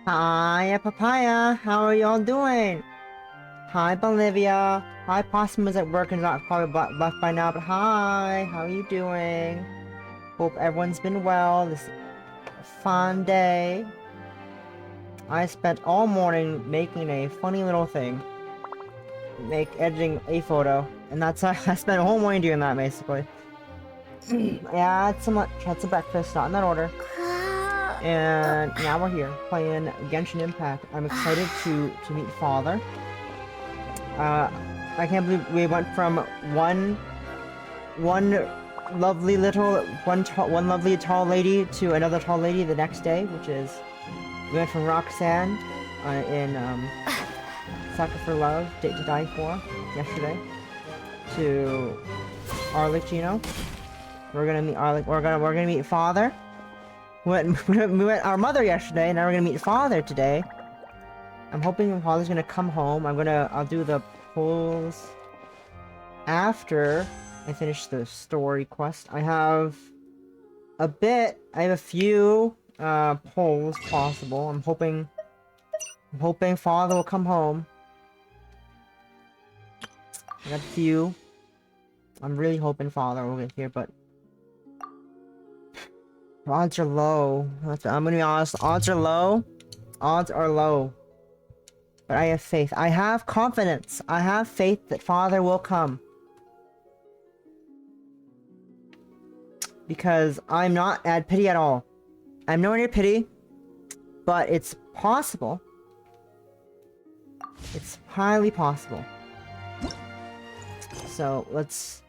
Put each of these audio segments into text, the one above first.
Hi, Papaya. How are y'all doing? Hi, Bolivia. Hi, Possum is at work and not probably left by now, but hi. How are you doing? Hope everyone's been well. This is a fun day. I spent all morning making a funny little thing. Editing a photo. And that's I spent a whole morning doing that, basically. Yeah, had some breakfast, not in that order. And now we're here, playing Genshin Impact. I'm excited to meet Father. I can't believe we went from one lovely tall lady to another tall lady the next day, which is, we went from Roxanne, in, Sucker for Love, Date to Die For, yesterday, to Arlecchino. We're gonna meet Father. We met our mother yesterday, and now we're gonna meet Father today. I'm hoping Father's gonna come home. I'll do the polls after I finish the story quest. I have a few polls possible. I'm hoping Father will come home. I got a few. I'm really hoping Father will get here, but odds are low. I'm gonna be honest, odds are low. Odds are low. But I have faith. I have confidence. I have faith that Father will come. Because I'm not at pity at all. I'm nowhere near pity. But it's possible. It's highly possible. So let's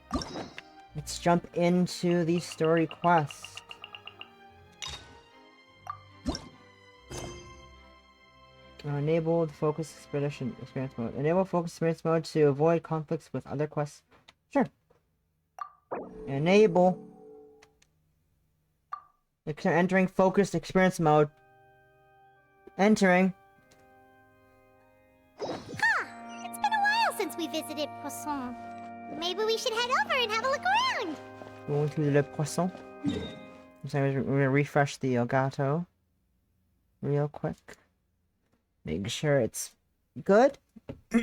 jump into the story quest. Enabled focus experience mode. Enable focus experience mode to avoid conflicts with other quests. Sure. Enable. Entering focused experience mode. Entering. Huh! It's been a while since we visited Poisson. Maybe we should head over and have a look around. Going to Le Poisson. So we're gonna refresh the Elgato real quick. Make sure it's good. There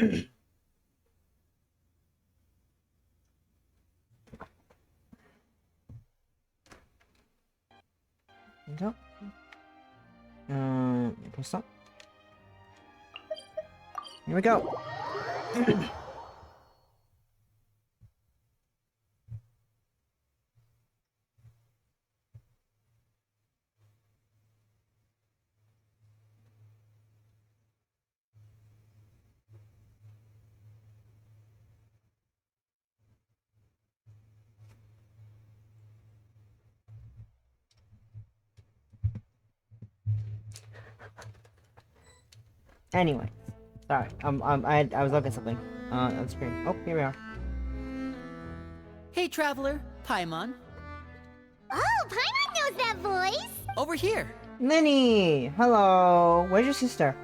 we go. Poisson. Here we go. Anyway, sorry. I was looking at something on the screen. Oh, here we are. Hey, traveler, Paimon. Oh, Paimon knows that voice! Over here. Ninny, hello. Where's your sister?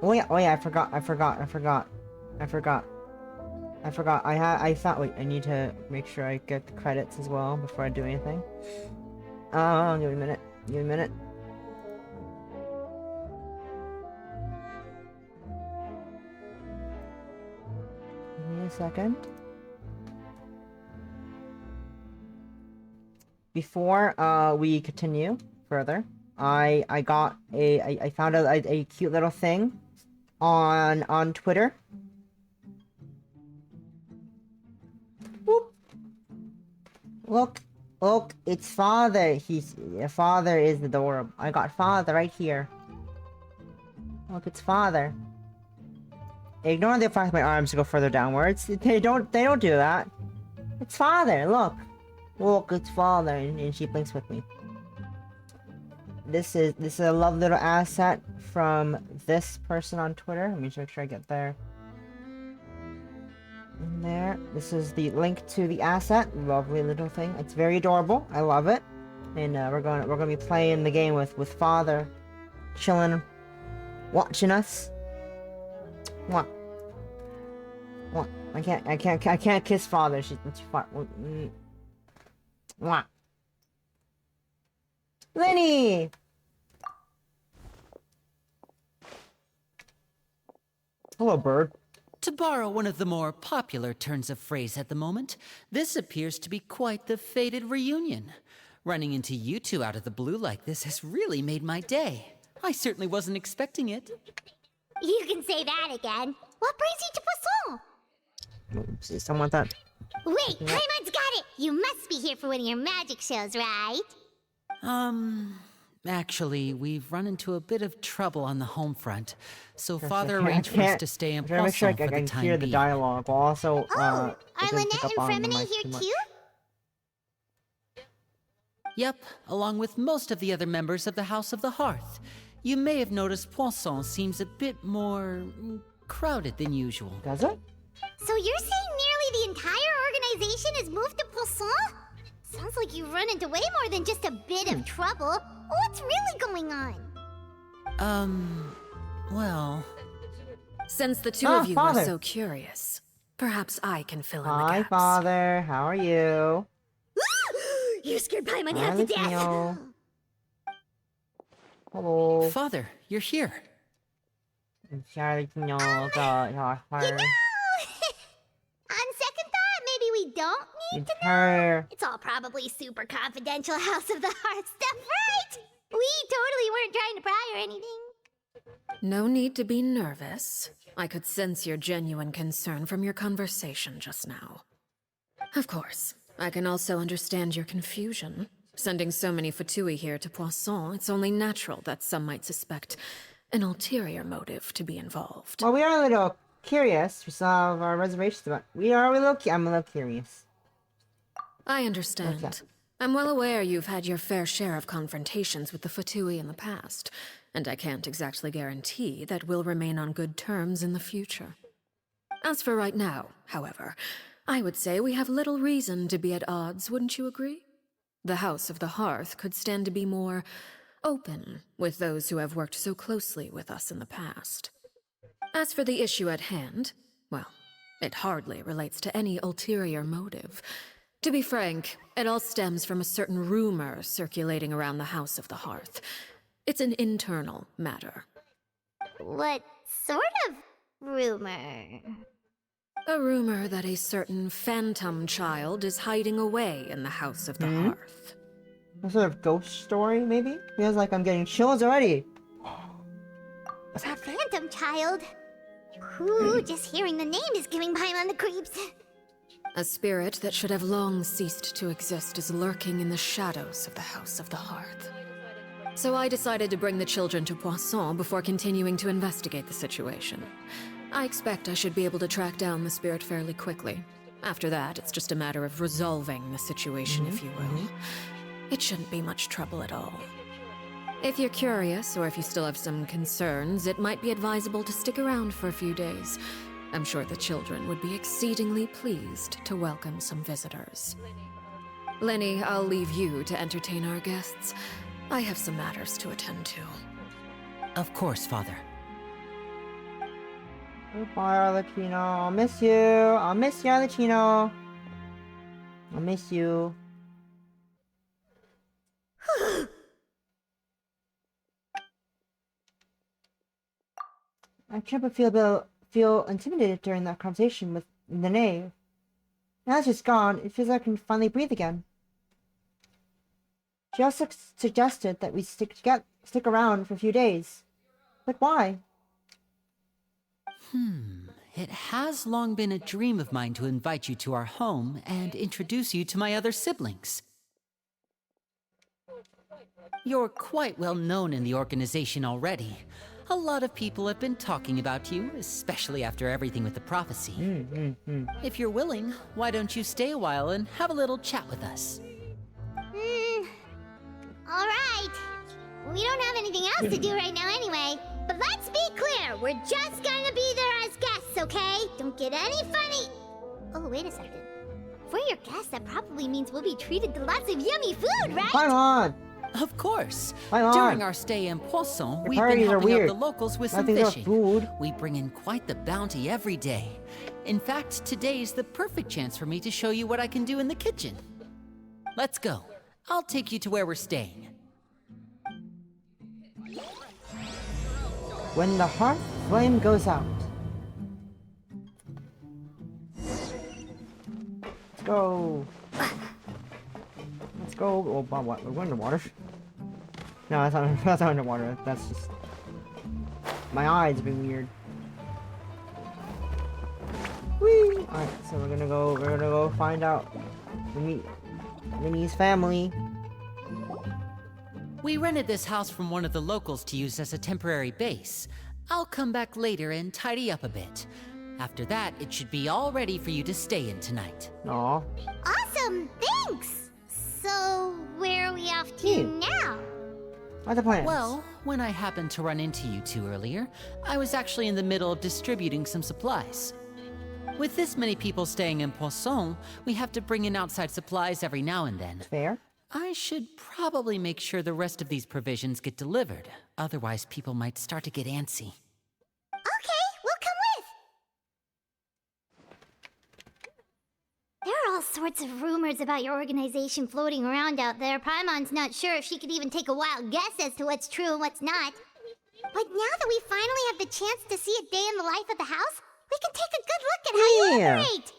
Oh yeah, I forgot. I thought. Wait, I need to make sure I get the credits as well before I do anything. Give me a minute. a second. Before we continue further, I found a cute little thing on Twitter. Boop. Look, it's father. Father is adorable. I got father right here. Look, it's father. Ignore the fact my arms go further downwards. They don't do that. It's father. Look, it's father, and she blinks with me. This is a lovely little asset from this person on Twitter. Let me just make sure I get there. In there. This is the link to the asset. Lovely little thing. It's very adorable. I love it. And we're gonna be playing the game with father, chilling, watching us. What? I can't kiss father. She's too far. What? Lenny! Hello, bird. To borrow one of the more popular turns of phrase at the moment, this appears to be quite the fated reunion. Running into you two out of the blue like this has really made my day. I certainly wasn't expecting it. You can say that again. What brings you to Poisson? Oops, someone that. Wait, Paimon's got it! You must be here for one of your magic shows, right? Actually, we've run into a bit of trouble on the home front, so Father I arranged for us can't- to stay in I'm trying to make sure Poisson I for the can time hear the being. dialogue, while also, Oh, it are doesn't pick Lynette up and on the Fremine mic here too much. too? Yep, along with most of the other members of the House of the Hearth. You may have noticed Poisson seems a bit more crowded than usual. Does it? So you're saying nearly the entire organization has moved to Poisson? Sounds like you've run into way more than just a bit of trouble. What's really going on? Well... Since the two Ah, of you Father. are so curious, perhaps I can fill in the Hi, gaps. father. How are you? You scared Paimon half to death! Arlecchino. Hello. Father, you're here. Arlecchino, You know! On second thought, maybe we don't need It's to know. her. It's all probably super confidential House of the Heart stuff, right? We totally weren't trying to pry or anything. No need to be nervous. I could sense your genuine concern from your conversation just now. Of course, I can also understand your confusion. Sending so many Fatui here to Poisson, it's only natural that some might suspect an ulterior motive to be involved. Well, we are a little curious. We still have our reservations about. I'm a little curious. I understand. Okay. I'm well aware you've had your fair share of confrontations with the Fatui in the past, and I can't exactly guarantee that we'll remain on good terms in the future. As for right now, however, I would say we have little reason to be at odds, wouldn't you agree? The House of the Hearth could stand to be more open with those who have worked so closely with us in the past. As for the issue at hand, well, it hardly relates to any ulterior motive. To be frank, it all stems from a certain rumor circulating around the House of the Hearth. It's an internal matter. What sort of rumor? A rumor that a certain phantom child is hiding away in the House of the Hearth. A sort of ghost story, maybe? Feels like I'm getting chills already. A phantom child? Ooh, just hearing the name is giving Paimon the creeps. A spirit that should have long ceased to exist is lurking in the shadows of the House of the Hearth. So I decided to bring the children to Poisson before continuing to investigate the situation. I expect I should be able to track down the spirit fairly quickly. After that, it's just a matter of resolving the situation, if you will. It shouldn't be much trouble at all. If you're curious, or if you still have some concerns, it might be advisable to stick around for a few days. I'm sure the children would be exceedingly pleased to welcome some visitors. Lenny, I'll leave you to entertain our guests. I have some matters to attend to. Of course, Father. Goodbye, Arlecchino. I'll miss you. I'll miss you, Arlecchino. I'll miss you. I can't but feel intimidated during that conversation with in the nave. Now that she's gone, it feels like I can finally breathe again. She also suggested that we stick around for a few days. But why? It has long been a dream of mine to invite you to our home and introduce you to my other siblings. You're quite well known in the organization already. A lot of people have been talking about you, especially after everything with the prophecy. If you're willing, why don't you stay a while and have a little chat with us? Alright. We don't have anything else to do right now anyway. But let's be clear, we're just gonna be there as guests, okay? Don't get any funny. Oh, wait a second. If we're your guests, that probably means we'll be treated to lots of yummy food, right? Come on! Of course. Come on. During our stay in Poisson, Your we've been parties are helping out weird. the locals with some Nothing's fishing. food. We bring in quite the bounty every day. In fact, today's the perfect chance for me to show you what I can do in the kitchen. Let's go. I'll take you to where we're staying. When the hearth flame goes out. Let's go. Let's go. Oh, what? We're going underwater. No, that's not underwater. That's just my eyes have been weird. Whee! Alright, so we're gonna go find out. We meet Minnie's family. We rented this house from one of the locals to use as a temporary base. I'll come back later and tidy up a bit. After that, it should be all ready for you to stay in tonight. Aw. Awesome, thanks! So, where are we off to now? What's the plan? Well, when I happened to run into you two earlier, I was actually in the middle of distributing some supplies. With this many people staying in Poisson, we have to bring in outside supplies every now and then. Fair. I should probably make sure the rest of these provisions get delivered. Otherwise, people might start to get antsy. Okay, we'll come with! There are all sorts of rumors about your organization floating around out there. Paimon's not sure if she could even take a wild guess as to what's true and what's not. But now that we finally have the chance to see a day in the life of the house, we can take a good look at how you operate!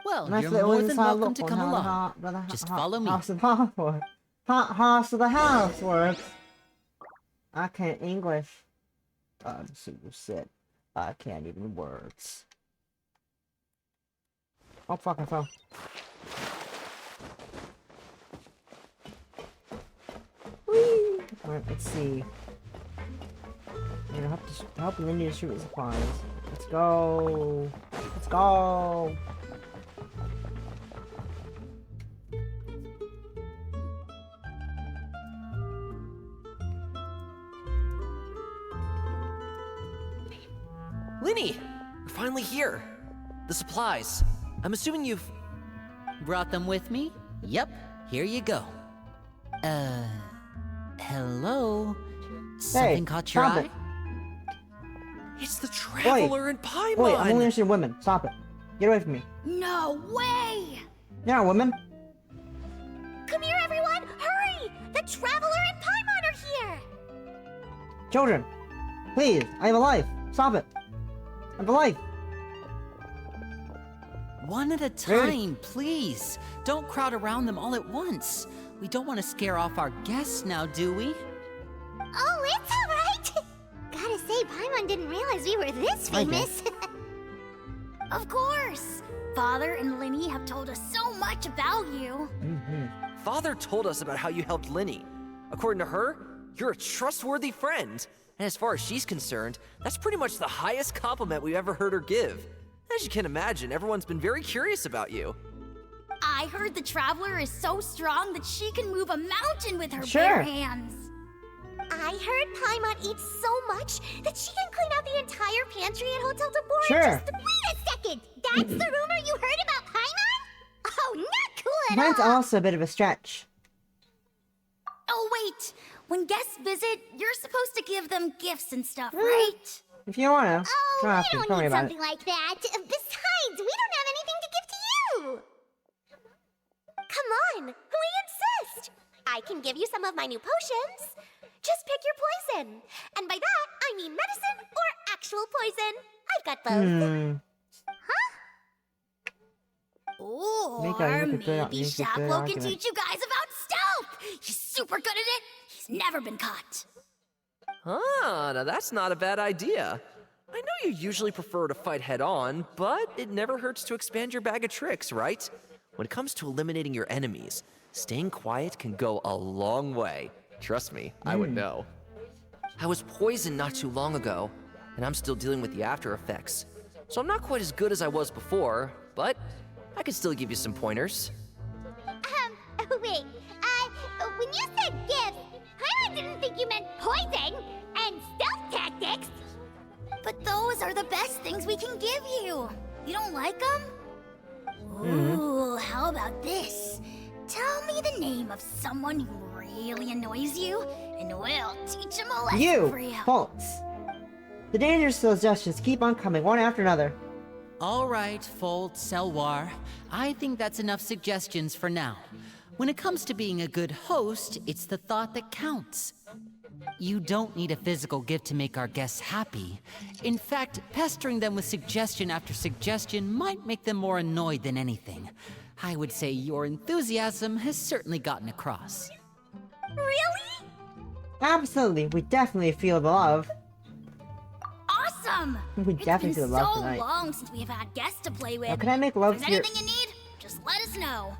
Well, Nice you're little more than inside welcome look to on come how the along. Just follow me. House of the house works. House of the house works. I can't English. I'm super sick. I can't even words. Oh fuck! I fell. Whee! Alright, let's see. I'm gonna have to help Lindy distribute supplies. Let's go. Let's go. Linny! We're finally here. The supplies. I'm assuming you've... Brought them with me? Yep, here you go. Hello? Something caught your stop eye? it. It's the Traveler in Paimon! Wait, I'm only interested in women. Stop it. Get away from me. No way! You're not a woman. Come here, everyone! Hurry! The Traveler and Paimon are here! Children, please, I have a life. Stop it. I have a life. One at a time, please. Don't crowd around them all at once. We don't want to scare off our guests now, do we? Oh, it's alright! Gotta say, Paimon didn't realize we were this I did. famous. Of course! Father and Linny have told us so much about you. Father told us about how you helped Linny. According to her, you're a trustworthy friend. And as far as she's concerned, that's pretty much the highest compliment we've ever heard her give. As you can imagine, everyone's been very curious about you. I heard the Traveler is so strong that she can move a mountain with her Sure. bare hands. I heard Paimon eats so much that she can clean out the entire pantry at Hotel de Boer. Sure. Wait a second! That's the rumor you heard about Paimon? Oh, not cool at Mine's all! also a bit of a stretch. Oh, wait! When guests visit, you're supposed to give them gifts and stuff, right? If you want to. Oh, don't have we to. don't worry need about something like that. Besides, we don't have anything to give to you! Come on, we insist! I can give you some of my new potions. Just pick your poison. And by that, I mean medicine or actual poison. I've got both. it. Huh? Or Mika, you make a good- maybe you make a good Shaplo can argument. teach you guys about stealth! He's super good at it! He's never been caught! Ah, now that's not a bad idea. I know you usually prefer to fight head-on, but it never hurts to expand your bag of tricks, right? When it comes to eliminating your enemies, staying quiet can go a long way. Trust me, I would know. I was poisoned not too long ago, and I'm still dealing with the after effects. So I'm not quite as good as I was before, but I can still give you some pointers. Wait, when you said gifts, I didn't think you meant poison and stealth tactics. But those are the best things we can give you. You don't like them? Ooh, how about this? Tell me the name of someone who really annoys you, and we'll teach him a lesson for You! you. Faults. The dangerous suggestions keep on coming, one after another. All right, Fold, Selwar. I think that's enough suggestions for now. When it comes to being a good host, it's the thought that counts. You don't need a physical gift to make our guests happy. In fact, pestering them with suggestion after suggestion might make them more annoyed than anything. I would say your enthusiasm has certainly gotten across. Really? Absolutely, we definitely feel the love. Awesome! We definitely feel It's love been so tonight. long since we've had guests to play with. Now, can I make love If to there's your... anything you need, just let us know.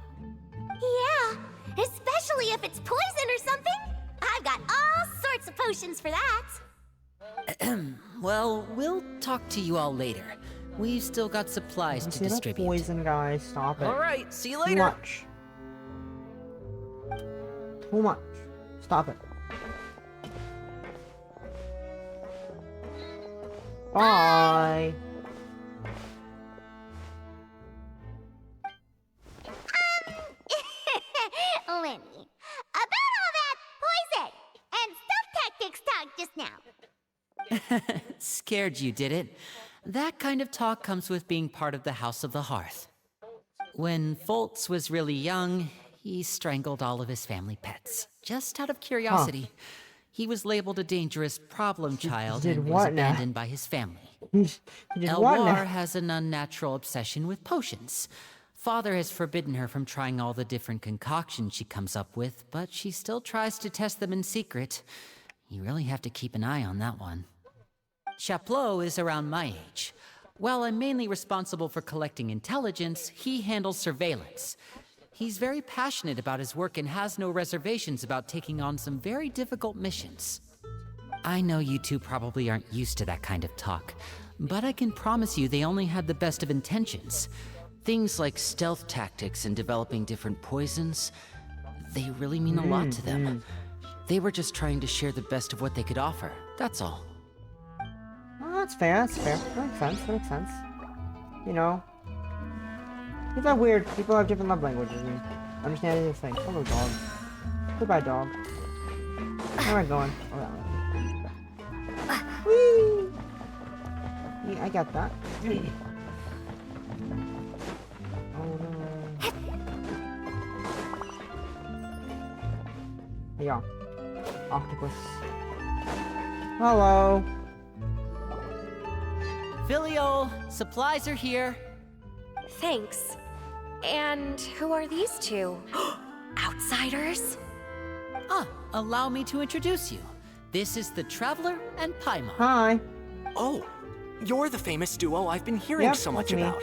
Yeah, especially if it's poison or something. I've got all sorts of potions for that. Well, we'll talk to you all later. We've still got supplies to See that distribute. poison, guys. Stop it. All right, see you Too later. much. Too much. Stop it. Bye. Lenny, about all that poison and stealth tactics talk just now. Scared you, did it? That kind of talk comes with being part of the House of the Hearth. When Foltz was really young, he strangled all of his family pets, just out of curiosity. He was labeled a dangerous problem child did and was what now? abandoned by his family. He did what Elwar now? has an unnatural obsession with potions. Father has forbidden her from trying all the different concoctions she comes up with, but she still tries to test them in secret. You really have to keep an eye on that one. Chaplot is around my age. While I'm mainly responsible for collecting intelligence, he handles surveillance. He's very passionate about his work and has no reservations about taking on some very difficult missions. I know you two probably aren't used to that kind of talk, but I can promise you they only had the best of intentions. Things like stealth tactics and developing different poisons, they really mean a lot to them. They were just trying to share the best of what they could offer, that's all. Oh, that's fair, that's fair. That makes sense, that makes sense. You know. People are weird. People have different love languages and understanding these things. Hello, dog. Goodbye, dog. Where am I going? Oh, that way. Whee! Yeah, I got that. Oh, no. Yeah. Octopus. Hello. Filial, supplies are here. Thanks. And who are these two? Outsiders? Allow me to introduce you. This is the Traveler and Paimon. Hi. Oh, you're the famous duo I've been hearing Yep, so much that's me. about.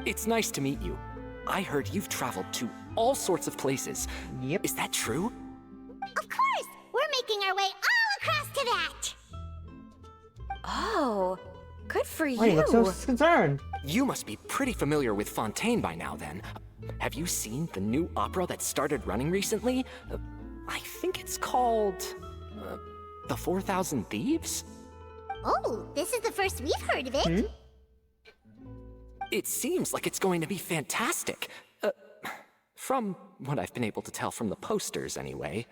It's nice to meet you. I heard you've traveled to all sorts of places. Yep. Is that true? Of course! We're making our way all across to that! Oh, good for you. Why you look so concerned? You must be pretty familiar with Fontaine by now, then. Have you seen the new opera that started running recently? I think it's called... The 4,000 Thieves? Oh, this is the first we've heard of it. It seems like it's going to be fantastic. From what I've been able to tell from the posters, anyway.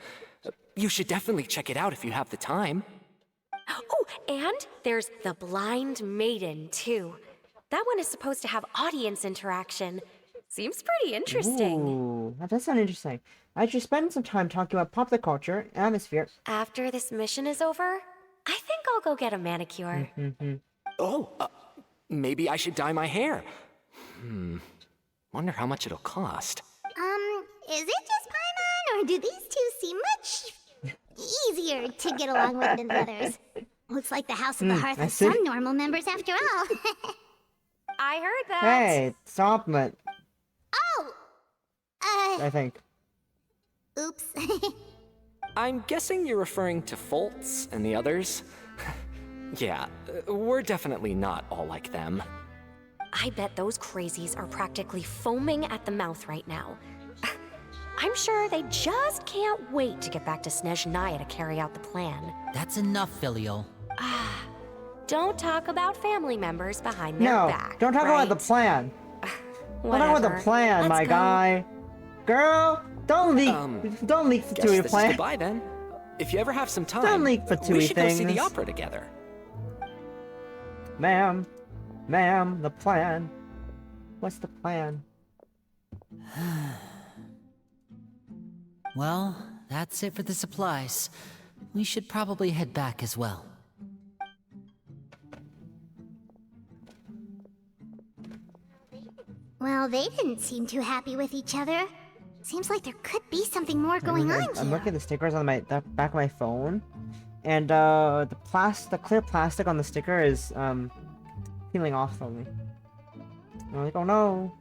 You should definitely check it out if you have the time. Oh, and there's The Blind Maiden, too. That one is supposed to have audience interaction. Seems pretty interesting. Ooh, that does sound interesting. I should spend some time talking about popular culture, atmosphere. After this mission is over, I think I'll go get a manicure. Oh, maybe I should dye my hair. Wonder how much it'll cost. Is it just Paimon, or do these two seem much easier to get along with than the others? Looks like the House of the Hearth I has see. some normal members after all. I heard that. Hey, stop it. Oh! I think. Oops. I'm guessing you're referring to Foltz and the others? Yeah, we're definitely not all like them. I bet those crazies are practically foaming at the mouth right now. I'm sure they just can't wait to get back to Snezhnaya to carry out the plan. That's enough, Filial. Don't talk about family members behind their No, back. don't talk about the plan. Don't talk about the Whatever. plan, Let's my go. guy. Girl, don't leak Guess Fatui this is plan. goodbye then. If you ever have some time, Don't leak we Fatui should go see things. the opera together. Ma'am, the plan. What's the plan? Well, that's it for the supplies. We should probably head back as well. Well, they didn't seem too happy with each other. Seems like there could be something more going on I'm here. looking at the stickers on the back of my phone, and the clear plastic on the sticker is peeling off slowly. I'm like, oh no,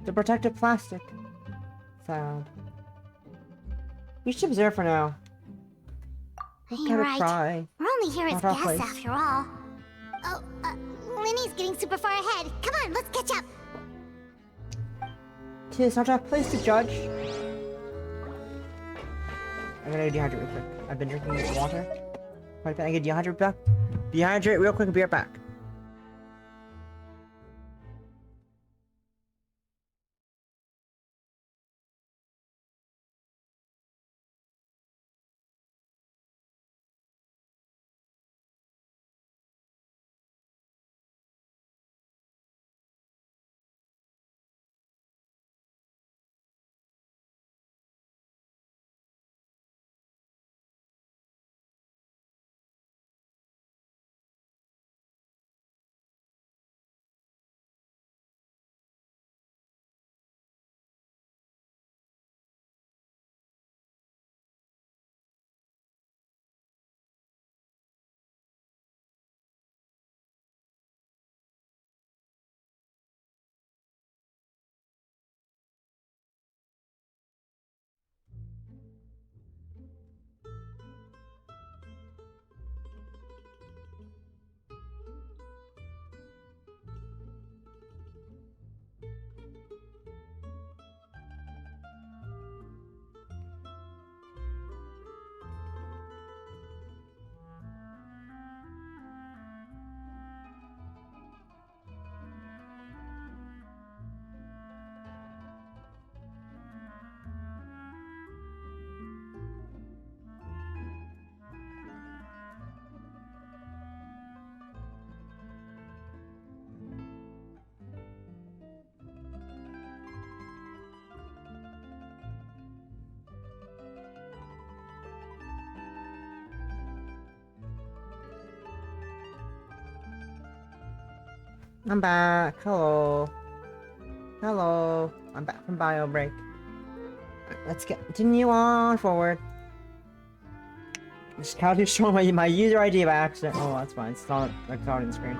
the protective plastic. Sad. We should observe for now. You're Gotta right. try. We're only here as Not our guests place. after all. Oh, Linny's getting super far ahead. Come on, let's catch up. It's not our place to judge. I'm gonna dehydrate real quick. I've been drinking water. Right back. I get dehydrate back. Dehydrate real quick and be right back. I'm back. Hello. Hello. I'm back from bio break. Let's continue on forward. Just casually showing my user ID by accident. Oh, that's fine. It's not like it's already on the screen.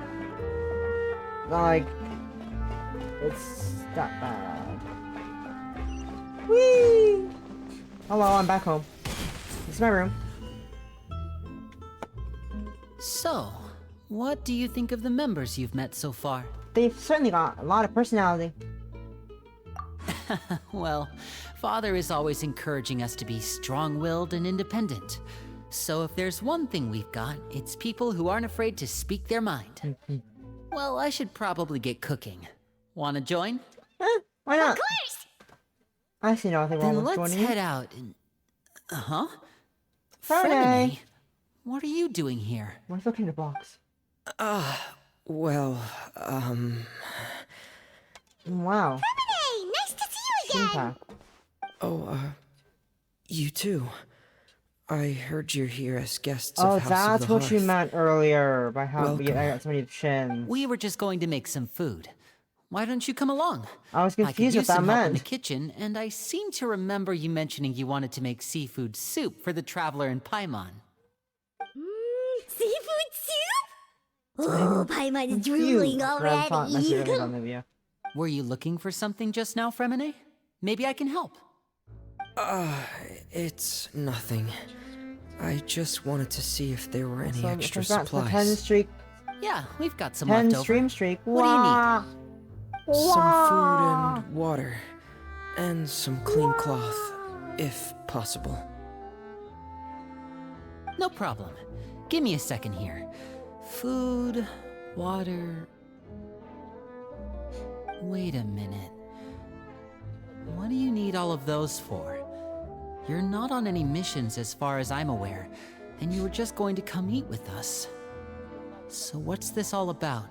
It's not like it's that bad. Whee! Hello, I'm back home. This is my room. So, what do you think of the members you've met so far? They've certainly got a lot of personality. Well, Father is always encouraging us to be strong-willed and independent. So if there's one thing we've got, it's people who aren't afraid to speak their mind. Well, I should probably get cooking. Wanna join? Why not? Of course! I see nothing wrong Then with let's joining. head out and... Uh-huh? Friday. Fremine, what are you doing here? What's looking in the box? Well, Wow. Hey, nice to see you again! Shinta. you too. I heard you're here as guests Oh, of House that's of the what you Hearth. meant earlier by how I Welcome. got so many chins. We were just going to make some food. Why don't you come along? I was I could confused what use that some help in the meant. kitchen, and I seem to remember you mentioning you wanted to make seafood soup for the traveler in Paimon. Seafood soup? Oh, Paimon's drooling already. Were you looking for something just now, Fremine? Maybe I can help. It's nothing. I just wanted to see if there were any So, extra congrats for 10 supplies. streak, Yeah, we've got some 10 left over. stream streak. What do you need? Some food and water. And some clean cloth, if possible. No problem. Give me a second here. Food, water... Wait a minute. What do you need all of those for? You're not on any missions as far as I'm aware, and you were just going to come eat with us. So what's this all about?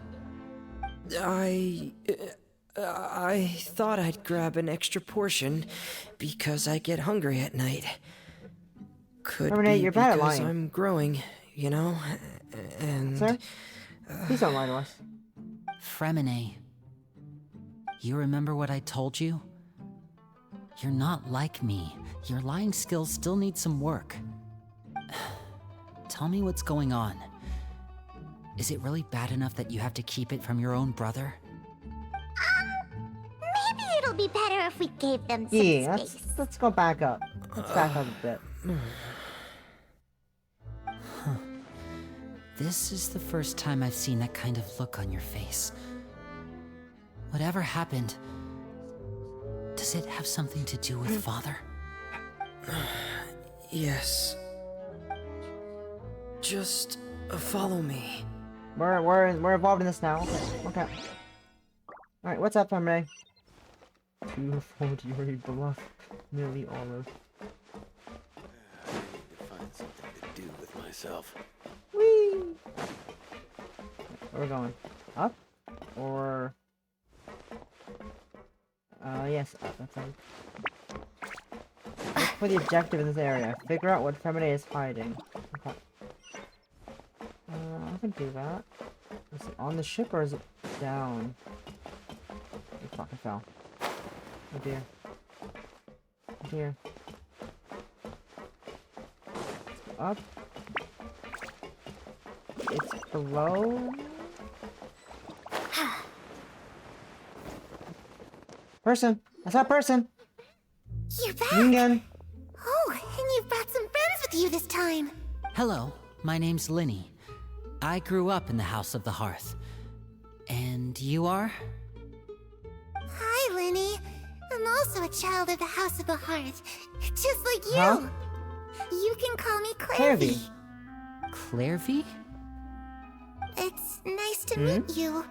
I thought I'd grab an extra portion because I get hungry at night. Could Terminate, be you're bad at because lying. I'm growing, you know? And Sir? Please don't lie to us. Fremine. You remember what I told you? You're not like me. Your lying skills still need some work. Tell me what's going on. Is it really bad enough that you have to keep it from your own brother? Maybe it'll be better if we gave them some Yeah, space. let's go back up. Let's back up a bit. This is the first time I've seen that kind of look on your face. Whatever happened, does it have something to do with Father? yes. Just follow me. We're involved in this now. Okay. Alright, what's up, Femre? Beautiful, Yuri, bluff, nearly olive. I need to find something to do with myself. Whee! Where are we going? Up? Or... yes, up. That's right. Look for the objective in this area. Figure out what Femine is hiding. Okay. I can do that. Is it on the ship or is it down? Oh, fuck, I fell. Oh dear. Oh dear. It's up. It's below. Person! I saw a person! You're back! Ningen! Oh, and you've brought some friends with you this time. Hello, my name's Linny. I grew up in the House of the Hearth. And you are? Hi, Lenny. I'm also a child of the House of the Heart, just like you. Huh? You can call me Clairvy. Clairvy? It's nice to meet you.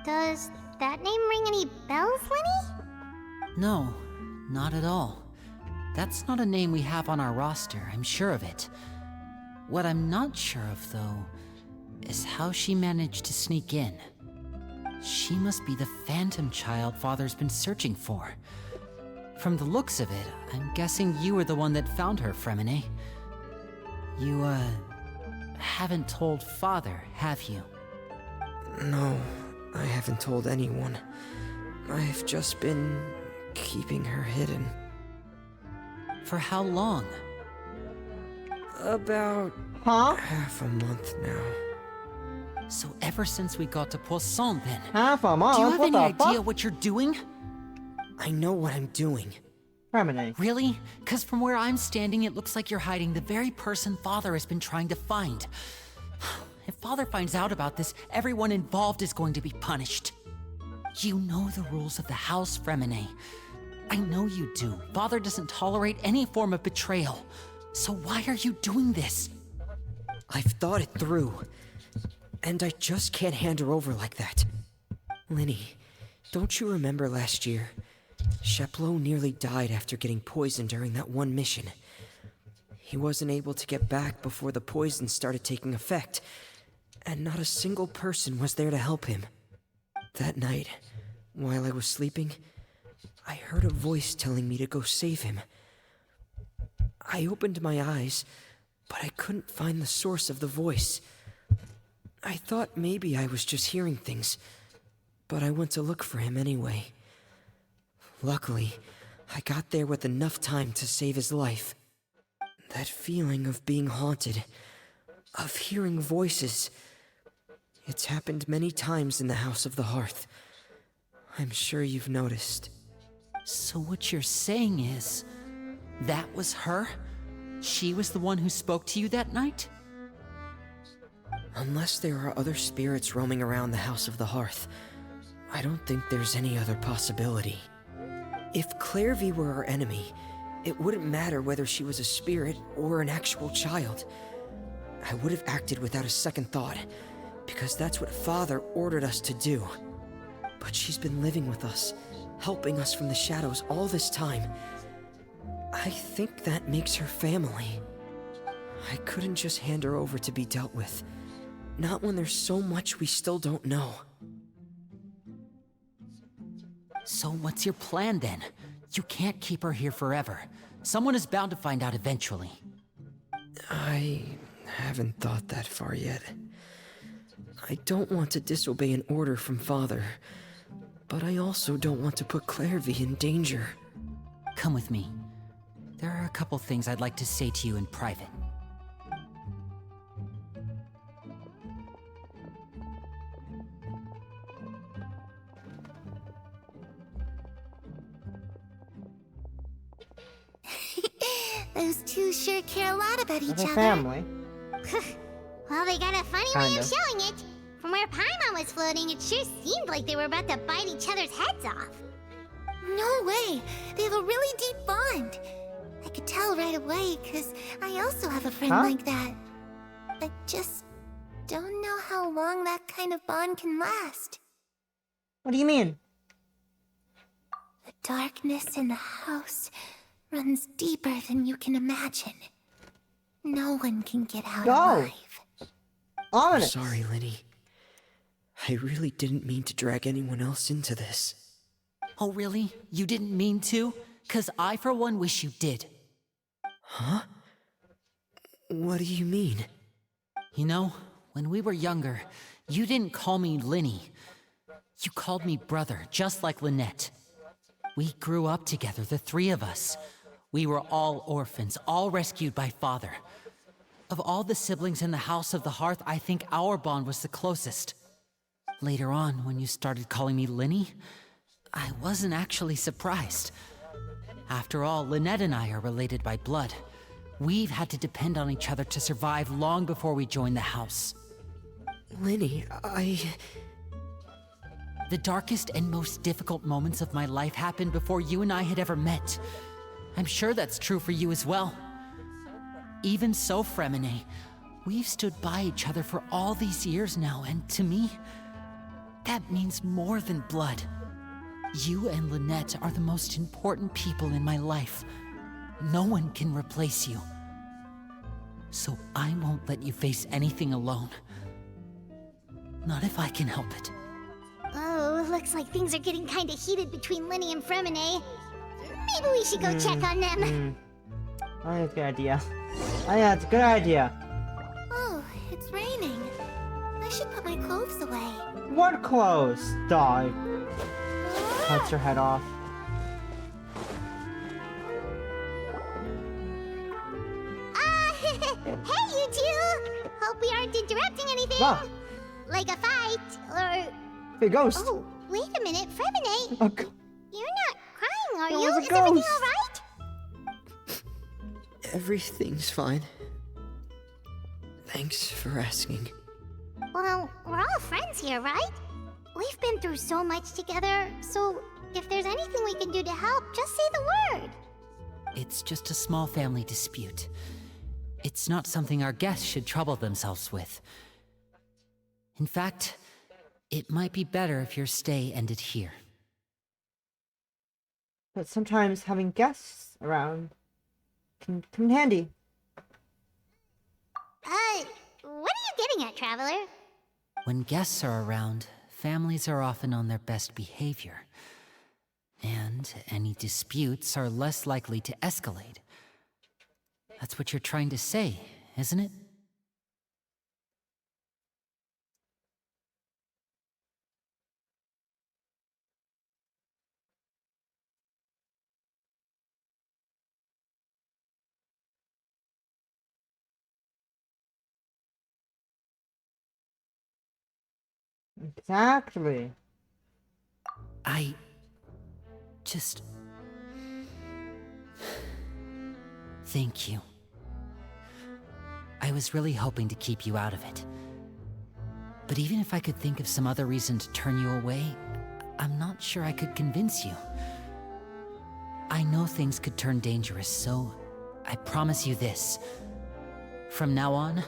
Does that name ring any bells, Lenny? No, not at all. That's not a name we have on our roster, I'm sure of it. What I'm not sure of, though, is how she managed to sneak in. She must be the phantom child Father's been searching for. From the looks of it, I'm guessing you were the one that found her, Fremine. You, haven't told Father, have you? No, I haven't told anyone. I've just been keeping her hidden. For how long? About Huh? half a month now. So ever since we got to Poisson, then? Half a month? Do you have What any the idea fuck? what you're doing? I know what I'm doing. Femine. Really? Because from where I'm standing, it looks like you're hiding the very person Father has been trying to find. If Father finds out about this, everyone involved is going to be punished. You know the rules of the house, Fremine. I know you do. Father doesn't tolerate any form of betrayal. So why are you doing this? I've thought it through. And I just can't hand her over like that. Linny, don't you remember last year? Sheplo nearly died after getting poisoned during that one mission. He wasn't able to get back before the poison started taking effect, and not a single person was there to help him. That night, while I was sleeping, I heard a voice telling me to go save him. I opened my eyes, but I couldn't find the source of the voice. I thought maybe I was just hearing things, but I went to look for him anyway. Luckily, I got there with enough time to save his life. That feeling of being haunted, of hearing voices, it's happened many times in the House of the Hearth. I'm sure you've noticed. So what you're saying is, that was her? She was the one who spoke to you that night? Unless there are other spirits roaming around the House of the Hearth, I don't think there's any other possibility. If Clairvy were our enemy, it wouldn't matter whether she was a spirit or an actual child. I would have acted without a second thought, because that's what Father ordered us to do. But she's been living with us, helping us from the shadows all this time. I think that makes her family. I couldn't just hand her over to be dealt with. Not when there's so much we still don't know. So what's your plan then? You can't keep her here forever. Someone is bound to find out eventually. I haven't thought that far yet. I don't want to disobey an order from Father, but I also don't want to put Clairvy in danger. Come with me. There are a couple things I'd like to say to you in private. Those two sure care a lot about each As a other. family. Well, they got a funny way Kinda. of showing it. From where Paimon was floating, it sure seemed like they were about to bite each other's heads off. No way! They have a really deep bond. I could tell right away, because I also have a friend Huh? like that. I just don't know how long that kind of bond can last. What do you mean? The darkness in the house runs deeper than you can imagine. No one can get out Go. alive. Ominous. Sorry, Lenny. I really didn't mean to drag anyone else into this. Oh really? You didn't mean to? 'Cause I for one wish you did. Huh? What do you mean? You know, when we were younger, you didn't call me Linny. You called me brother, just like Lynette. We grew up together, the three of us. We were all orphans, all rescued by Father. Of all the siblings in the House of the Hearth, I think our bond was the closest. Later on, when you started calling me Linny, I wasn't actually surprised. After all, Lynette and I are related by blood. We've had to depend on each other to survive long before we joined the house. Lenny, The darkest and most difficult moments of my life happened before you and I had ever met. I'm sure that's true for you as well. Even so, Fremine, we've stood by each other for all these years now, and to me, that means more than blood. You and Lynette are the most important people in my life. No one can replace you. So I won't let you face anything alone. Not if I can help it. Oh, looks like things are getting kinda heated between Linny and Fremine. Maybe we should go check on them. I think it's a good idea. I think that's a good idea. Oh, it's raining. I should put my clothes away. What clothes? Dog. Cuts her head off. Hey, you two! Hope we aren't interrupting anything. Ah, Like a fight, or... a ghost. Oh, wait a minute, Fremine. A go- You're not crying, are There you? was a Is everything ghost. alright? everything's fine. Thanks for asking. Well, we're all friends here, right? We've been through so much together, so if there's anything we can do to help, just say the word. It's just a small family dispute. It's not something our guests should trouble themselves with. In fact, it might be better if your stay ended here. But sometimes having guests around can come in handy. What are you getting at, Traveler? When guests are around, families are often on their best behavior. And any disputes are less likely to escalate. That's what you're trying to say, isn't it? Exactly. I just... Thank you. I was really hoping to keep you out of it. But even if I could think of some other reason to turn you away, I'm not sure I could convince you. I know things could turn dangerous, so I promise you this. From now on,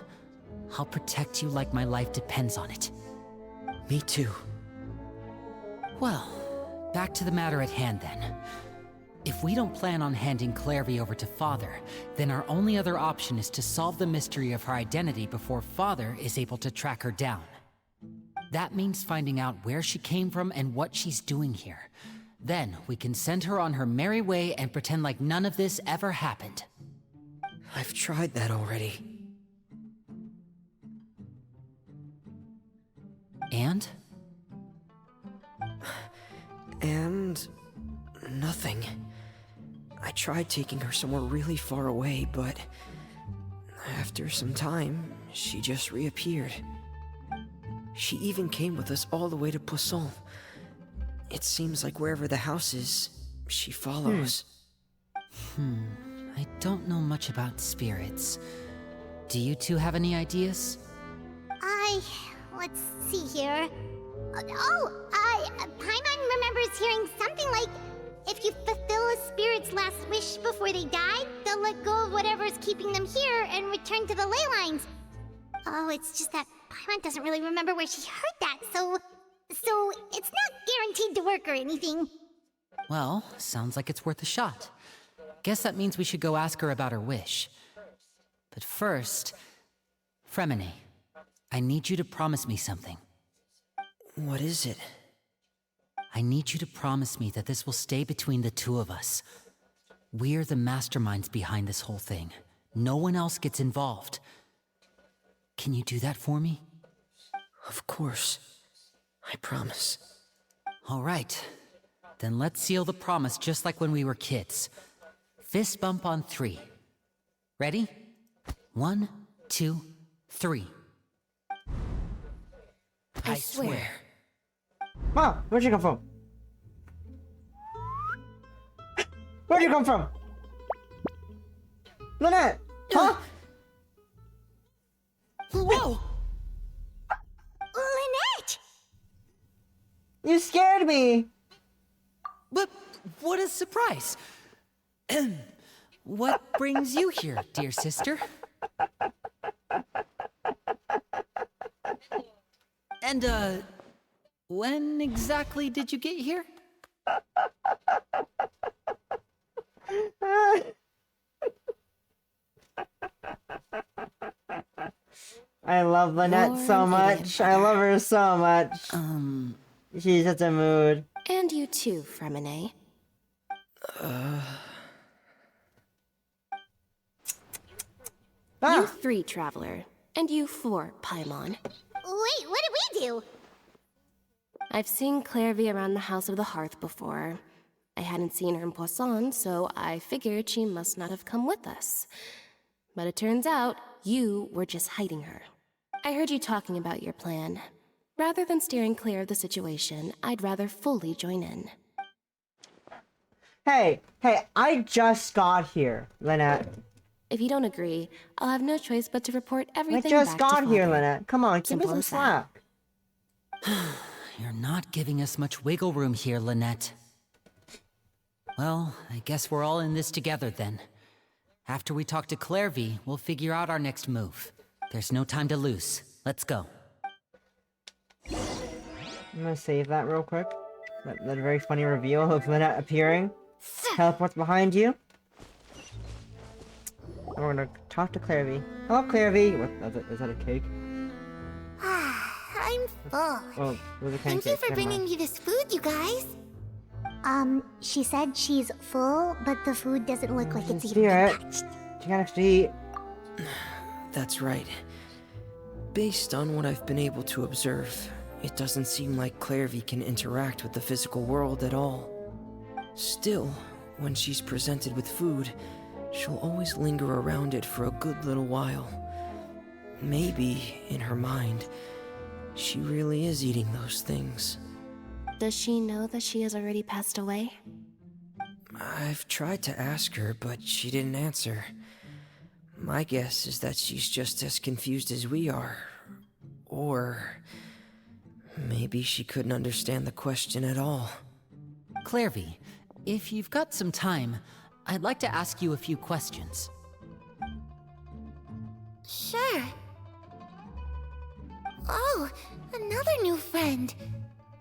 I'll protect you like my life depends on it. Me too. Well, back to the matter at hand then. If we don't plan on handing Clairvy over to Father, then our only other option is to solve the mystery of her identity before Father is able to track her down. That means finding out where she came from and what she's doing here. Then we can send her on her merry way and pretend like none of this ever happened. I've tried that already. And? And... nothing. I tried taking her somewhere really far away, but... after some time, she just reappeared. She even came with us all the way to Poisson. It seems like wherever the house is, she follows. I don't know much about spirits. Do you two have any ideas? Let's see here. Paimon remembers hearing something like, if you fulfill a spirit's last wish before they die, they'll let go of whatever's keeping them here and return to the ley lines. Oh, it's just that Paimon doesn't really remember where she heard that, so it's not guaranteed to work or anything. Well, sounds like it's worth a shot. Guess that means we should go ask her about her wish. But first, Fremine, I need you to promise me something. What is it? I need you to promise me that this will stay between the two of us. We're the masterminds behind this whole thing. No one else gets involved. Can you do that for me? Of course. I promise. All right. Then let's seal the promise just like when we were kids. Fist bump on 3. Ready? 1, 2, 3. I swear. Mom, where'd you come from? Where'd you come from? Lynette! Huh? Whoa! Lynette! You scared me! But what a surprise! What brings you here, dear sister? And, when exactly did you get here? I love Lynette so much. I love her so much. She's such a mood. And you too, Fremine. You 3, Traveler. And you 4, Paimon. Wait, what did we do? I've seen Clairvy around the House of the Hearth before. I hadn't seen her in Poisson, so I figured she must not have come with us. But it turns out, you were just hiding her. I heard you talking about your plan. Rather than steering clear of the situation, I'd rather fully join in. Hey, I just got here, Lynette. If you don't agree, I'll have no choice but to report everything I just back to got here, Father. Lynette. Come on, give me Simple some as that. slack. You're not giving us much wiggle room here, Lynette. Well, I guess we're all in this together then. After we talk to Clairvy, we'll figure out our next move. There's no time to lose. Let's go. I'm gonna save that real quick. That very funny reveal of Lynette appearing. Teleports behind you. And we're gonna talk to Clairvy. Hello, Clairvy. Is that a cake? I'm full. Oh, it was a Thank pancake. you for Never bringing mind. me this food, you guys. She said she's full, but the food doesn't look like it's even been Spirit. touched. You gotta actually eat. That's right. Based on what I've been able to observe, it doesn't seem like Clairvy can interact with the physical world at all. Still, when she's presented with food, she'll always linger around it for a good little while. Maybe, in her mind, She really is eating those things. Does she know that she has already passed away? I've tried to ask her, but she didn't answer. My guess is that she's just as confused as we are. Or maybe she couldn't understand the question at all. Clairvy, if you've got some time, I'd like to ask you a few questions. Sure. Oh, another new friend.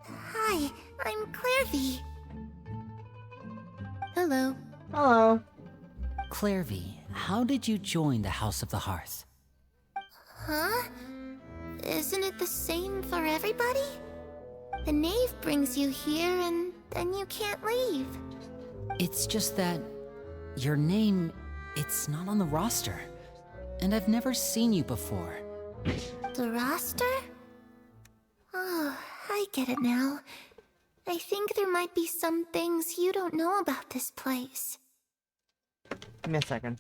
Hi, I'm Clairvy. Hello. Hello. Clairvy, how did you join the House of the Hearth? Huh? Isn't it the same for everybody? The knave brings you here and then you can't leave. It's just that your name, it's not on the roster. And I've never seen you before. The roster? Oh, I get it now. I think there might be some things you don't know about this place. Give me a second.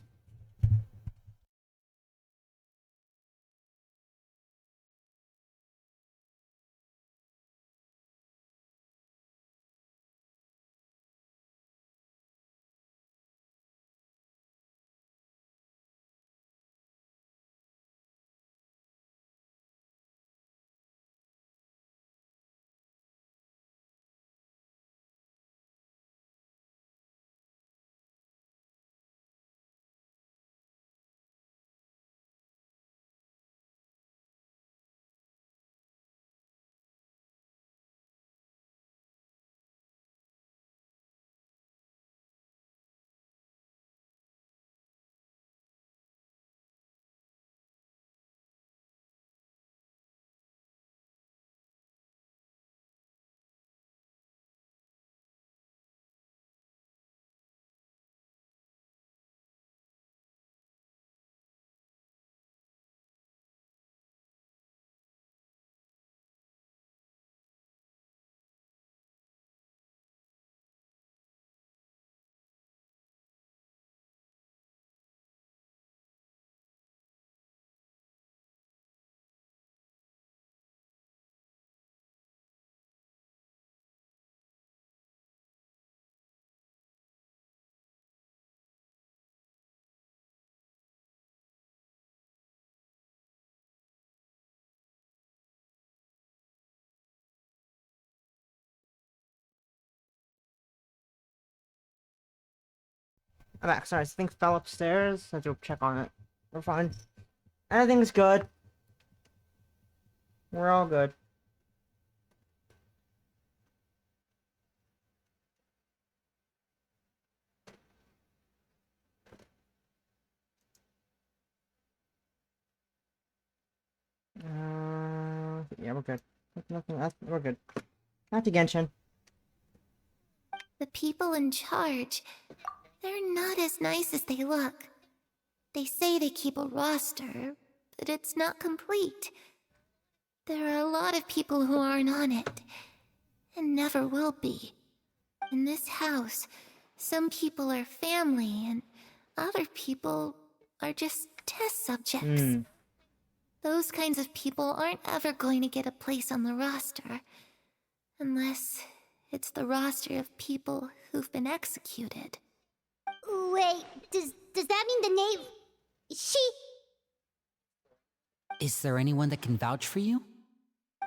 I'm back. Sorry, things fell upstairs. I had to check on it. We're fine. Everything's good. We're all good. Yeah, we're good. Nothing else. We're good. Back to Genshin. The people in charge, they're not as nice as they look. They say they keep a roster, but it's not complete. There are a lot of people who aren't on it, and never will be. In this house, some people are family, and other people are just test subjects. Those kinds of people aren't ever going to get a place on the roster, unless it's the roster of people who've been executed. Wait, does that mean the knave... She... Is there anyone that can vouch for you?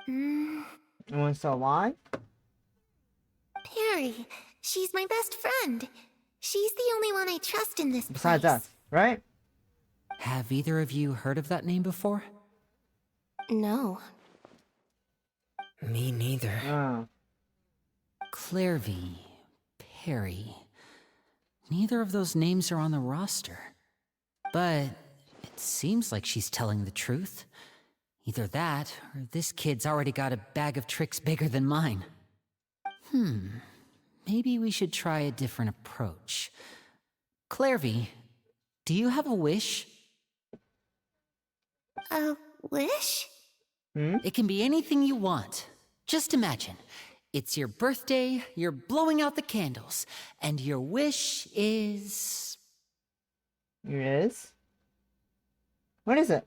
Anyone still alive? Perry. She's my best friend. She's the only one I trust in this Besides place. us, right? Have either of you heard of that name before? No. Me neither. Oh. Clairvy, Perry. Neither of those names are on the roster. But it seems like she's telling the truth. Either that, or this kid's already got a bag of tricks bigger than mine. Maybe we should try a different approach. Clairvy, do you have a wish? A wish? It can be anything you want. Just imagine. It's your birthday, you're blowing out the candles, and your wish is... It is? What is it?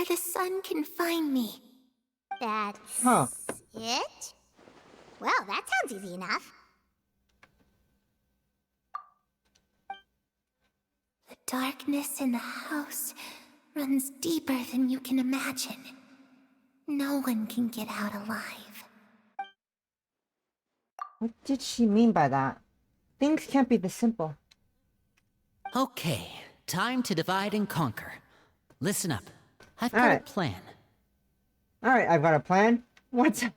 the sun can find me. That's Huh. it? Well, that sounds easy enough. The darkness in the house runs deeper than you can imagine. No one can get out alive. What did she mean by that? Things can't be this simple. Okay, time to divide and conquer. Listen up. I've got Alright. a plan. Alright, I've got a plan. What?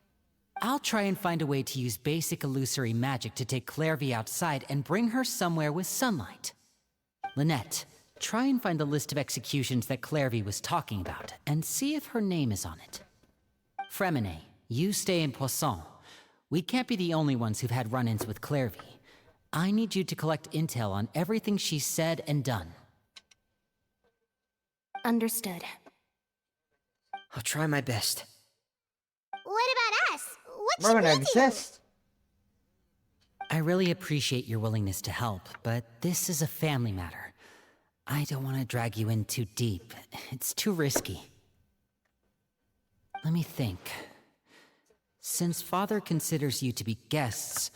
I'll try and find a way to use basic illusory magic to take Clairvy outside and bring her somewhere with sunlight. Lynette, try and find the list of executions that Clairvy was talking about, and see if her name is on it. Fremine, you stay in Poisson. We can't be the only ones who've had run-ins with Clairvy. I need you to collect intel on everything she's said and done. Understood. I'll try my best. What about us? What We're should gonna we do? exist. I really appreciate your willingness to help, but this is a family matter. I don't want to drag you in too deep. It's too risky. Let me think. Since Father considers you to be guests,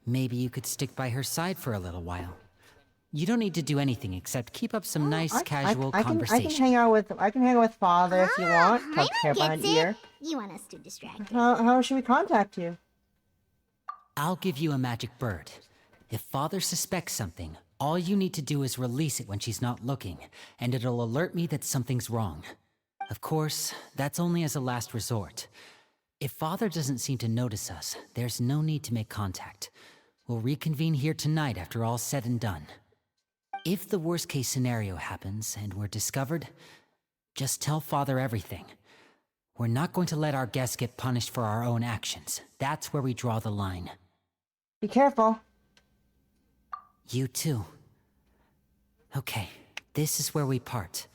maybe you could stick by her side for a little while. You don't need to do anything except keep up some nice casual I conversation. can hang out with Father if you want. Tuck hair Paimon behind gets ear. it. You want us to distract him. How should we contact you? I'll give you a magic bird. If Father suspects something, all you need to do is release it when she's not looking, and it'll alert me that something's wrong. Of course, that's only as a last resort. If Father doesn't seem to notice us, there's no need to make contact. We'll reconvene here tonight after all's said and done. If the worst-case scenario happens and we're discovered, just tell Father everything. We're not going to let our guests get punished for our own actions. That's where we draw the line. Be careful. You too. Okay, this is where we part.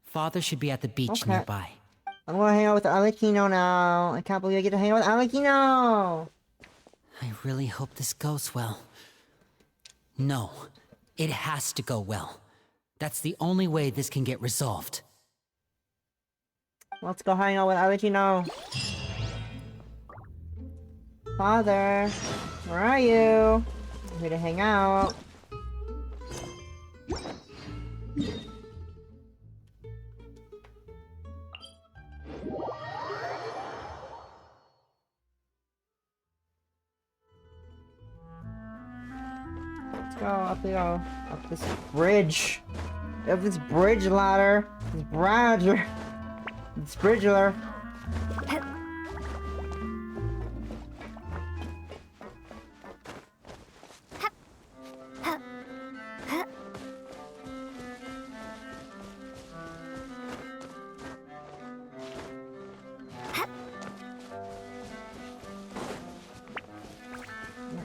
Father should be at the beach Okay. nearby. I'm gonna hang out with Arlecchino now. I can't believe I get to hang out with Arlecchino. I really hope this goes well. No, it has to go well. That's the only way this can get resolved. Let's go hang out with Arlecchino. Father, where are you? I'm here to hang out. Let's go, up we go. Up this bridge. Up this bridge ladder. This bridge. This bridge ladder.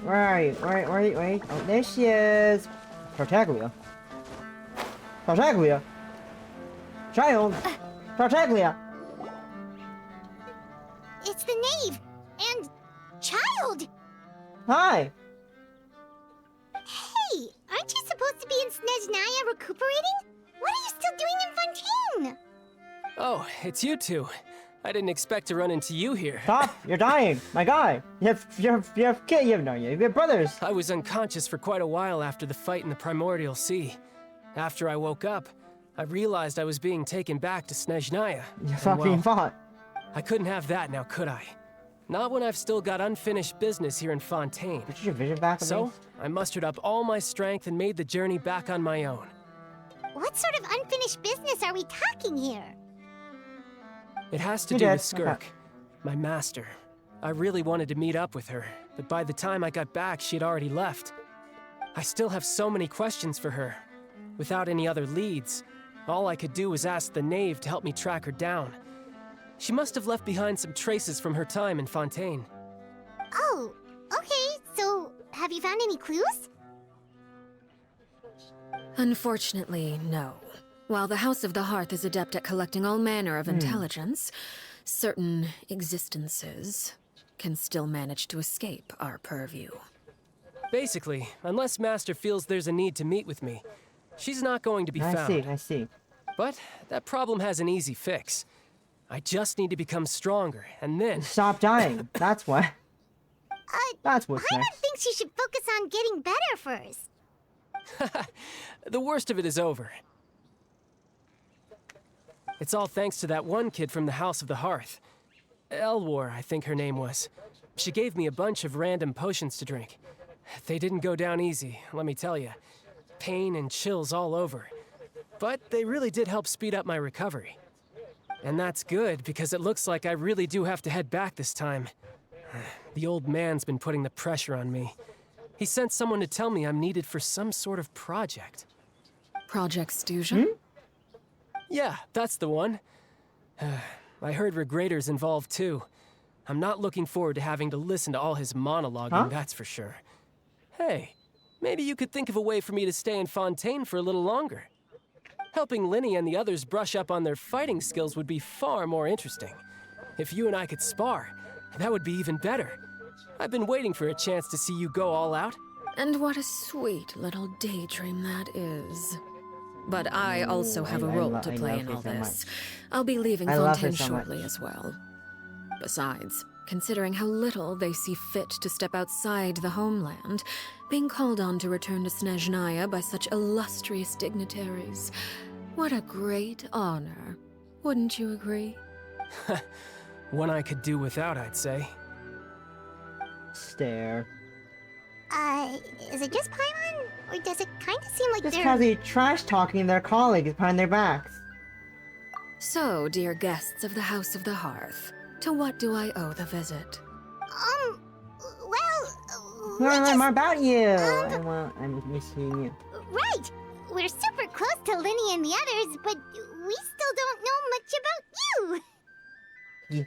Where are you? Wait. Oh, there she is. Tartaglia. Tartaglia. Child. Tartaglia. It's the knave and child. Hi. Hey, aren't you supposed to be in Snezhnaya recuperating? What are you still doing in Fontaine? Oh, it's you two. I didn't expect to run into you here. Stop. You're dying. My guy. You have brothers. I was unconscious for quite a while after the fight in the Primordial Sea. After I woke up, I realized I was being taken back to Snezhnaya. You And fucking fought. I couldn't have that now, could I? Not when I've still got unfinished business here in Fontaine. Did you get your vision back? So, I mustered up all my strength and made the journey back on my own. What sort of unfinished business are we talking here? It has to You do did, with Skirk, okay. my master. I really wanted to meet up with her, but by the time I got back, she had already left. I still have so many questions for her. Without any other leads, all I could do was ask the knave to help me track her down. She must have left behind some traces from her time in Fontaine. Oh, okay, so have you found any clues? Unfortunately, no. While the House of the Hearth is adept at collecting all manner of intelligence, certain existences can still manage to escape our purview. Basically, unless Master feels there's a need to meet with me, she's not going to be found. I see. But that problem has an easy fix. I just need to become stronger, and then... Stop dying. That's what. That's what's Paimon next. thinks you should focus on getting better first. The worst of it is over. It's all thanks to that one kid from the House of the Hearth. Elwar, I think her name was. She gave me a bunch of random potions to drink. They didn't go down easy, let me tell you. Pain and chills all over. But they really did help speed up my recovery. And that's good, because it looks like I really do have to head back this time. The old man's been putting the pressure on me. He sent someone to tell me I'm needed for some sort of project. Project Stusion? Yeah, that's the one. I heard Regrador's involved too. I'm not looking forward to having to listen to all his monologuing, that's for sure. Hey, maybe you could think of a way for me to stay in Fontaine for a little longer. Helping Linny and the others brush up on their fighting skills would be far more interesting. If you and I could spar, that would be even better. I've been waiting for a chance to see you go all out. And what a sweet little daydream that is. But I also have a role to play in all this. I'll be leaving Fontaine shortly as well. Besides, considering how little they see fit to step outside the homeland, being called on to return to Snezhnaya by such illustrious dignitaries, what a great honor. Wouldn't you agree? One I could do without, I'd say. Stare. Is it just Paimon? Or does it kind of seem like Just they're... casually trash-talking their colleagues behind their backs. So, dear guests of the House of the Hearth, to what do I owe the visit? well... Learn more about you! I'm missing you. Right! We're super close to Linny and the others, but we still don't know much about you!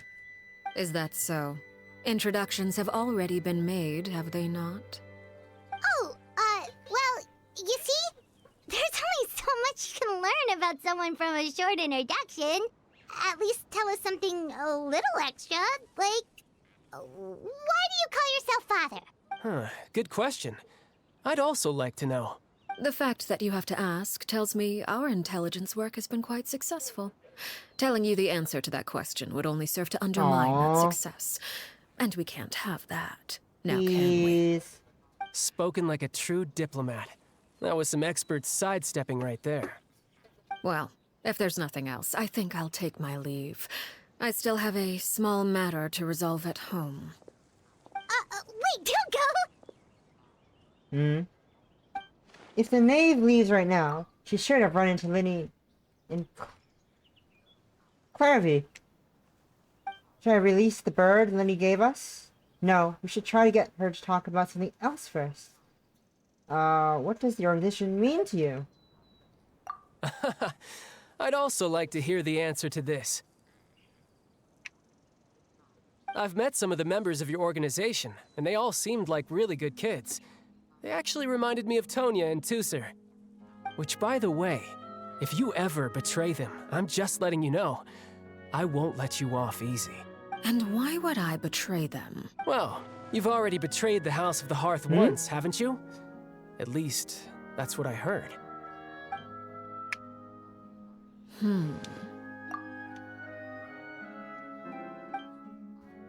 Is that so? Introductions have already been made, have they not? Oh, well, you see? There's only so much you can learn about someone from a short introduction. At least tell us something a little extra, like... Why do you call yourself father? Huh, good question. I'd also like to know. The fact that you have to ask tells me our intelligence work has been quite successful. Telling you the answer to that question would only serve to undermine that success. And we can't have that. Now, can we? Spoken like a true diplomat. That was some expert sidestepping right there. Well, if there's nothing else, I think I'll take my leave. I still have a small matter to resolve at home. Wait, don't go! If the knave leaves right now, she should have run into Linny in Clarvey. Should I release the bird Linny gave us? No, we should try to get her to talk about something else first. What does the organization mean to you? I'd also like to hear the answer to this. I've met some of the members of your organization, and they all seemed like really good kids. They actually reminded me of Tonya and Tusser. Which, by the way, if you ever betray them, I'm just letting you know, I won't let you off easy. And why would I betray them? Well, you've already betrayed the House of the Hearth once, haven't you? At least, that's what I heard.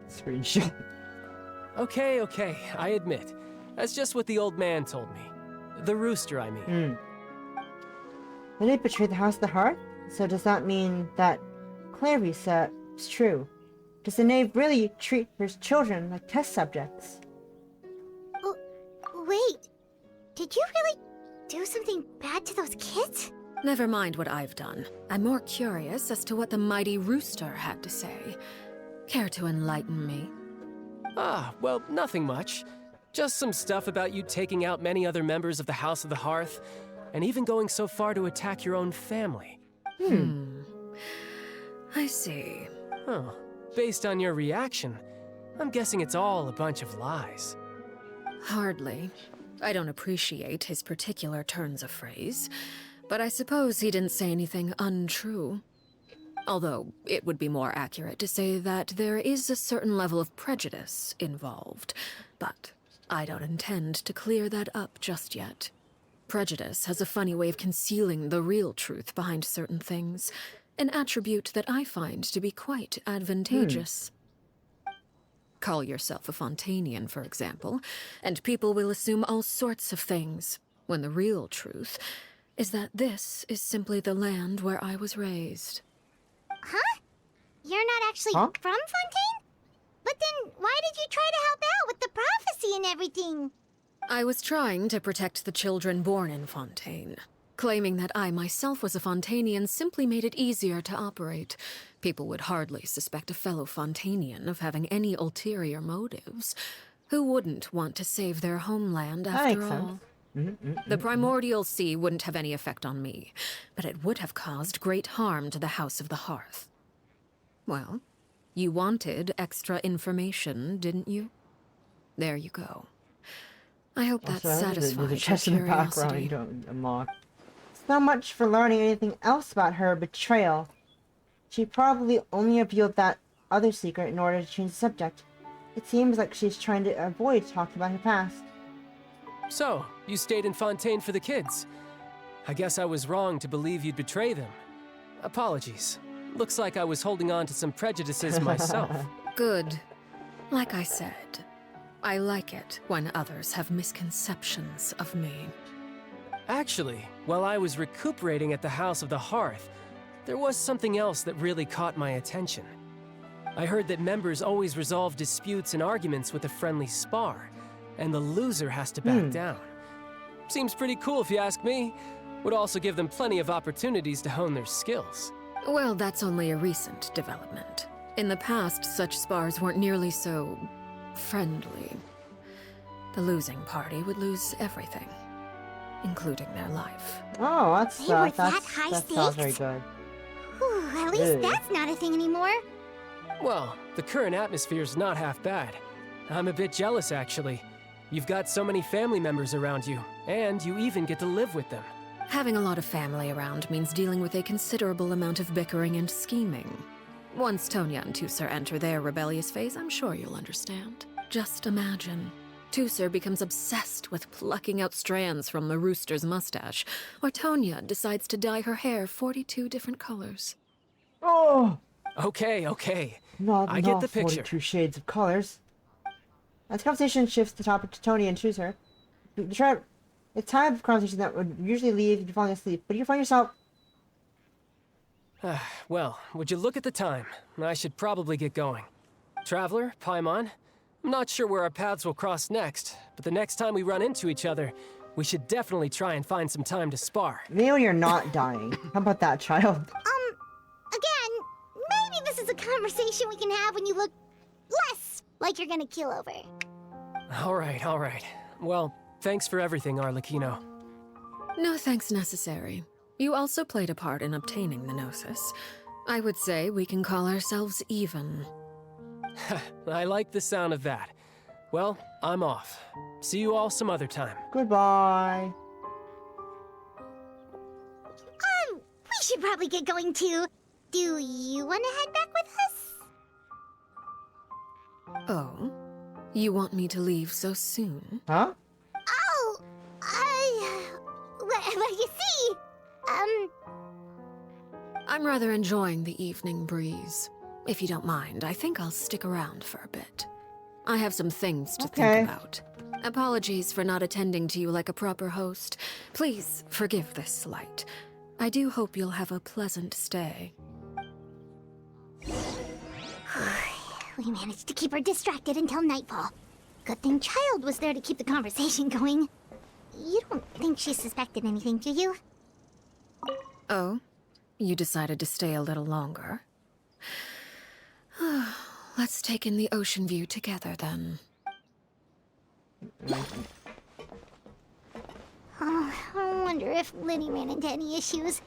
Screenshot. Okay, I admit. That's just what the old man told me. The rooster, I mean. Linny betrayed the House of the Hearth? So does that mean that Clarvey said is true? Does the knave really treat her children like test subjects? Wait, did you really do something bad to those kids? Never mind what I've done. I'm more curious as to what the mighty rooster had to say. Care to enlighten me? Well, nothing much. Just some stuff about you taking out many other members of the House of the Hearth, and even going so far to attack your own family. I see. Huh. Based on your reaction, I'm guessing it's all a bunch of lies. Hardly. I don't appreciate his particular turns of phrase, but I suppose he didn't say anything untrue. Although, it would be more accurate to say that there is a certain level of prejudice involved, but I don't intend to clear that up just yet. Prejudice has a funny way of concealing the real truth behind certain things, an attribute that I find to be quite advantageous. Call yourself a Fontanian, for example, and people will assume all sorts of things, when the real truth is that this is simply the land where I was raised. Huh? You're not actually Huh? from Fontaine? But then why did you try to help out with the prophecy and everything? I was trying to protect the children born in Fontaine. Claiming that I myself was a Fontanian simply made it easier to operate. People would hardly suspect a fellow Fontanian of having any ulterior motives. Who wouldn't want to save their homeland That after makes all? sense. The primordial sea wouldn't have any effect on me, but it would have caused great harm to the House of the Hearth. Well, you wanted extra information, didn't you? There you go. I hope that Also, there's a satisfies your chest in the background curiosity. you don't unlock. It's not much for learning anything else about her betrayal. She probably only revealed that other secret in order to change the subject. It seems like she's trying to avoid talking about her past. So, you stayed in Fontaine for the kids. I guess I was wrong to believe you'd betray them. Apologies. Looks like I was holding on to some prejudices myself. Good. Like I said, I like it when others have misconceptions of me. Actually, while I was recuperating at the House of the Hearth, there was something else that really caught my attention. I heard that members always resolve disputes and arguments with a friendly spar, and the loser has to back down. Seems pretty cool if you ask me. Would also give them plenty of opportunities to hone their skills. Well, that's only a recent development. In the past, such spars weren't nearly so friendly. The losing party would lose everything, including their life. Oh, that's They were that's that high that sounds very stakes? good. Whew, at least Ew. that's not a thing anymore. Well, the current atmosphere's not half bad. I'm a bit jealous, actually. You've got so many family members around you, and you even get to live with them. Having a lot of family around means dealing with a considerable amount of bickering and scheming. Once Tonya and Tusser enter their rebellious phase, I'm sure you'll understand. Just imagine. Tusser becomes obsessed with plucking out strands from the rooster's mustache, or Tonya decides to dye her hair 42 different colors. Oh, Okay. not I get the picture. 42 shades of colors. As the conversation shifts the topic to Tony and Chooser, it's time for conversation that would usually leave you falling asleep, but you find yourself. Well, would you look at the time? I should probably get going. Traveler, Paimon, I'm not sure where our paths will cross next, but the next time we run into each other, we should definitely try and find some time to spar. Maybe when you're not dying. How about that, child? Again, maybe this is a conversation we can have when you look less like you're gonna keel over. All right. Well, thanks for everything, Arlecchino. No thanks necessary. You also played a part in obtaining the Gnosis. I would say we can call ourselves even. I like the sound of that. Well, I'm off. See you all some other time. Goodbye. We should probably get going too. Do you want to head back with us? Oh? You want me to leave so soon? Huh? Oh, well, you see, I'm rather enjoying the evening breeze. If you don't mind, I think I'll stick around for a bit. I have some things to Okay. think about. Apologies for not attending to you like a proper host. Please forgive this slight. I do hope you'll have a pleasant stay. we managed to keep her distracted until nightfall. Good thing Child was there to keep the conversation going. You don't think she suspected anything, do you? Oh? You decided to stay a little longer? Let's take in the ocean view together, then. Oh, I wonder if Liddy ran into any issues.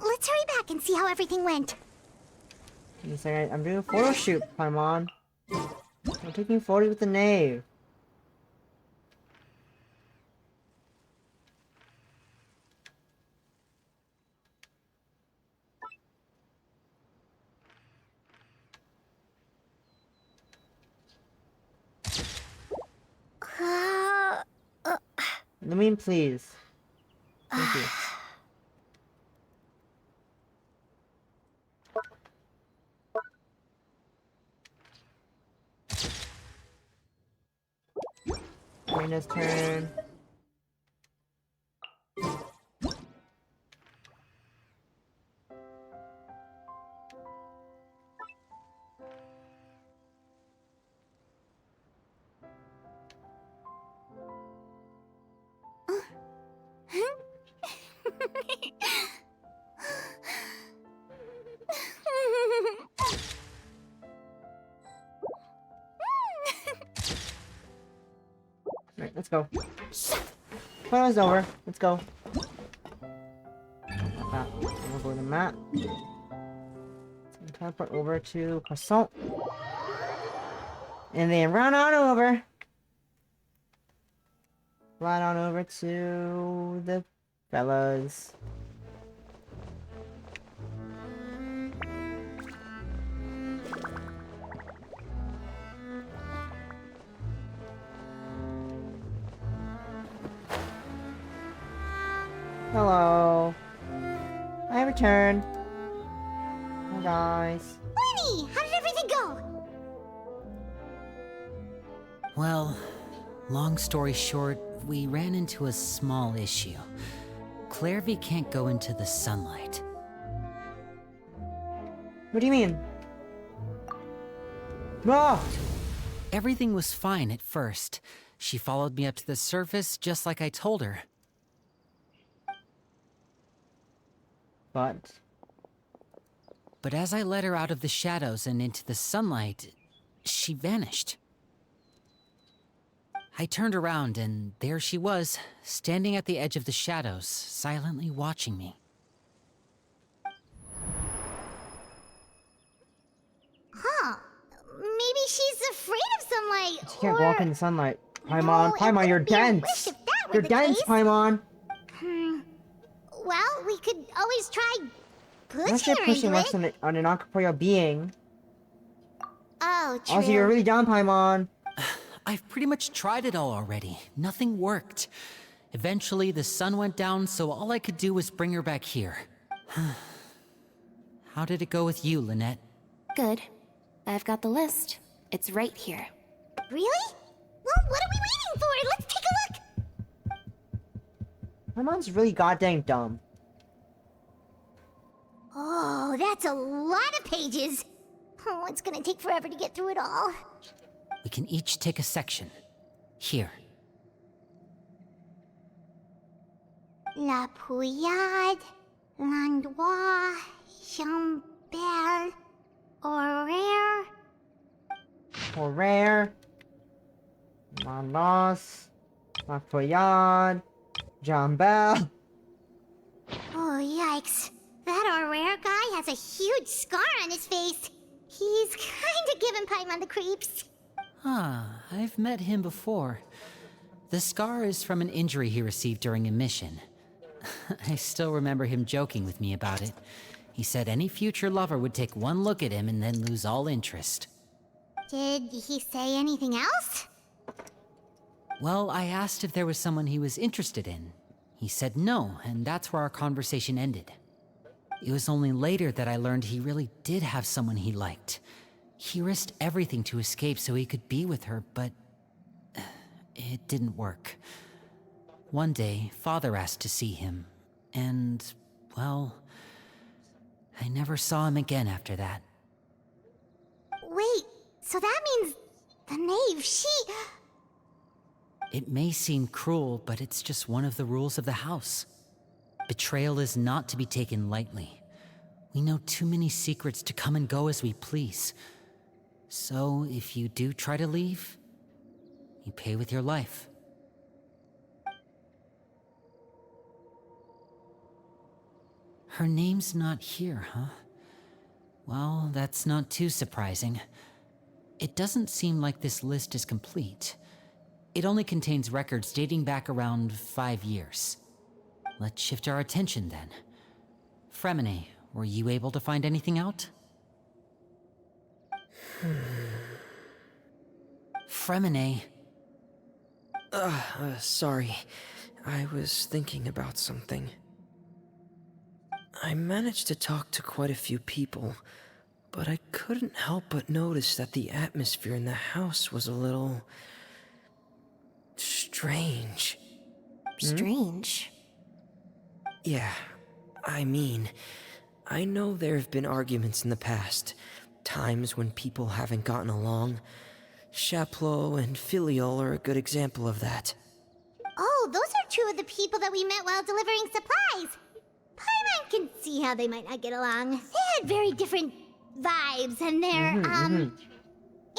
Let's hurry back and see how everything went. I'm doing a photo shoot, Paimon. I'm taking photos with the knave. Let me in, please. Thank you. Reina's turn. Alright, let's go. Photo's over. Let's go. Map. We'll go to the map. Teleport over to Croissant. And then run on over. Run on over to the fellas. Hello. I returned. Hi guys. Lenny, how did everything go? Well, long story short, we ran into a small issue. Clairvy can't go into the sunlight. What do you mean? No! Everything was fine at first. She followed me up to the surface just like I told her. But as I led her out of the shadows and into the sunlight, she vanished. I turned around and there she was, standing at the edge of the shadows, silently watching me. Huh. Maybe she's afraid of sunlight. she can't or... walk in the sunlight. No, Paimon, it Paimon, you're wouldn't be a dense! wish if that were You're the dense, case. Paimon! Well, we could always try Unless pushing you're her pushing into works it. on an incorporeal being. Oh, true. Also, you're really down, Paimon. I've pretty much tried it all already. Nothing worked. Eventually, the sun went down, so all I could do was bring her back here. How did it go with you, Lynette? Good. I've got the list. It's right here. Really? Well, what are we waiting for? Let's take a look. Paimon's really goddamn dumb. Oh, that's a lot of pages. Oh, it's gonna take forever to get through it all. We can each take a section. Here. La Pouillade, Landois, Chambel, Horaire. Horaire. Manos. La Foyade. Jambel. Oh, yikes. That Horaire guy has a huge scar on his face. He's kinda giving Paimon the creeps. Ah, I've met him before. The scar is from an injury he received during a mission. I still remember him joking with me about it. He said any future lover would take one look at him and then lose all interest. Did he say anything else? Well, I asked if there was someone he was interested in. He said no, and that's where our conversation ended. It was only later that I learned he really did have someone he liked. He risked everything to escape so he could be with her, but it didn't work. One day, Father asked to see him, and, well, I never saw him again after that. Wait, so that means the knave, It may seem cruel, but it's just one of the rules of the house. Betrayal is not to be taken lightly. We know too many secrets to come and go as we please. So, if you do try to leave, you pay with your life. Her name's not here, huh? Well, that's not too surprising. It doesn't seem like this list is complete. It only contains records dating back around 5 years. Let's shift our attention then. Fremine, were you able to find anything out? Fremine. Sorry. I was thinking about something. I managed to talk to quite a few people, but I couldn't help but notice that the atmosphere in the house was a little... strange. Strange. Yeah, I mean, I know there have been arguments in the past, times when people haven't gotten along. Chaplot and Filial are a good example of that. Oh, those are two of the people that we met while delivering supplies. Paimon can see how they might not get along. They had very different vibes, and their,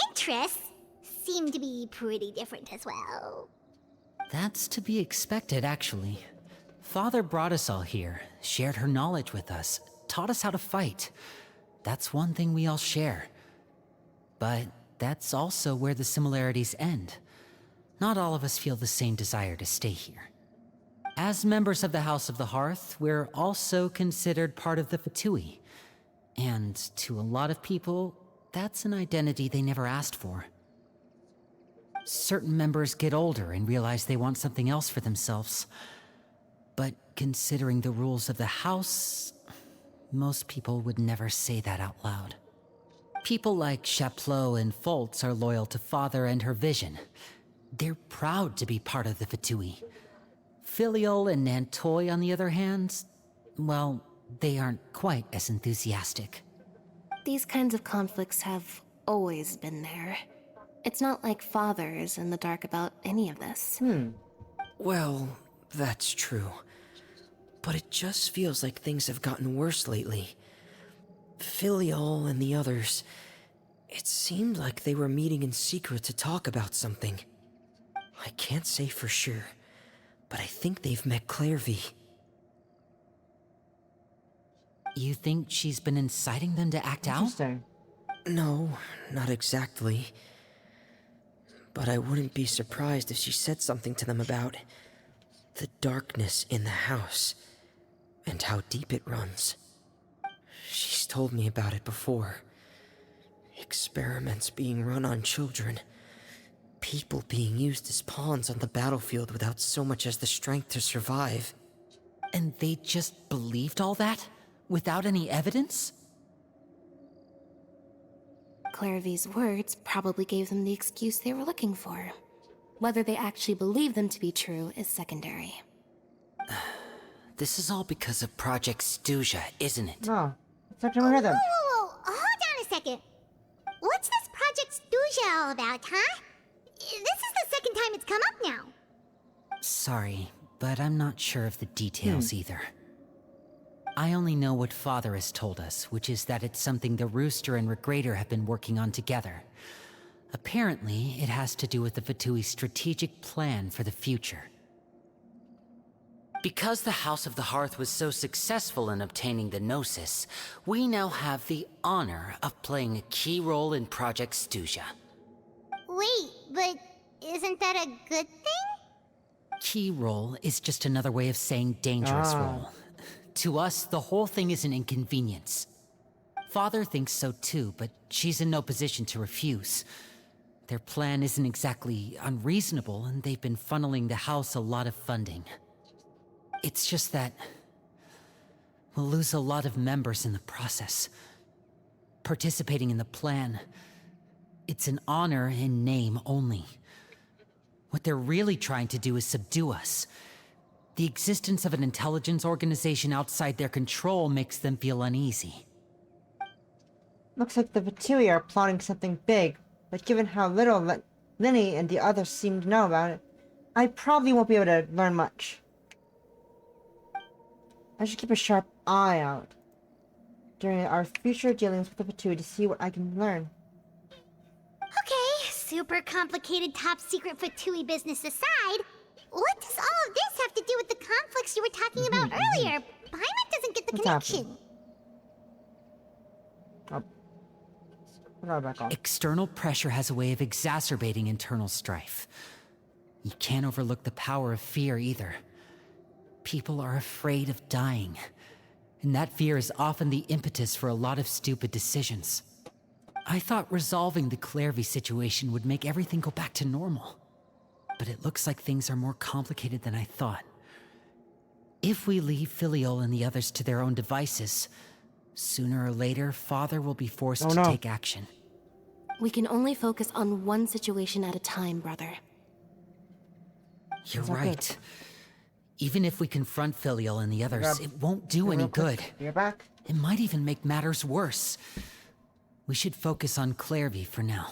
interests seem to be pretty different as well. That's to be expected, actually. Father brought us all here, shared her knowledge with us, taught us how to fight. That's one thing we all share. But that's also where the similarities end. Not all of us feel the same desire to stay here. As members of the House of the Hearth, we're also considered part of the Fatui. And to a lot of people, that's an identity they never asked for. Certain members get older and realize they want something else for themselves. But considering the rules of the House, most people would never say that out loud. People like Chaplot and Foltz are loyal to Father and her vision. They're proud to be part of the Fatui. Filial and Nantoy, on the other hand, well, they aren't quite as enthusiastic. These kinds of conflicts have always been there. It's not like Father is in the dark about any of this. Well, that's true. But it just feels like things have gotten worse lately. Filial and the others, it seemed like they were meeting in secret to talk about something. I can't say for sure, but I think they've met Clairvy. You think she's been inciting them to act out? Interesting. No, not exactly. But I wouldn't be surprised if she said something to them about the darkness in the house and how deep it runs. She's told me about it before. Experiments being run on children. People being used as pawns on the battlefield without so much as the strength to survive. And they just believed all that? Without any evidence? Clairvy's words probably gave them the excuse they were looking for. Whether they actually believe them to be true is secondary. This is all because of Project Stuja, isn't it? No. Let's talk to him them. Whoa, hold on a second. What's this Project Stuja all about, huh? This is the second time it's come up now. Sorry, but I'm not sure of the details either. I only know what Father has told us, which is that it's something the Rooster and Regrader have been working on together. Apparently, it has to do with the Fatui's strategic plan for the future. Because the House of the Hearth was so successful in obtaining the Gnosis, we now have the honor of playing a key role in Project Stuja. Wait, but isn't that a good thing? Key role is just another way of saying dangerous role. To us, the whole thing is an inconvenience. Father thinks so too, but she's in no position to refuse. Their plan isn't exactly unreasonable, and they've been funneling the house a lot of funding. It's just that we'll lose a lot of members in the process. Participating in the plan, it's an honor in name only. What they're really trying to do is subdue us. The existence of an intelligence organization outside their control makes them feel uneasy. Looks like the Fatui are plotting something big, but given how little Linny and the others seem to know about it, I probably won't be able to learn much. I should keep a sharp eye out during our future dealings with the Fatui to see what I can learn. Okay, super complicated top secret Fatui business aside, what does all of this have to do with the conflicts you were talking about earlier? Paimon doesn't get the connection. Oh. Put it back on. External pressure has a way of exacerbating internal strife. You can't overlook the power of fear either. People are afraid of dying, and that fear is often the impetus for a lot of stupid decisions. I thought resolving the Clairvy situation would make everything go back to normal. But it looks like things are more complicated than I thought. If we leave Filiol and the others to their own devices, sooner or later, Father will be forced to take action. We can only focus on one situation at a time, brother. You're right. Even if we confront Filiol and the others, it won't do any good. You're back. It might even make matters worse. We should focus on Clairvy for now.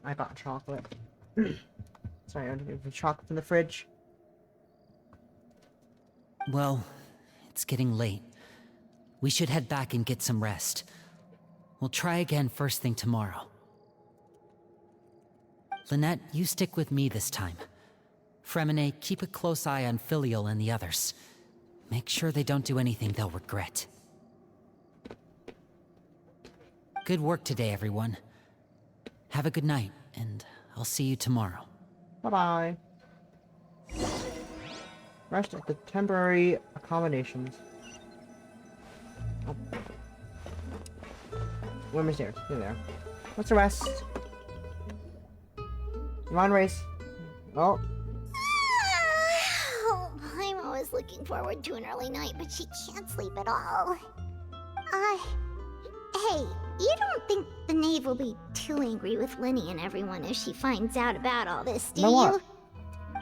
I got chocolate. Sorry, I want to give you chocolate from the fridge. Well, it's getting late. We should head back and get some rest. We'll try again first thing tomorrow. Lynette, you stick with me this time. Fremine, keep a close eye on Filiol and the others. Make sure they don't do anything they'll regret. Good work today, everyone. Have a good night, and I'll see you tomorrow. Bye-bye. Rest at the temporary accommodations. Oh. Women's stairs. You're there. What's the rest? Come on, Race. Oh. I'm always looking forward to an early night, but she can't sleep at all. Hey, you don't think the knave will be too angry with Linny and everyone if she finds out about all this, do you? What?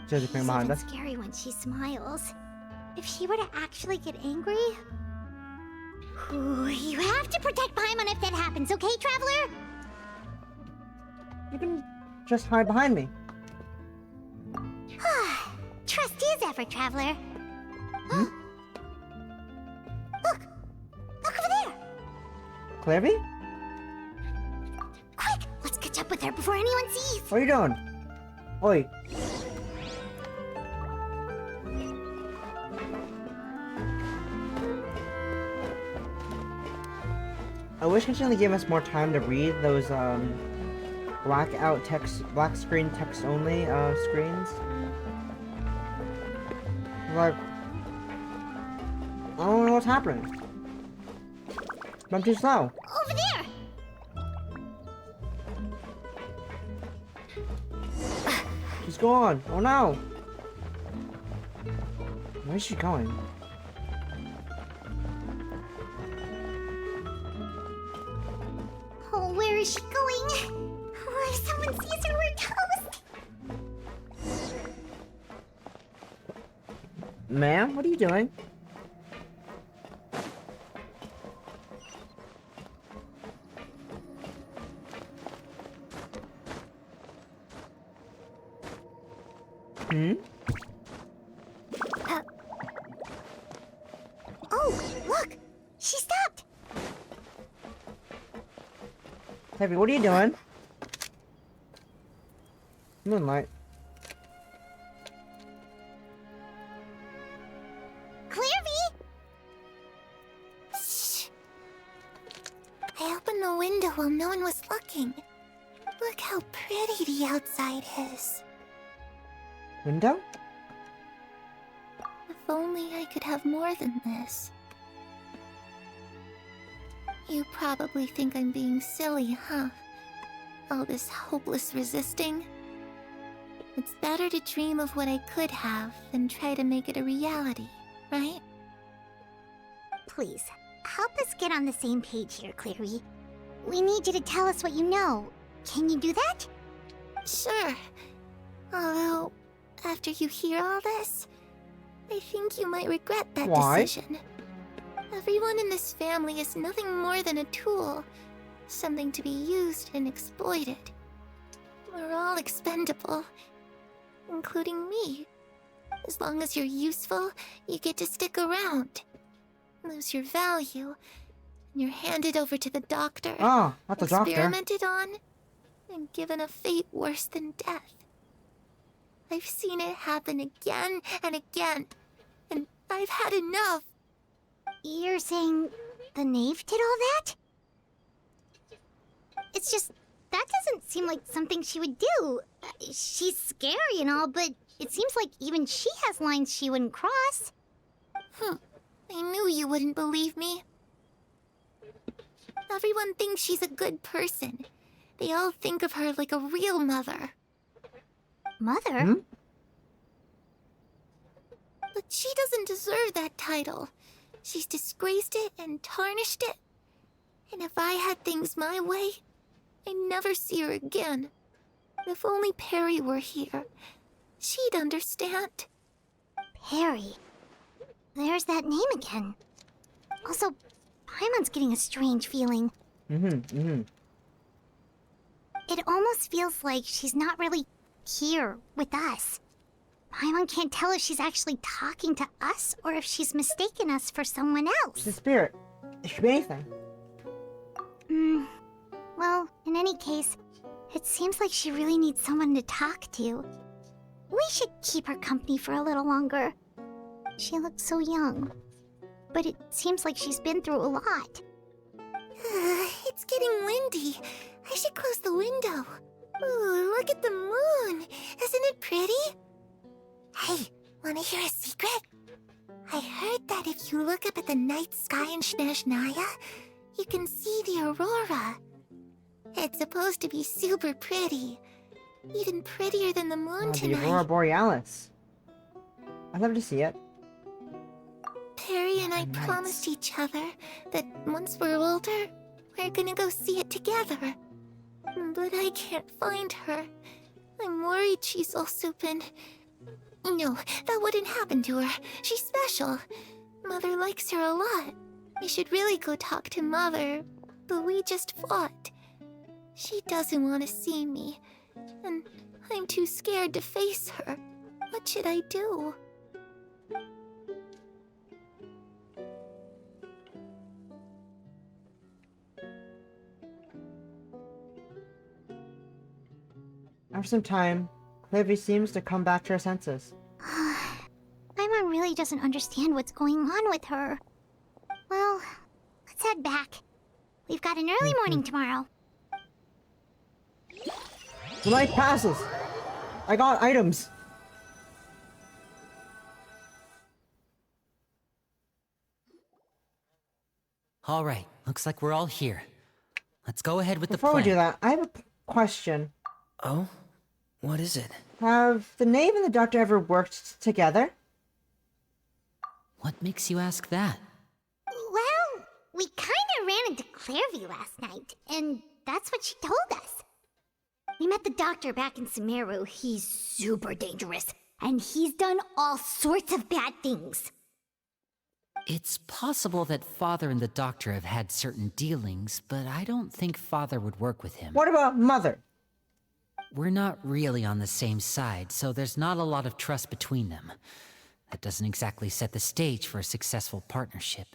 She's It's even scary when she smiles. If she were to actually get angry... Ooh, you have to protect Paimon if that happens, okay, Traveler? You can just hide behind me. Trust is ever, Traveler. Look! Look over there! Clairvy? Quick! Let's catch up with her before anyone sees! What are you doing? Oi. I wish Genshin gave us more time to read those, black screen text only, screens. Like, I don't know what's happening. I'm too slow. Over there! She's gone. Oh no. Where's she going? Oh, where is she going? Oh, if someone sees her, we're toast! Ma'am, what are you doing? Oh, look! She stopped! Heavy, what are you doing? Moonlight. Clairvy! Shh. I opened the window while no one was looking. Look how pretty the outside is. Window? If only I could have more than this. You probably think I'm being silly, huh? All this hopeless resisting? It's better to dream of what I could have than try to make it a reality, right? Please, help us get on the same page here, Clary. We need you to tell us what you know. Can you do that? Sure. Although, after you hear all this, I think you might regret that decision. Everyone in this family is nothing more than a tool. Something to be used and exploited. We're all expendable. Including me. As long as you're useful, you get to stick around. Lose your value, and you're handed over to the doctor. Oh, not the doctor. Experimented on, and given a fate worse than death. I've seen it happen again and again, and I've had enough. You're saying the knave did all that? It's just, that doesn't seem like something she would do. She's scary and all, but it seems like even she has lines she wouldn't cross. I knew you wouldn't believe me. Everyone thinks she's a good person. They all think of her like a real mother. Mother? But she doesn't deserve that title. She's disgraced it and tarnished it. And if I had things my way, I'd never see her again. If only Perry were here, she'd understand. Perry. There's that name again. Also, Paimon's getting a strange feeling. It almost feels like she's not really here with us. Paimon can't tell if she's actually talking to us or if she's mistaken us for someone else. She's a spirit. It could be anything. Well, in any case, it seems like she really needs someone to talk to. We should keep her company for a little longer. She looks so young. But it seems like she's been through a lot. It's getting windy. I should close the window. Ooh, look at the moon. Isn't it pretty? Hey, wanna hear a secret? I heard that if you look up at the night sky in Snezhnaya, you can see the aurora. It's supposed to be super pretty. Even prettier than the moon The tonight. Aurora Borealis. I'd love to see it. Perry and I Nice. promised each other that once we're older, we're gonna go see it together. But I can't find her. I'm worried she's also been... No, that wouldn't happen to her. She's special. Mother likes her a lot. We should really go talk to Mother, but we just fought. She doesn't want to see me, and I'm too scared to face her. What should I do? After some time, Cliffy seems to come back to her senses. Paimon really doesn't understand what's going on with her. Well, let's head back. We've got an early morning tomorrow. The night passes! I got items! All right, looks like we're all here. Let's go ahead with Before the we plan. do that, I have a question. Oh? What is it? Have the knave and the doctor ever worked together? What makes you ask that? Well, we kinda ran into Clairvy last night, and that's what she told us. We met the doctor back in Sumeru. He's super dangerous, and he's done all sorts of bad things. It's possible that Father and the Doctor have had certain dealings, but I don't think Father would work with him. What about Mother? We're not really on the same side, so there's not a lot of trust between them. That doesn't exactly set the stage for a successful partnership.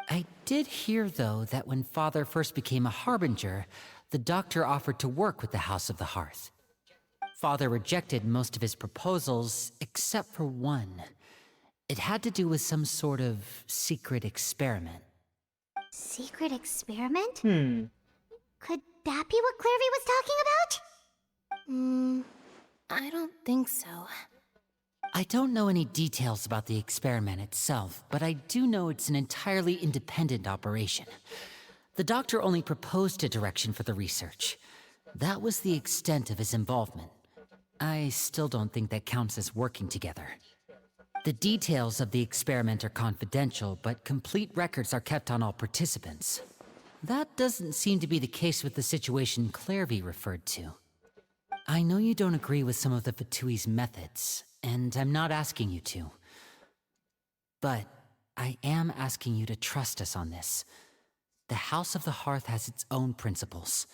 I did hear, though, that when Father first became a Harbinger, the Doctor offered to work with the House of the Hearth. Father rejected most of his proposals, except for one. It had to do with some sort of secret experiment. Secret experiment? Hmm. Could that be what Clairvy was talking about? I don't think so. I don't know any details about the experiment itself, but I do know it's an entirely independent operation. The Doctor only proposed a direction for the research. That was the extent of his involvement. I still don't think that counts as working together. The details of the experiment are confidential, but complete records are kept on all participants. That doesn't seem to be the case with the situation Clairvy referred to. I know you don't agree with some of the Fatui's methods, and I'm not asking you to. But I am asking you to trust us on this. The House of the Hearth has its own principles.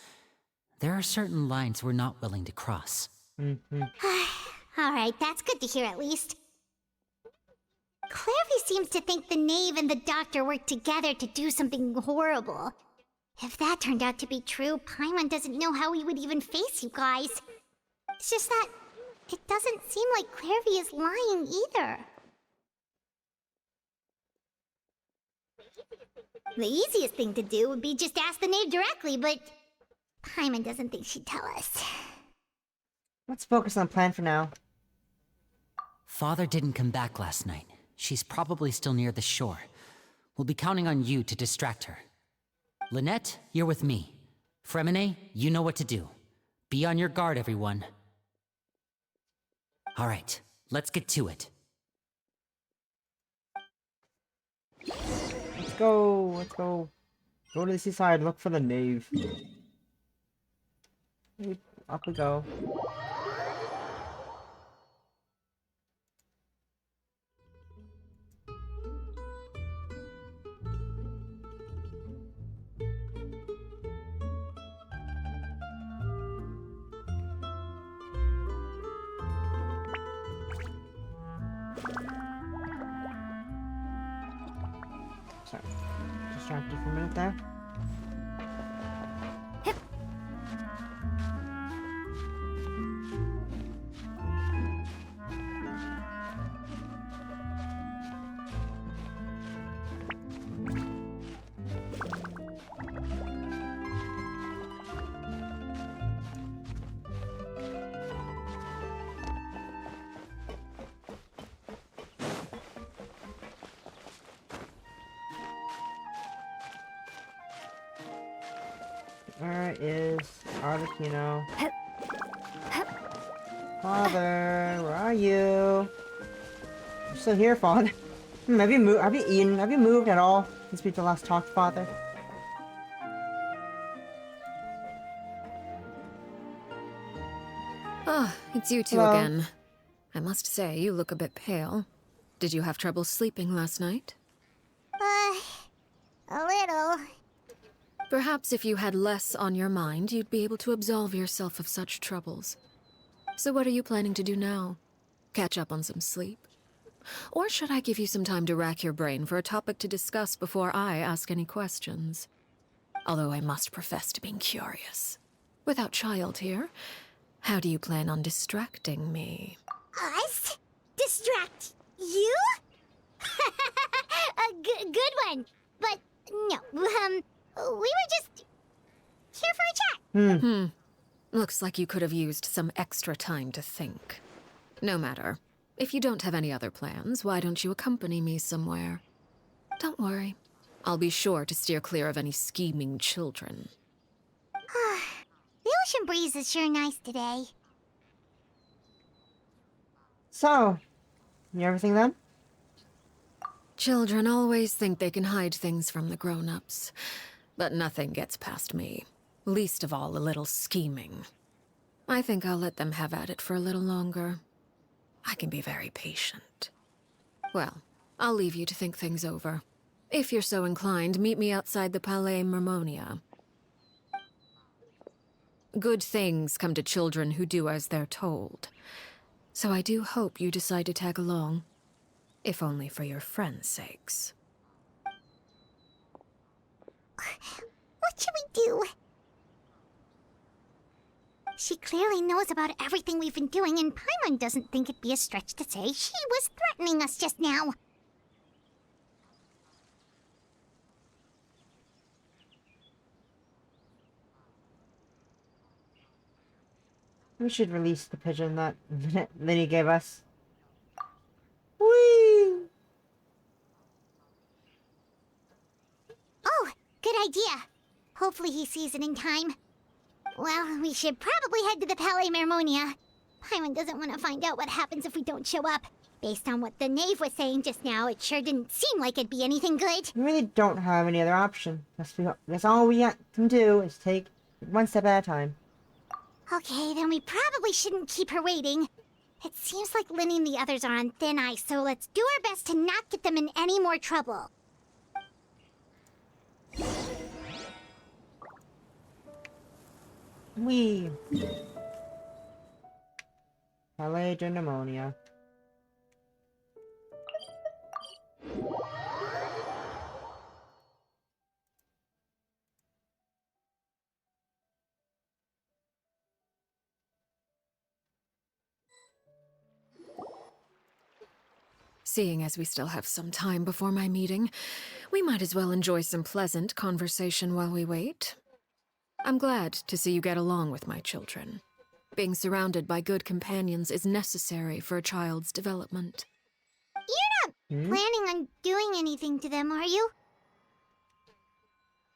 There are certain lines we're not willing to cross. Alright, that's good to hear at least. Clairvy seems to think the knave and the doctor worked together to do something horrible. If that turned out to be true, Paimon doesn't know how he would even face you guys. It's just that it doesn't seem like Clairvy is lying either. The easiest thing to do would be just ask the knave directly, but Paimon doesn't think she'd tell us. Let's focus on the plan for now. Father didn't come back last night. She's probably still near the shore. We'll be counting on you to distract her. Lynette, you're with me. Fremine, you know what to do. Be on your guard, everyone. All right, let's get to it. Let's go. Let's go. Go to the seaside. Look for the knave. Up we go. Sorry. Distracted for a minute there. Where is Arlecchino? Father, where are you? I'm still here, Father. Have you moved? Have you moved at all since we last talked, Father? Ah, it's you two Hello. again. I must say, you look a bit pale. Did you have trouble sleeping last night? A little. Perhaps if you had less on your mind, you'd be able to absolve yourself of such troubles. So what are you planning to do now? Catch up on some sleep? Or should I give you some time to rack your brain for a topic to discuss before I ask any questions? Although I must profess to being curious. Without child here, how do you plan on distracting me? Us? Distract you? A good one. But no, we were just here for a chat. Looks like you could have used some extra time to think. No matter. If you don't have any other plans, why don't you accompany me somewhere? Don't worry. I'll be sure to steer clear of any scheming children. The ocean breeze is sure nice today. So, you everything then? Children always think they can hide things from the grown-ups. But nothing gets past me. Least of all a little scheming. I think I'll let them have at it for a little longer. I can be very patient. Well, I'll leave you to think things over. If you're so inclined, meet me outside the Palais Mermonia. Good things come to children who do as they're told. So I do hope you decide to tag along. If only for your friends' sakes. What should we do? She clearly knows about everything we've been doing, and Paimon doesn't think it'd be a stretch to say she was threatening us just now. We should release the pigeon that Linny gave us. Whee! Oh, good idea. Hopefully he sees it in time. Well, we should probably head to the Palais Mermonia. Paimon doesn't want to find out what happens if we don't show up. Based on what the knave was saying just now, it sure didn't seem like it'd be anything good. We really don't have any other option. That's all we can do is take one step at a time. Okay, then we probably shouldn't keep her waiting. It seems like Linny and the others are on thin ice, so let's do our best to not get them in any more trouble. Whee! Palais de Pneumonia. Seeing as we still have some time before my meeting, we might as well enjoy some pleasant conversation while we wait. I'm glad to see you get along with my children. Being surrounded by good companions is necessary for a child's development. You're not planning on doing anything to them, are you?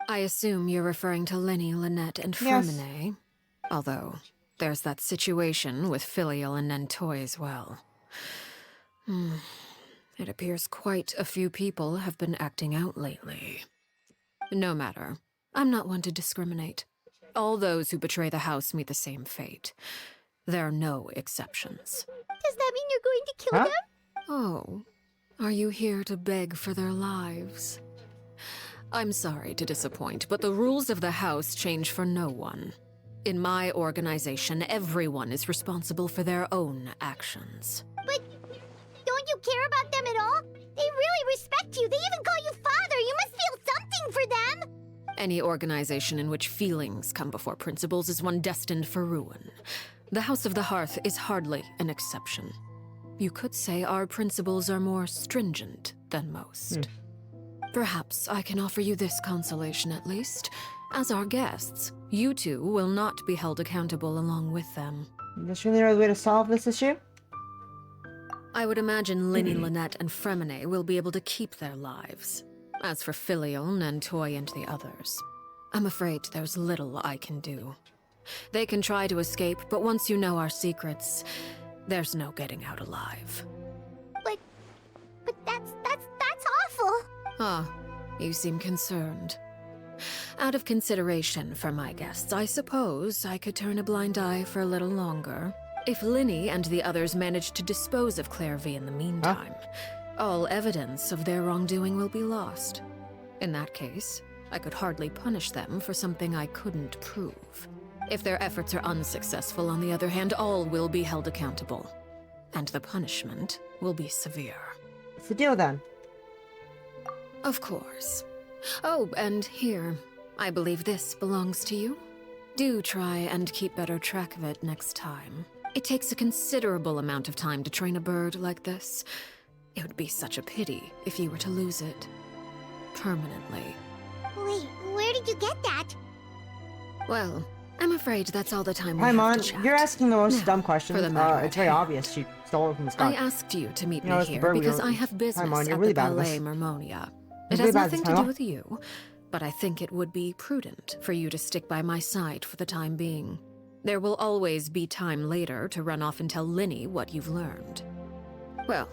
I assume you're referring to Lenny, Lynette, and Yes. Fremine. Although, there's that situation with Filial and Nentoy as well. It appears quite a few people have been acting out lately. No matter. I'm not one to discriminate. All those who betray the house meet the same fate. There are no exceptions. Does that mean you're going to kill Huh? them? Oh, are you here to beg for their lives? I'm sorry to disappoint, but the rules of the house change for no one. In my organization, everyone is responsible for their own actions. But don't you care about them at all? They really respect you. They even call you father. You must feel something for them. Any organization in which feelings come before principles is one destined for ruin. The House of the Hearth is hardly an exception. You could say our principles are more stringent than most. Perhaps I can offer you this consolation at least. As our guests, you two will not be held accountable along with them. Is this really the way to solve this issue? I would imagine Linny, Lynette, and Fremine will be able to keep their lives. As for Filial, Nentoy, and the others, I'm afraid there's little I can do. They can try to escape, but once you know our secrets, there's no getting out alive. But that's awful. Ah, you seem concerned. Out of consideration for my guests, I suppose I could turn a blind eye for a little longer. If Linny and the others manage to dispose of Clairvy in the meantime, all evidence of their wrongdoing will be lost. In that case, I could hardly punish them for something I couldn't prove. If their efforts are unsuccessful, on the other hand, all will be held accountable. And the punishment will be severe. What's the deal then? Of course. Oh, and here, I believe this belongs to you. Do try and keep better track of it next time. It takes a considerable amount of time to train a bird like this. It would be such a pity if you were to lose it. Permanently. Wait, where did you get that? Well, I'm afraid that's all the time we have Paimon, to chat. you're asking the most Now, dumb questions. for the matter It's very obvious she stole it from the sky. I asked you to meet You know, me it's the here bird we because don't- I have business Paimon, you're at really the bad at Palais this. Mermonia. You're It really has bad at this, nothing to do Paimon. with you, but I think it would be prudent for you to stick by my side for the time being. There will always be time later to run off and tell Linny what you've learned. Well,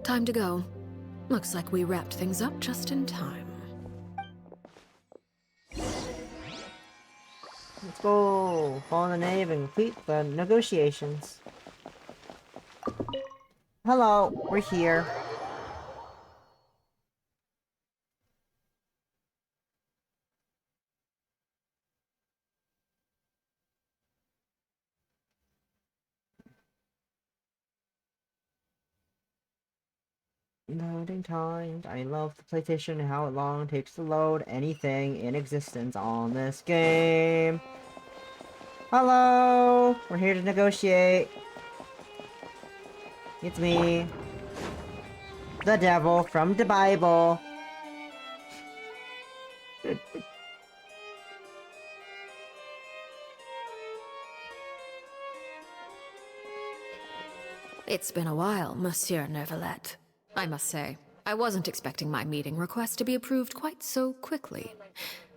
time to go. Looks like we wrapped things up just in time. Let's go. Follow the nave and complete the negotiations. Hello, we're here. Loading times. I love the PlayStation and how long it takes to load anything in existence on this game. Hello! We're here to negotiate. It's me. The devil from the Bible. It's been a while, Monsieur Neuvillette. I must say, I wasn't expecting my meeting request to be approved quite so quickly.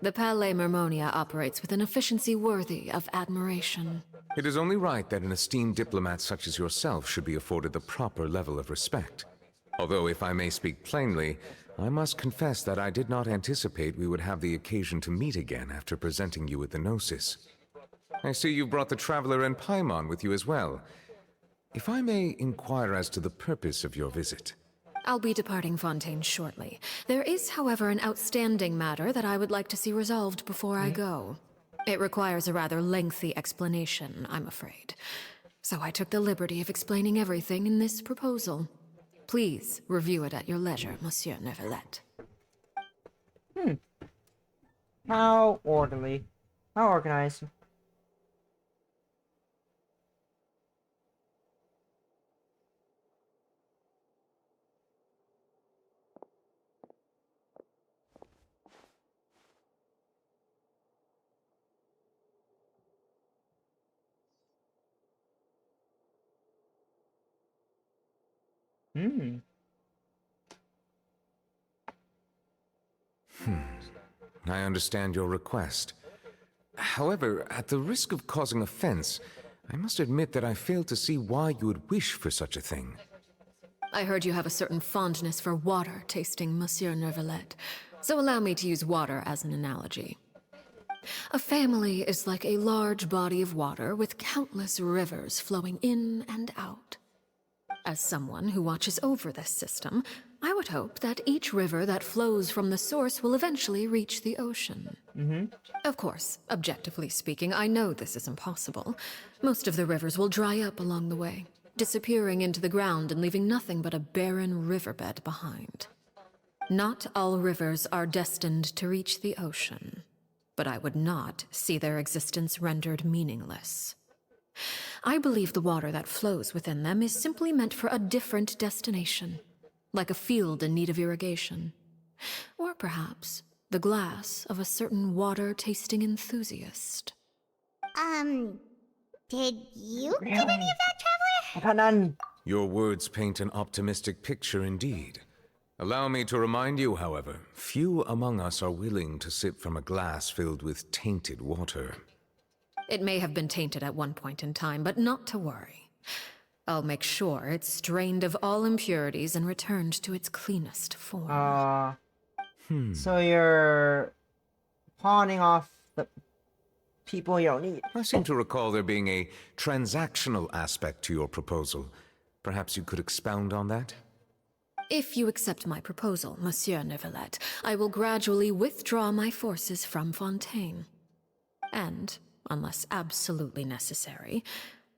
The Palais Mermonia operates with an efficiency worthy of admiration. It is only right that an esteemed diplomat such as yourself should be afforded the proper level of respect. Although, if I may speak plainly, I must confess that I did not anticipate we would have the occasion to meet again after presenting you with the Gnosis. I see you brought the Traveler and Paimon with you as well. If I may inquire as to the purpose of your visit. I'll be departing Fontaine shortly. There is, however, an outstanding matter that I would like to see resolved before I go. It requires a rather lengthy explanation, I'm afraid. So I took the liberty of explaining everything in this proposal. Please review it at your leisure, Monsieur Neuvillette. How orderly. How organized. Hmm. I understand your request. However, at the risk of causing offense, I must admit that I fail to see why you would wish for such a thing. I heard you have a certain fondness for water tasting, Monsieur Nervalet, so allow me to use water as an analogy. A family is like a large body of water with countless rivers flowing in and out. As someone who watches over this system, I would hope that each river that flows from the source will eventually reach the ocean. Of course, objectively speaking, I know this is impossible. Most of the rivers will dry up along the way, disappearing into the ground and leaving nothing but a barren riverbed behind. Not all rivers are destined to reach the ocean, but I would not see their existence rendered meaningless. I believe the water that flows within them is simply meant for a different destination, like a field in need of irrigation. Or perhaps the glass of a certain water-tasting enthusiast. Did you get any of Really? that, Traveler? I got none. Your words paint an optimistic picture indeed. Allow me to remind you, however, few among us are willing to sip from a glass filled with tainted water. It may have been tainted at one point in time, but not to worry. I'll make sure it's strained of all impurities and returned to its cleanest form. So you're pawning off the people you don't need. I seem to recall there being a transactional aspect to your proposal. Perhaps you could expound on that? If you accept my proposal, Monsieur Neuvillette, I will gradually withdraw my forces from Fontaine. And, unless absolutely necessary,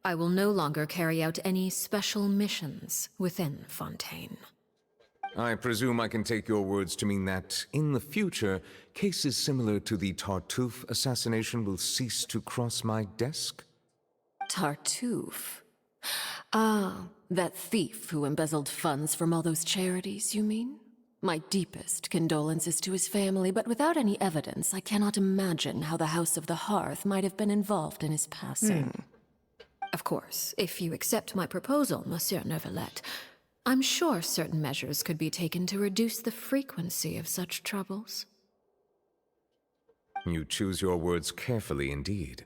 I will no longer carry out any special missions within Fontaine. I presume I can take your words to mean that, in the future, cases similar to the Tartuffe assassination will cease to cross my desk? Tartuffe? Ah, that thief who embezzled funds from all those charities, you mean? My deepest condolences to his family, but without any evidence, I cannot imagine how the House of the Hearth might have been involved in his passing. Of course, if you accept my proposal, Monsieur Neuvillette, I'm sure certain measures could be taken to reduce the frequency of such troubles. You choose your words carefully indeed.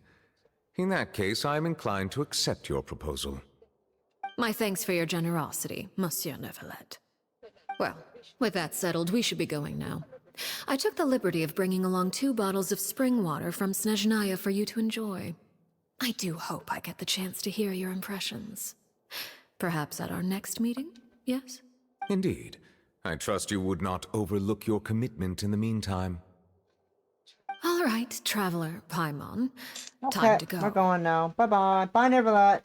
In that case, I am inclined to accept your proposal. My thanks for your generosity, Monsieur Neuvillette. Well, with that settled, we should be going now. I took the liberty of bringing along 2 bottles of spring water from Snezhnaya for you to enjoy. I do hope I get the chance to hear your impressions. Perhaps at our next meeting, yes? Indeed. I trust you would not overlook your commitment in the meantime. All right, Traveler Paimon. Okay, Time to go. we're going now. Bye-bye. Bye, Neverlet.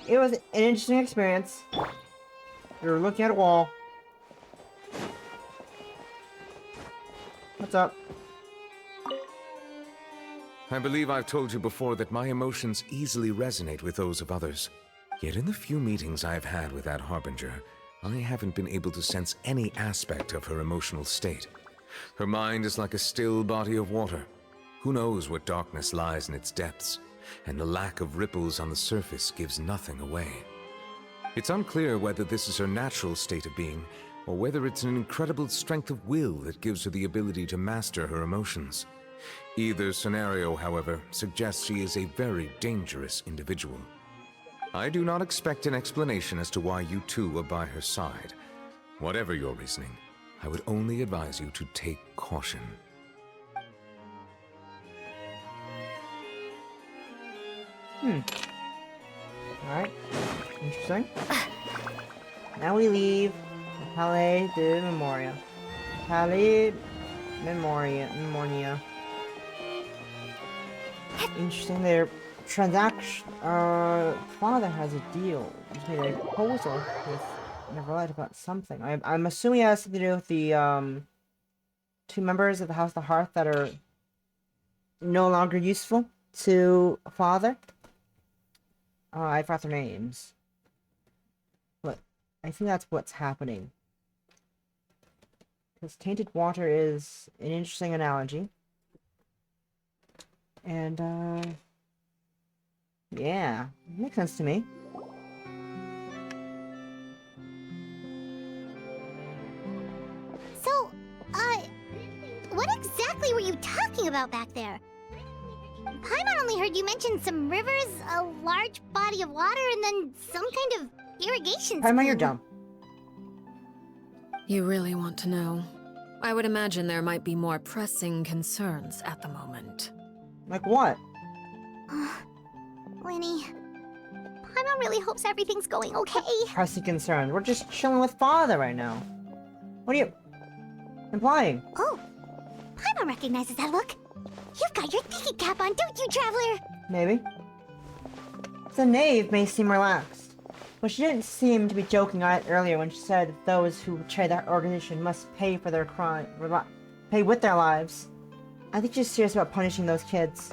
It was an interesting experience. You were looking at a wall. What's up? I believe I've told you before that my emotions easily resonate with those of others. Yet in the few meetings I've had with that Harbinger, I haven't been able to sense any aspect of her emotional state. Her mind is like a still body of water. Who knows what darkness lies in its depths, and the lack of ripples on the surface gives nothing away. It's unclear whether this is her natural state of being, or whether it's an incredible strength of will that gives her the ability to master her emotions. Either scenario, however, suggests she is a very dangerous individual. I do not expect an explanation as to why you two are by her side. Whatever your reasoning, I would only advise you to take caution. Alright. Interesting. Now we leave the Palais de Memoria. Palais Memoria. Interesting. Their transaction. Father has a deal. He's made a proposal with Neverlight about something. I'm assuming it has something to do with the 2 members of the House of the Hearth that are no longer useful to Father. I forgot their names. But I think that's what's happening. Because tainted water is an interesting analogy. And, yeah, makes sense to me. talking about back there? Paimon only heard you mention some rivers, a large body of water, and then some kind of irrigation Paimon, you're scheme. dumb. You really want to know? I would imagine there might be more pressing concerns at the moment. Like what? Lenny, Paimon really hopes everything's going okay. Pressing concern. We're just chilling with father right now. What are you implying? Oh, Paimon recognizes that look. You've got your thinking cap on, don't you, Traveler? Maybe. The knave may seem relaxed, but she didn't seem to be joking on it earlier when she said that those who betray that organization must pay for their crime, pay with their lives. I think she's serious about punishing those kids.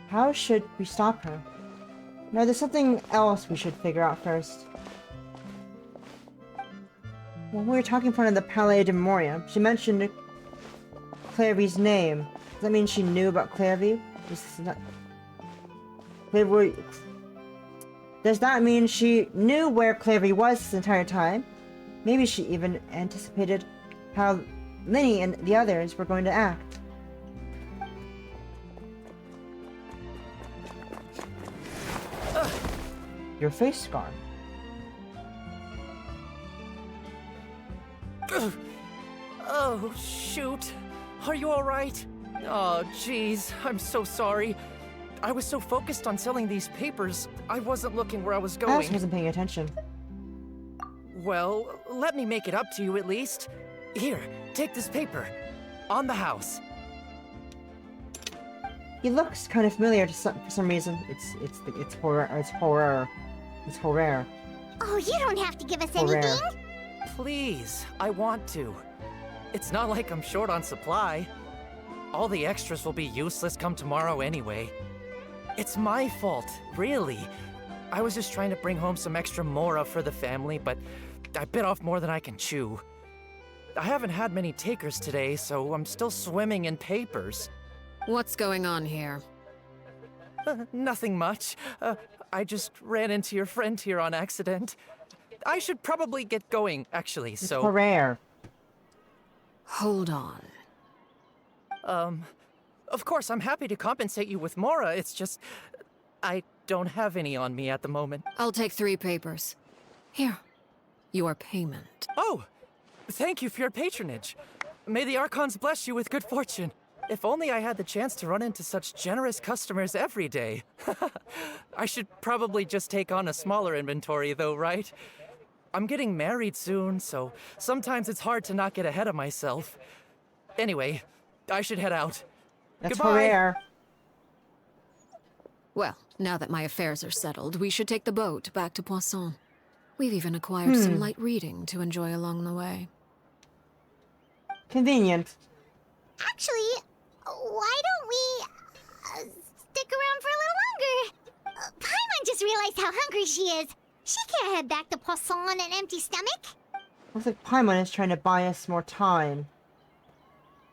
How should we stop her? No, there's something else we should figure out first. When we were talking in front of the Palais de Memoria, she mentioned Clairvy's name. Does that mean she knew about Clairvy? Does that mean she knew where Clairvy was this entire time? Maybe she even anticipated how Linny and the others were going to act. Your face scar. Oh, shoot. Are you alright? Oh, jeez. I'm so sorry. I was so focused on selling these papers, I wasn't looking where I was I going. just wasn't paying attention. Well, let me make it up to you at least. Here, take this paper. On the house. He looks kind of familiar to for some reason. It's horror. Oh, you don't have to give us Horror. anything. Please, I want to. It's not like I'm short on supply. All the extras will be useless come tomorrow anyway. It's my fault, really. I was just trying to bring home some extra mora for the family, but I bit off more than I can chew. I haven't had many takers today, so I'm still swimming in papers. What's going on here? Nothing much. I just ran into your friend here on accident. I should probably get going, actually, so... Horror. Hold on. Of course, I'm happy to compensate you with mora, it's just... I don't have any on me at the moment. I'll take 3 papers. Here. Your payment. Oh! Thank you for your patronage. May the Archons bless you with good fortune. If only I had the chance to run into such generous customers every day. I should probably just take on a smaller inventory though, right? I'm getting married soon, so sometimes it's hard to not get ahead of myself. Anyway, I should head out. That's Goodbye. horror. Well, now that my affairs are settled, we should take the boat back to Poisson. We've even acquired some light reading to enjoy along the way. Convenient. Actually, why don't we stick around for a little longer? Paimon just realized how hungry she is. She can't head back to Poisson on an empty stomach. Looks like Paimon is trying to buy us more time.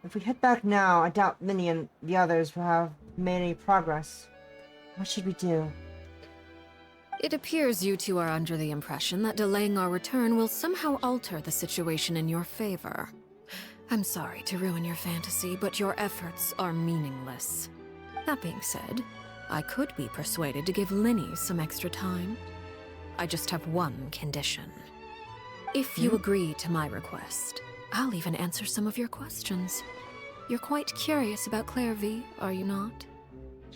If we head back now, I doubt Linny and the others will have made any progress. What should we do? It appears you two are under the impression that delaying our return will somehow alter the situation in your favor. I'm sorry to ruin your fantasy, but your efforts are meaningless. That being said, I could be persuaded to give Linny some extra time. I just have one condition. If you agree to my request, I'll even answer some of your questions. You're quite curious about Clairvy, are you not?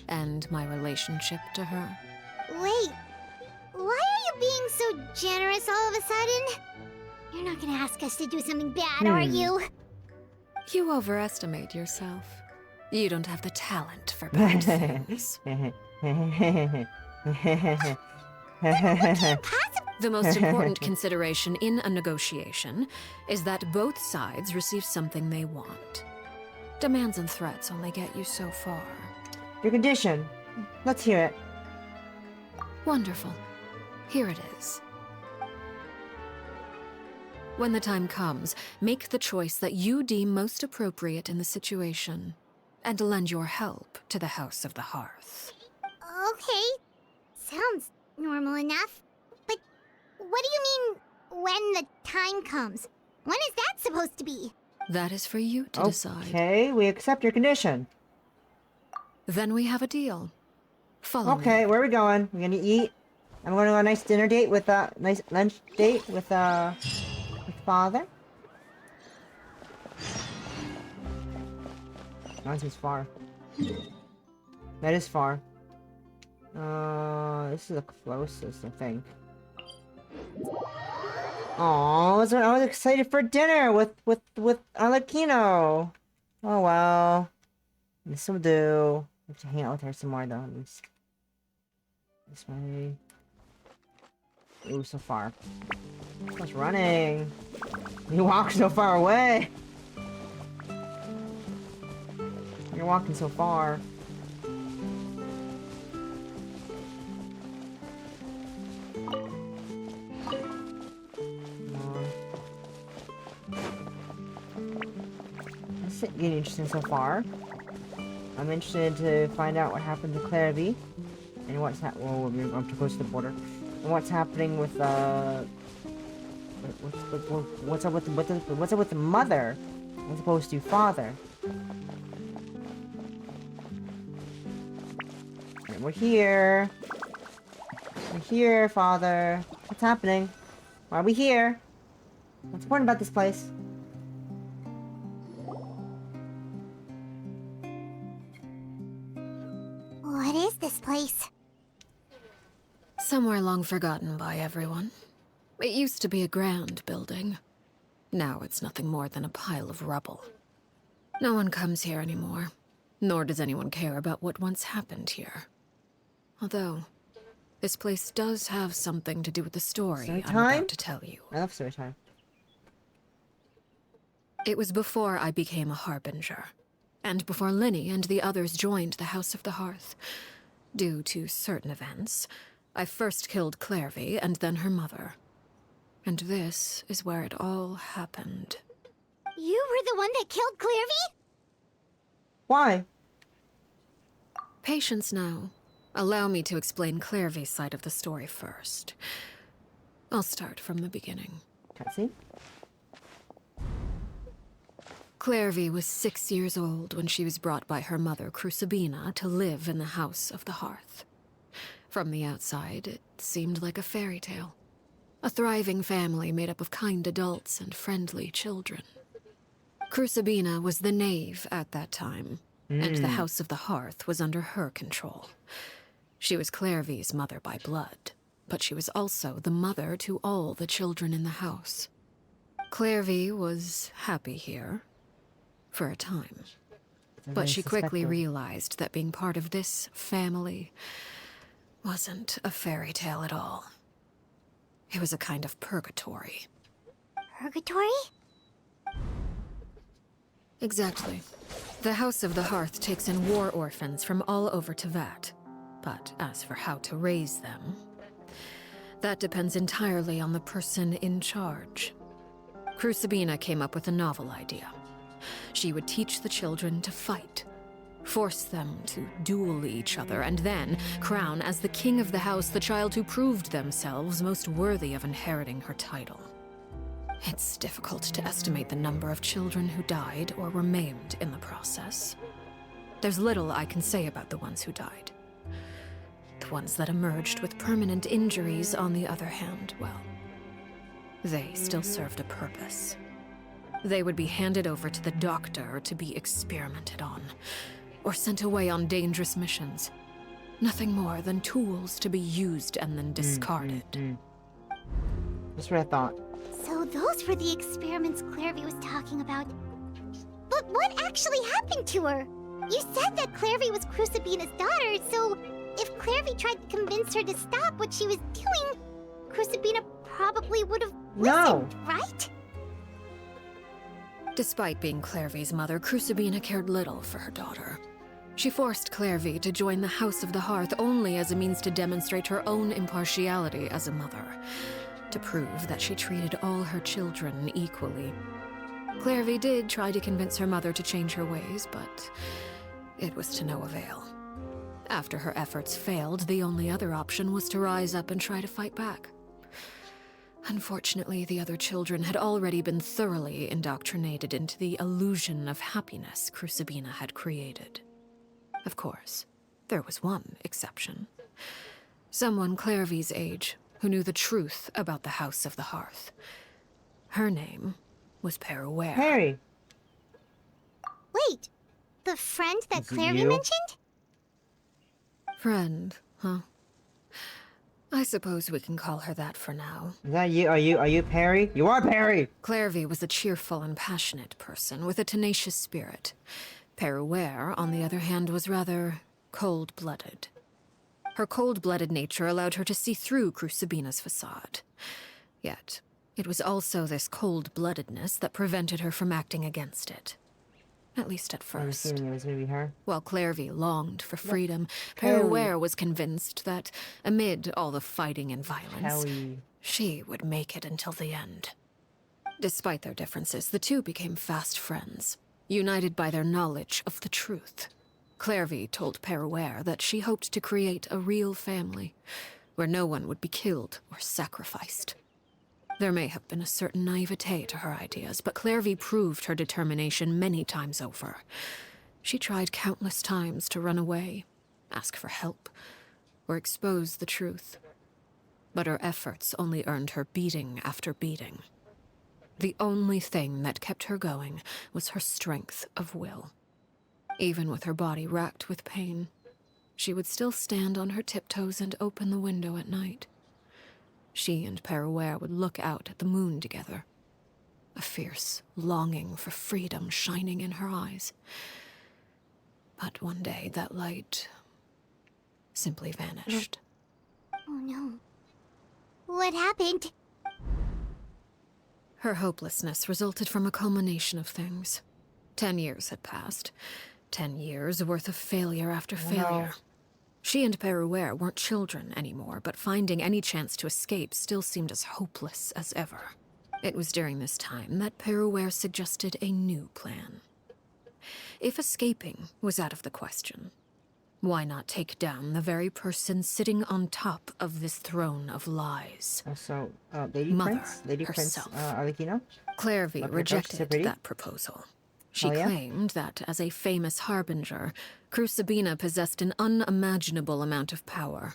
And my relationship to her. Wait, why are you being so generous all of a sudden? You're not gonna ask us to do something bad, are you? You overestimate yourself. You don't have the talent for bad things. The most important consideration in a negotiation is that both sides receive something they want. Demands and threats only get you so far. Your condition. Let's hear it. Wonderful. Here it is. When the time comes, make the choice that you deem most appropriate in the situation, and lend your help to the House of the Hearth. Okay, sounds normal enough. But what do you mean, when the time comes? When is that supposed to be? That is for you to decide. Okay, we accept your condition. Then we have a deal. Follow me. Okay, where are we going? We're gonna eat. I'm going to go on a nice dinner date with nice lunch date with father. That seems far. That is far. This is the closest, I think. Oh, I was excited for dinner with Arlecchino. Oh well. This will do. I have to hang out with her some more though. This way. Ooh, so far. What's running? You walk so far away. You're walking so far. This is getting interesting so far. I'm interested to find out what happened to Clairvy and what's I'm too close to the border. And what's happening with what's up with the mother as opposed to father? And we're here. We're here, father. What's happening? Why are we here? What's important about this place? What is this place? Somewhere long forgotten by everyone. It used to be a grand building. Now it's nothing more than a pile of rubble. No one comes here anymore, nor does anyone care about what once happened here. Although, this place does have something to do with the story I'm about to tell you. I love story time. It was before I became a harbinger, and before Linny and the others joined the House of the Hearth. Due to certain events, I first killed Clairvy and then her mother. And this is where it all happened. You were the one that killed Clairvy? Why? Patience now. Allow me to explain Clairvy's side of the story first. I'll start from the beginning. Cutscene? Clairvy was 6 years old when she was brought by her mother, Crucibina, to live in the House of the Hearth. From the outside, it seemed like a fairy tale. A thriving family made up of kind adults and friendly children. Crucibina was the knave at that time, and the House of the Hearth was under her control. She was Clairvy's mother by blood, but she was also the mother to all the children in the house. Clairvy was happy here, for a time. But she quickly realized that being part of this family wasn't a fairy tale at all. It was a kind of purgatory. Purgatory? Exactly. The House of the Hearth takes in war orphans from all over Teyvat. But as for how to raise them, that depends entirely on the person in charge. Crucibina came up with a novel idea. She would teach the children to fight, force them to duel each other, and then crown as the king of the house the child who proved themselves most worthy of inheriting her title. It's difficult to estimate the number of children who died or were maimed in the process. There's little I can say about the ones who died. The ones that emerged with permanent injuries, on the other hand, well, they still served a purpose. They would be handed over to the doctor to be experimented on, or sent away on dangerous missions. Nothing more than tools to be used and then discarded. That's what I thought. So those were the experiments Clairvy was talking about. But what actually happened to her? You said that Clairvy was Crucibina's daughter, so if Clairvy tried to convince her to stop what she was doing, Crucibina probably would have listened, right? Despite being Clairvy's mother, Crucibina cared little for her daughter. She forced Clairvy to join the House of the Hearth only as a means to demonstrate her own impartiality as a mother, to prove that she treated all her children equally. Clairvy did try to convince her mother to change her ways, but it was to no avail. After her efforts failed, the only other option was to rise up and try to fight back. Unfortunately, the other children had already been thoroughly indoctrinated into the illusion of happiness Crucibina had created. Of course, there was one exception. Someone Clairvy's age who knew the truth about the House of the Hearth. Her name was Peruere. Harry! Wait, the friend that Is it Clairvy you? mentioned? Friend, huh? I suppose we can call her that for now. Is that you? Are you Perry? You are Perry! Clairvy was a cheerful and passionate person with a tenacious spirit. Peruere, on the other hand, was rather cold-blooded. Her cold-blooded nature allowed her to see through Crucibina's facade. Yet, it was also this cold-bloodedness that prevented her from acting against it. At least at I was first. assuming it was maybe her. While Clairvy longed for freedom, Kelly. Peruere was convinced that, amid all the fighting and violence, Kelly. she would make it until the end. Despite their differences, the two became fast friends, united by their knowledge of the truth. Clairvy told Peruere that she hoped to create a real family, where no one would be killed or sacrificed. There may have been a certain naivete to her ideas, but Clairvy proved her determination many times over. She tried countless times to run away, ask for help, or expose the truth. But her efforts only earned her beating after beating. The only thing that kept her going was her strength of will. Even with her body racked with pain, she would still stand on her tiptoes and open the window at night. She and Peruere would look out at the moon together, a fierce longing for freedom shining in her eyes. But one day that light simply vanished. Oh no. What happened? Her hopelessness resulted from a culmination of things. 10 years had passed. 10 years worth of failure after failure. She and Peruere weren't children anymore, but finding any chance to escape still seemed as hopeless as ever. It was during this time that Peruere suggested a new plan. If escaping was out of the question, why not take down the very person sitting on top of this throne of lies? Also, Lady Mother Prince? Lady herself. Prince, Arlecchino? Clairvy Love her rejected so pretty. that proposal. She Oh, yeah? claimed that, as a famous harbinger, Crucibina possessed an unimaginable amount of power.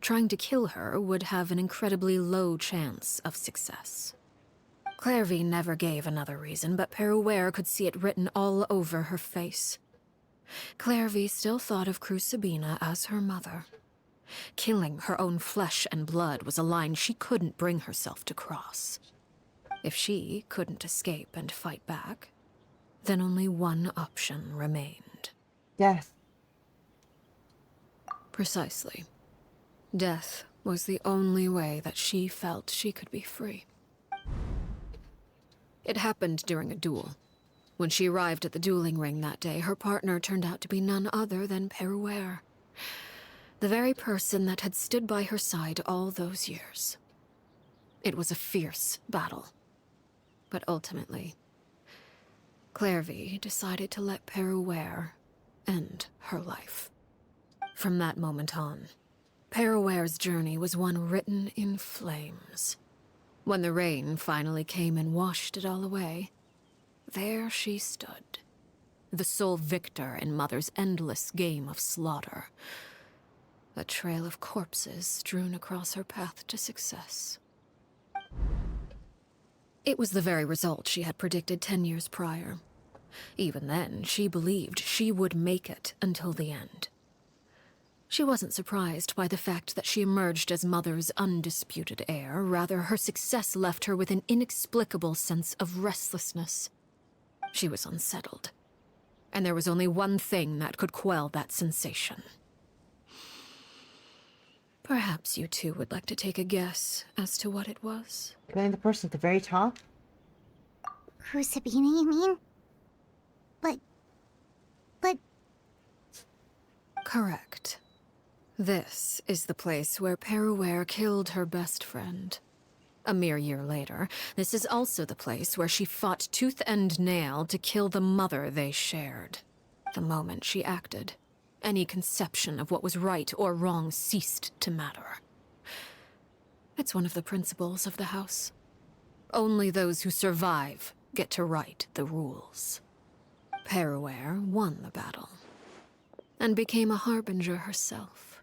Trying to kill her would have an incredibly low chance of success. Clairvy never gave another reason, but Peruere could see it written all over her face. Clairvy still thought of Crucibina as her mother. Killing her own flesh and blood was a line she couldn't bring herself to cross. If she couldn't escape and fight back, then only one option remained. Death. Precisely. Death was the only way that she felt she could be free. It happened during a duel. When she arrived at the dueling ring that day, her partner turned out to be none other than Peruere, the very person that had stood by her side all those years. It was a fierce battle. But ultimately, Clairvy decided to let Peruere end her life. From that moment on, Peruere's journey was one written in flames. When the rain finally came and washed it all away, there she stood, the sole victor in Mother's endless game of slaughter. A trail of corpses strewn across her path to success. It was the very result she had predicted 10 years prior. Even then, she believed she would make it until the end. She wasn't surprised by the fact that she emerged as Mother's undisputed heir. Rather, her success left her with an inexplicable sense of restlessness. She was unsettled, and there was only one thing that could quell that sensation. Perhaps you two would like to take a guess as to what it was? Killing the person at the very top? Crucibina, you mean? But... Correct. This is the place where Peruere killed her best friend. A mere year later, this is also the place where she fought tooth and nail to kill the mother they shared. The moment she acted, any conception of what was right or wrong ceased to matter. It's one of the principles of the house. Only those who survive get to write the rules. Peruere won the battle, and became a harbinger herself.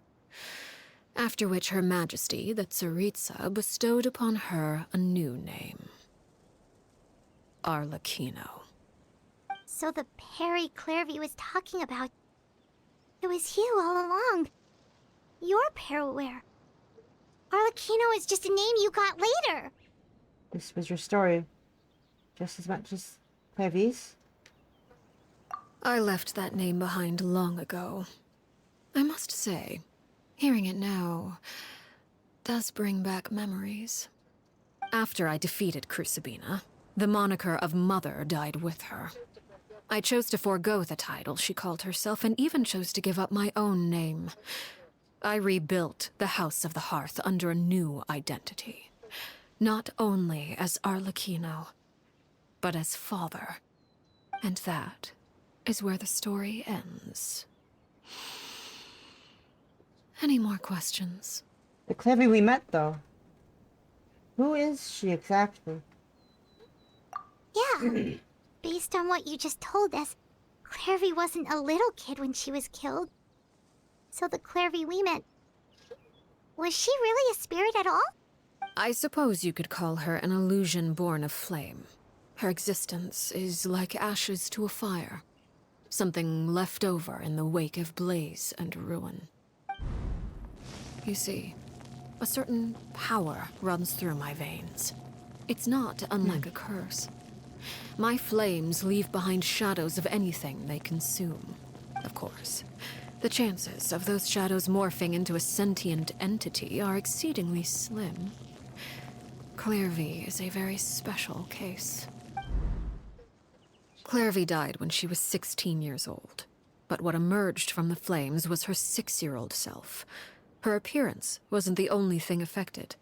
After which Her Majesty, the Tsaritsa, bestowed upon her a new name. Arlecchino. So the Perry Clairvy was talking about... It was you all along. You're Peruere. Arlecchino is just a name you got later. This was your story. Just as much as Clairvy's. I left that name behind long ago. I must say, hearing it now does bring back memories. After I defeated Crucibina, the moniker of Mother died with her. I chose to forego the title she called herself, and even chose to give up my own name. I rebuilt the House of the Hearth under a new identity. Not only as Arlecchino, but as father. And that is where the story ends. Any more questions? The Clairvy we met, though. Who is she exactly? Yeah. Based on what you just told us, Clairvy wasn't a little kid when she was killed. So the Clairvy we met... Was she really a spirit at all? I suppose you could call her an illusion born of flame. Her existence is like ashes to a fire. Something left over in the wake of blaze and ruin. You see, a certain power runs through my veins. It's not unlike a curse. My flames leave behind shadows of anything they consume. Of course, the chances of those shadows morphing into a sentient entity are exceedingly slim. Clairvy is a very special case. Clairvy died when she was 16 years old. But what emerged from the flames was her 6-year-old self. Her appearance wasn't the only thing affected.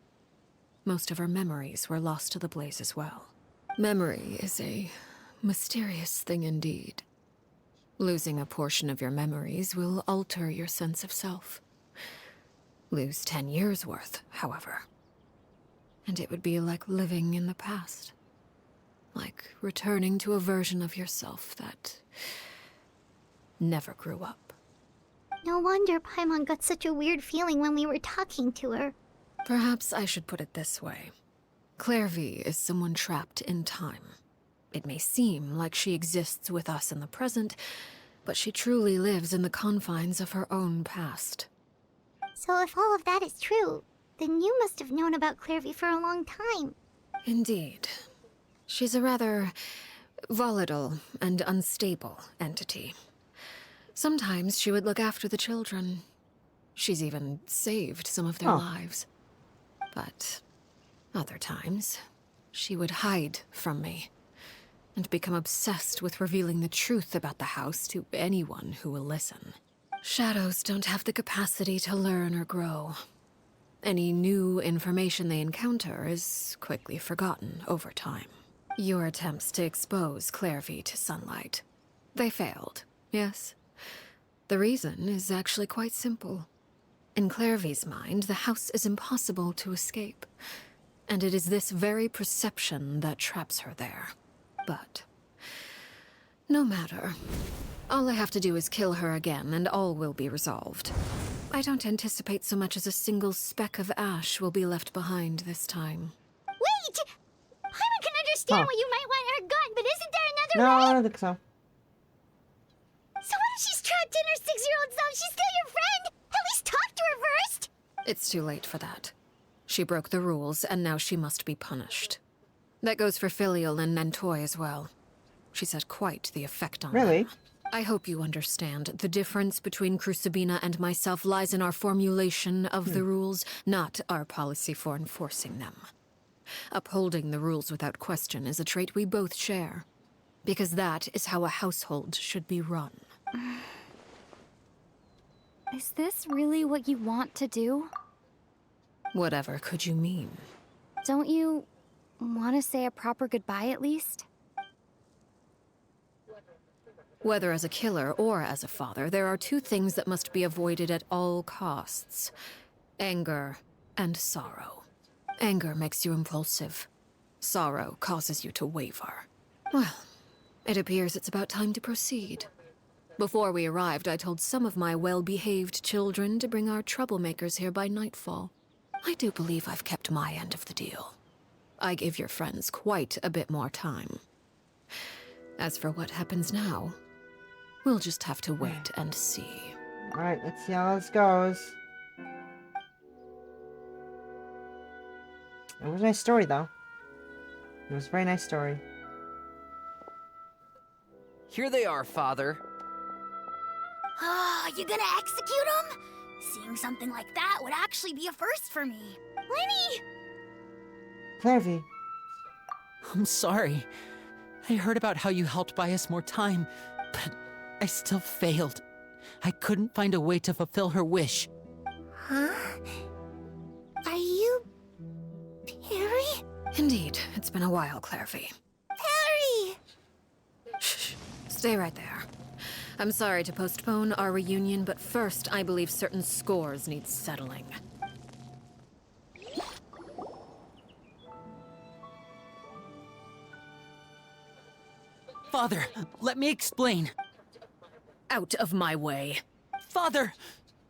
Most of her memories were lost to the blaze as well. Memory is a mysterious thing indeed. Losing a portion of your memories will alter your sense of self. Lose 10 years' worth, however, and it would be like living in the past. Like returning to a version of yourself that never grew up. No wonder Paimon got such a weird feeling when we were talking to her. Perhaps I should put it this way. Clairvy is someone trapped in time. It may seem like she exists with us in the present, but she truly lives in the confines of her own past. So if all of that is true, then you must have known about Clairvy for a long time. Indeed. She's a rather volatile and unstable entity. Sometimes she would look after the children. She's even saved some of their lives. But other times, she would hide from me and become obsessed with revealing the truth about the house to anyone who will listen. Shadows don't have the capacity to learn or grow. Any new information they encounter is quickly forgotten over time. Your attempts to expose Clairvy to sunlight. They failed, yes? The reason is actually quite simple. In Clairvy's mind, the house is impossible to escape. And it is this very perception that traps her there. But no matter. All I have to do is kill her again, and all will be resolved. I don't anticipate so much as a single speck of ash will be left behind this time. Wait! Paimon can understand why you might want her gone, but isn't there another No, way? I don't think so. So what if she's trapped in her 6-year-old self? She's still your friend! At least talk to her first! It's too late for that. She broke the rules, and now she must be punished. That goes for Filial and Nantoy as well. She's had quite the effect on them. I hope you understand. The difference between Crucibina and myself lies in our formulation of the rules, not our policy for enforcing them. Upholding the rules without question is a trait we both share. Because that is how a household should be run. Is this really what you want to do? Whatever could you mean? Don't you want to say a proper goodbye at least? Whether as a killer or as a father, there are two things that must be avoided at all costs. Anger and sorrow. Anger makes you impulsive. Sorrow causes you to waver. Well, it appears it's about time to proceed. Before we arrived, I told some of my well-behaved children to bring our troublemakers here by nightfall. I do believe I've kept my end of the deal. I gave your friends quite a bit more time. As for what happens now, we'll just have to wait and see. Alright, let's see how this goes. It was a nice story, though. It was a very nice story. Here they are, Father. Oh, you gonna execute him? Seeing something like that would actually be a first for me. Lenny! Clarvy. I'm sorry. I heard about how you helped buy us more time, but I still failed. I couldn't find a way to fulfill her wish. Huh? Are you... Perry? Indeed, it's been a while, Clarvy. Perry! Shh, stay right there. I'm sorry to postpone our reunion, but first I believe certain scores need settling. Father, let me explain. Out of my way. Father!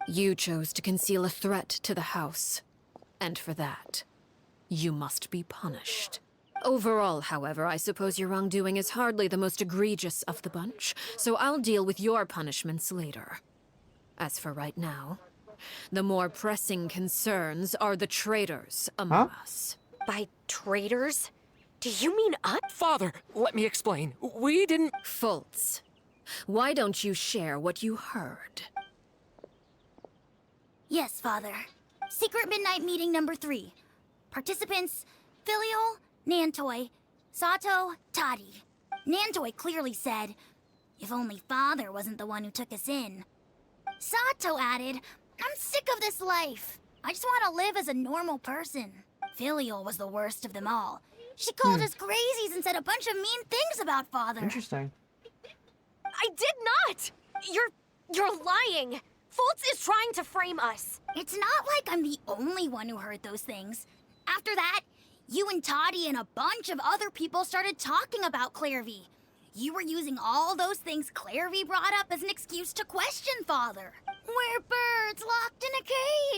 You chose to conceal a threat to the house. And for that, you must be punished. Overall, however, I suppose your wrongdoing is hardly the most egregious of the bunch, so I'll deal with your punishments later. As for right now, the more pressing concerns are the traitors among us. By traitors? Do you mean us? Father, let me explain. We didn't... Fultz, why don't you share what you heard? Yes, Father. Secret Midnight Meeting number 3. Participants, Filial, Nantoy, Sato, Toddy. Nantoy clearly said, if only Father wasn't the one who took us in. Sato added, I'm sick of this life. I just want to live as a normal person. Filial was the worst of them all. She called us crazies and said a bunch of mean things about Father. Interesting. I did not! You're lying! Fultz is trying to frame us. It's not like I'm the only one who heard those things. After that, you and Toddy and a bunch of other people started talking about Clarvy. You were using all those things Clarvy brought up as an excuse to question Father. We're birds locked in a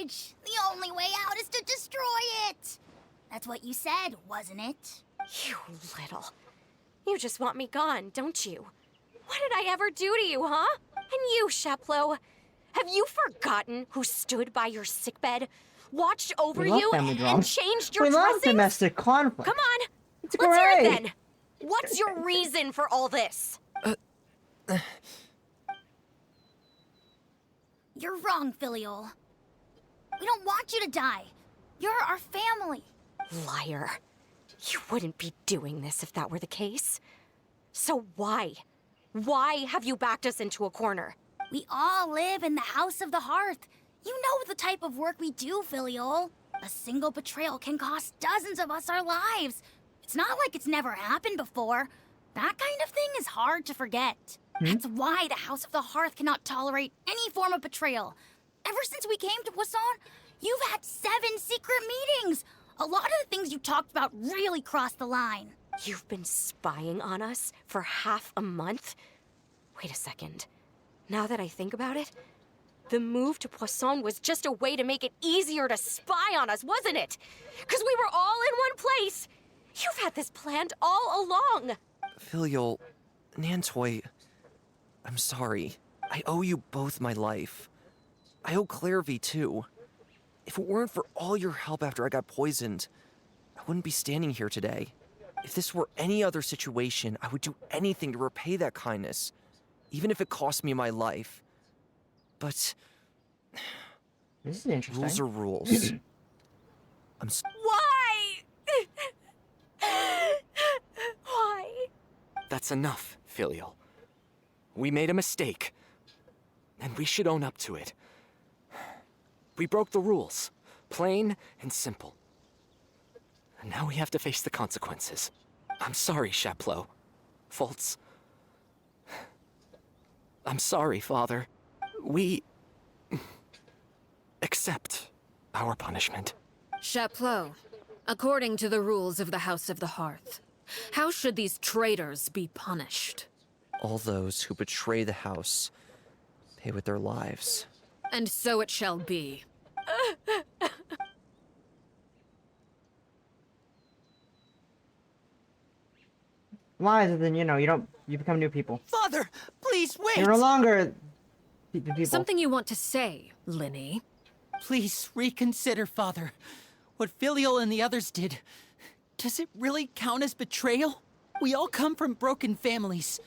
cage. The only way out is to destroy it. That's what you said, wasn't it? You little. You just want me gone, don't you? What did I ever do to you, huh? And you, Sheplo, have you forgotten who stood by your sickbed, watched over you, and changed your We love dressings? domestic conflict. Come on, it's let's great. hear it then. What's your reason for all this? You're wrong, Filial. We don't want you to die. You're our family. Liar. You wouldn't be doing this if that were the case. So why? Why have you backed us into a corner? We all live in the House of the Hearth. You know the type of work we do, Filial. A single betrayal can cost dozens of us our lives. It's not like it's never happened before. That kind of thing is hard to forget. That's why the House of the Hearth cannot tolerate any form of betrayal. Ever since we came to Poisson, you've had 7 secret meetings. A lot of the things you talked about really crossed the line. You've been spying on us for half a month? Wait a second. Now that I think about it, the move to Poisson was just a way to make it easier to spy on us, wasn't it? Because we were all in one place. You've had this planned all along. Filial, Nantoy, I'm sorry. I owe you both my life. I owe Clarvy too. If it weren't for all your help after I got poisoned, I wouldn't be standing here today. If this were any other situation, I would do anything to repay that kindness, even if it cost me my life. But this is interesting. Rules are rules. Why? Why? That's enough, Filial. We made a mistake, and we should own up to it. We broke the rules, plain and simple. And now we have to face the consequences. I'm sorry, Sheplo. Fultz. I'm sorry, Father. We accept our punishment. Chapleau, According to the rules of the House of the Hearth, how should these traitors be punished? All those who betray the house pay with their lives. And so it shall be. Lies, and then, you become new people. Father, please wait! You're no longer the people. Something you want to say, Linny? Please reconsider, Father. What Filial and the others did, does it really count as betrayal? We all come from broken families.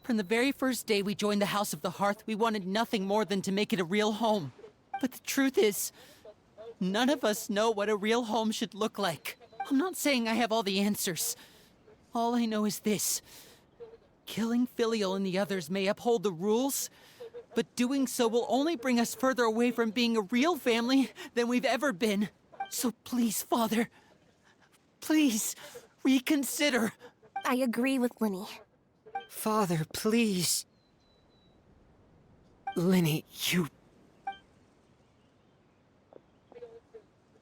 From the very first day we joined the House of the Hearth, we wanted nothing more than to make it a real home. But the truth is, none of us know what a real home should look like. I'm not saying I have all the answers. All I know is this. Killing Filial and the others may uphold the rules, but doing so will only bring us further away from being a real family than we've ever been. So please, Father, please, reconsider. I agree with Linny. Father, please. Linny, you...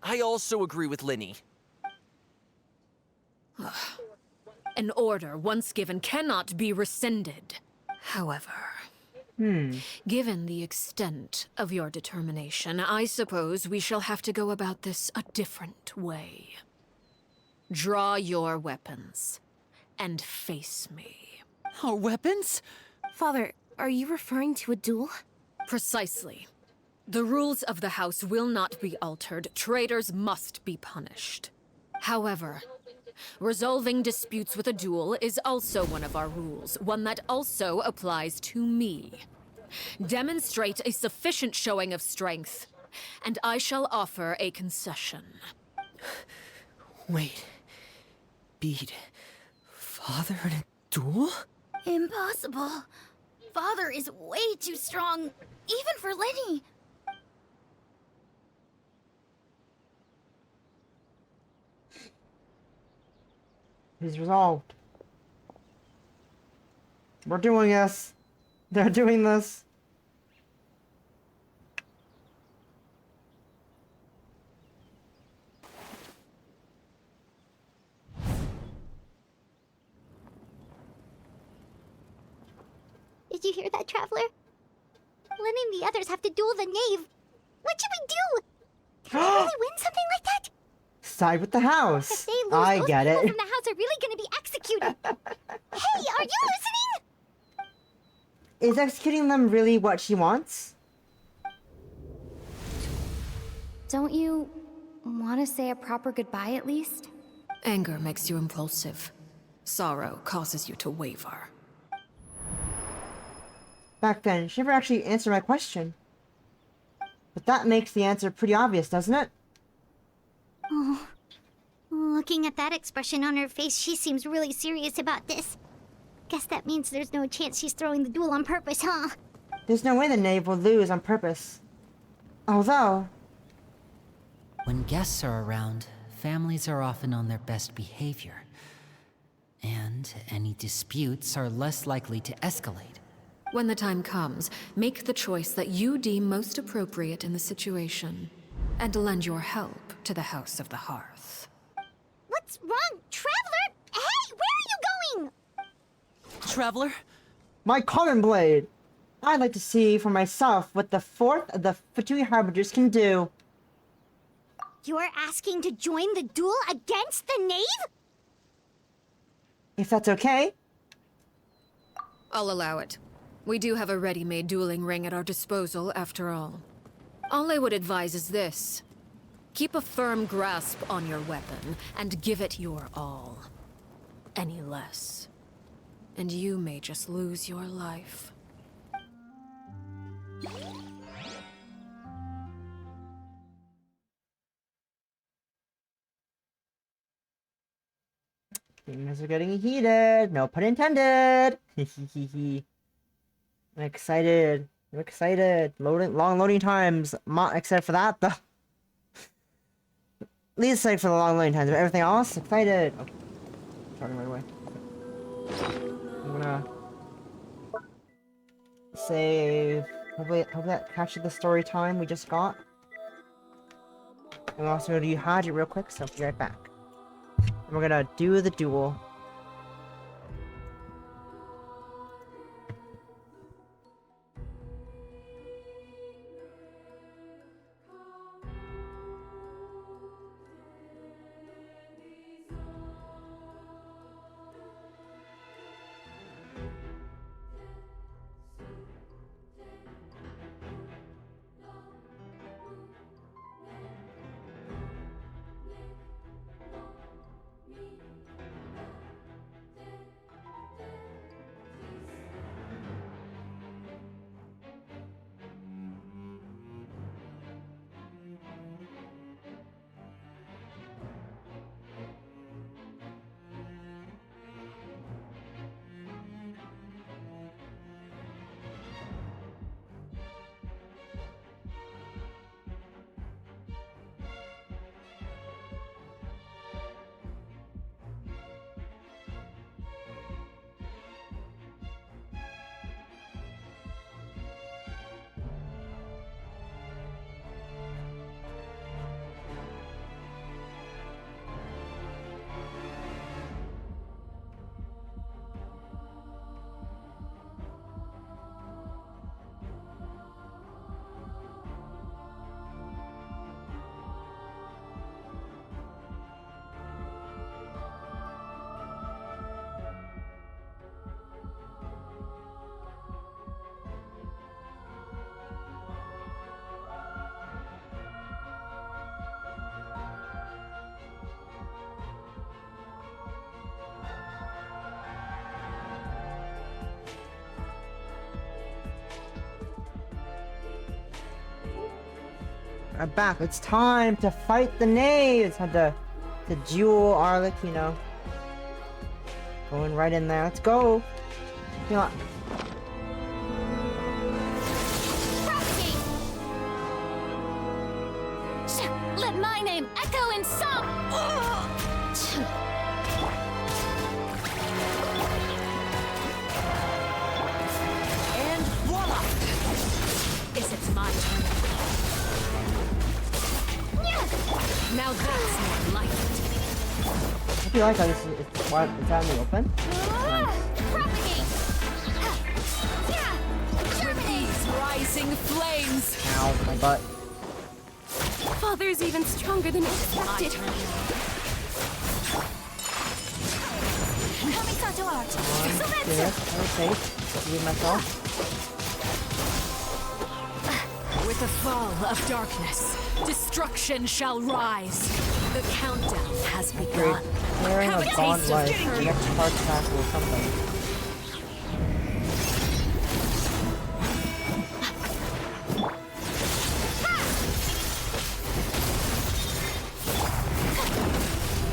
I also agree with Linny. An order once given cannot be rescinded. However, given the extent of your determination, I suppose we shall have to go about this a different way. Draw your weapons and face me. Our weapons? Father, are you referring to a duel? Precisely. The rules of the house will not be altered. Traitors must be punished. However, resolving disputes with a duel is also one of our rules, one that also applies to me. Demonstrate a sufficient showing of strength, and I shall offer a concession. Wait. Bede. Father in a duel? Impossible. Father is way too strong, even for Linny. He's resolved. We're doing this. They're doing this. Did you hear that, Traveler? Lynn and the others have to duel the knave. What should we do? Can we really win something like that? Side with the house. If they lose, I those get people it. from the house are really gonna be executed. Hey, are you listening? Is executing them really what she wants? Don't you want to say a proper goodbye at least? Anger makes you impulsive. Sorrow causes you to waver. Back then, she never actually answered my question. But that makes the answer pretty obvious, doesn't it? Oh, looking at that expression on her face, she seems really serious about this. Guess that means there's no chance she's throwing the duel on purpose, huh? There's no way the knave will lose on purpose. Although... When guests are around, families are often on their best behavior. And any disputes are less likely to escalate. When the time comes, make the choice that you deem most appropriate in the situation, and lend your help to the House of the Hearth. What's wrong, Traveler? Hey, where are you going? Traveler? My common blade! I'd like to see for myself what the fourth of the Fatui Harbingers can do. You're asking to join the duel against the knave? If that's okay. I'll allow it. We do have a ready-made dueling ring at our disposal, after all. All I would advise is this. Keep a firm grasp on your weapon, and give it your all. Any less, and you may just lose your life. Things are getting heated. No pun intended. I'm excited. I'm excited. Long loading times. Except for that, though. Least excited for the long loading times, but everything else, excited. Oh, starting right away. I'm gonna save. Hopefully that captured the story time we just got. I'm also gonna do Haji real quick, so I'll be right back. And we're gonna do the duel. I'm back. It's time to fight the knaves. Had to duel Arlecchino. Going right in there. Let's go. You know, Let my name echo in song! And voila! Is it my turn? Now that's more like it. I feel like how this is it's out in the open. With these rising flames! Ow, my butt. Father's even stronger than expected. Leave myself. With the fall of darkness, destruction shall rise. The countdown has begun. Clearing Have a a bond taste of life. getting The you. next hard tackle or something.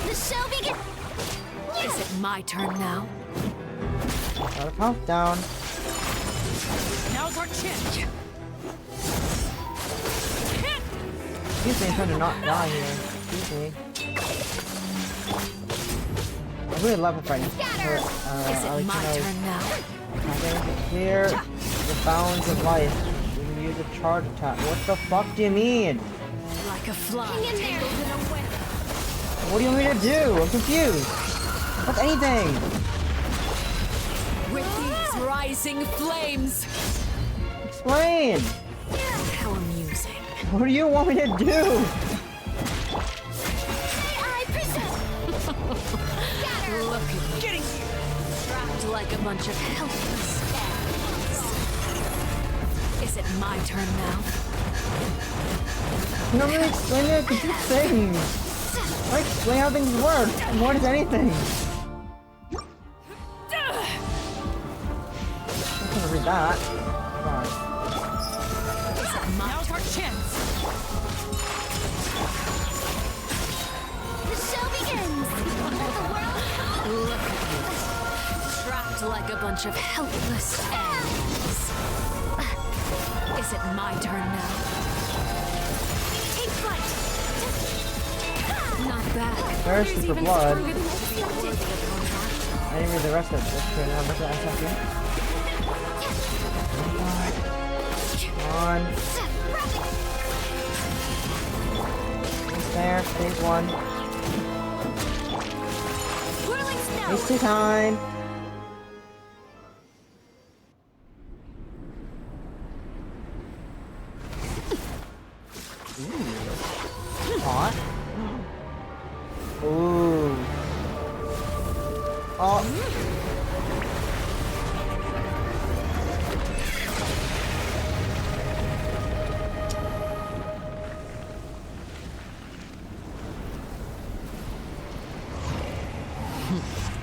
The show begins! Is it my turn now? Got a countdown. Now's our chance. Excuse me, I'm trying to not die here. Excuse me. I really love it right now. Is it my turn now? I can clear the bounds of life. You can use a charge attack. What the fuck do you mean? Like a fly Hang in there. tangled in a web. What do you want me to do? I'm confused. What's anything? With these rising flames. Explain. How amusing. What do you want me to do? I present! Look at me. Getting trapped like a bunch of helpless animals. Is it my turn now? You don't really explain it. Could you things? I explain how things work. More than anything. I'm gonna read that. Fine. Now's our chance. The show begins! Let the world Look at me. Trapped like a bunch of helpless animals. Is it my turn now? take flight! Not bad. Thirsty for blood. Stronger than expected. I didn't read the rest of this. Okay, now what's that SFU? Come on. It's there. Phase one. Wasting time. Ooh. Hot. Ooh. Oh.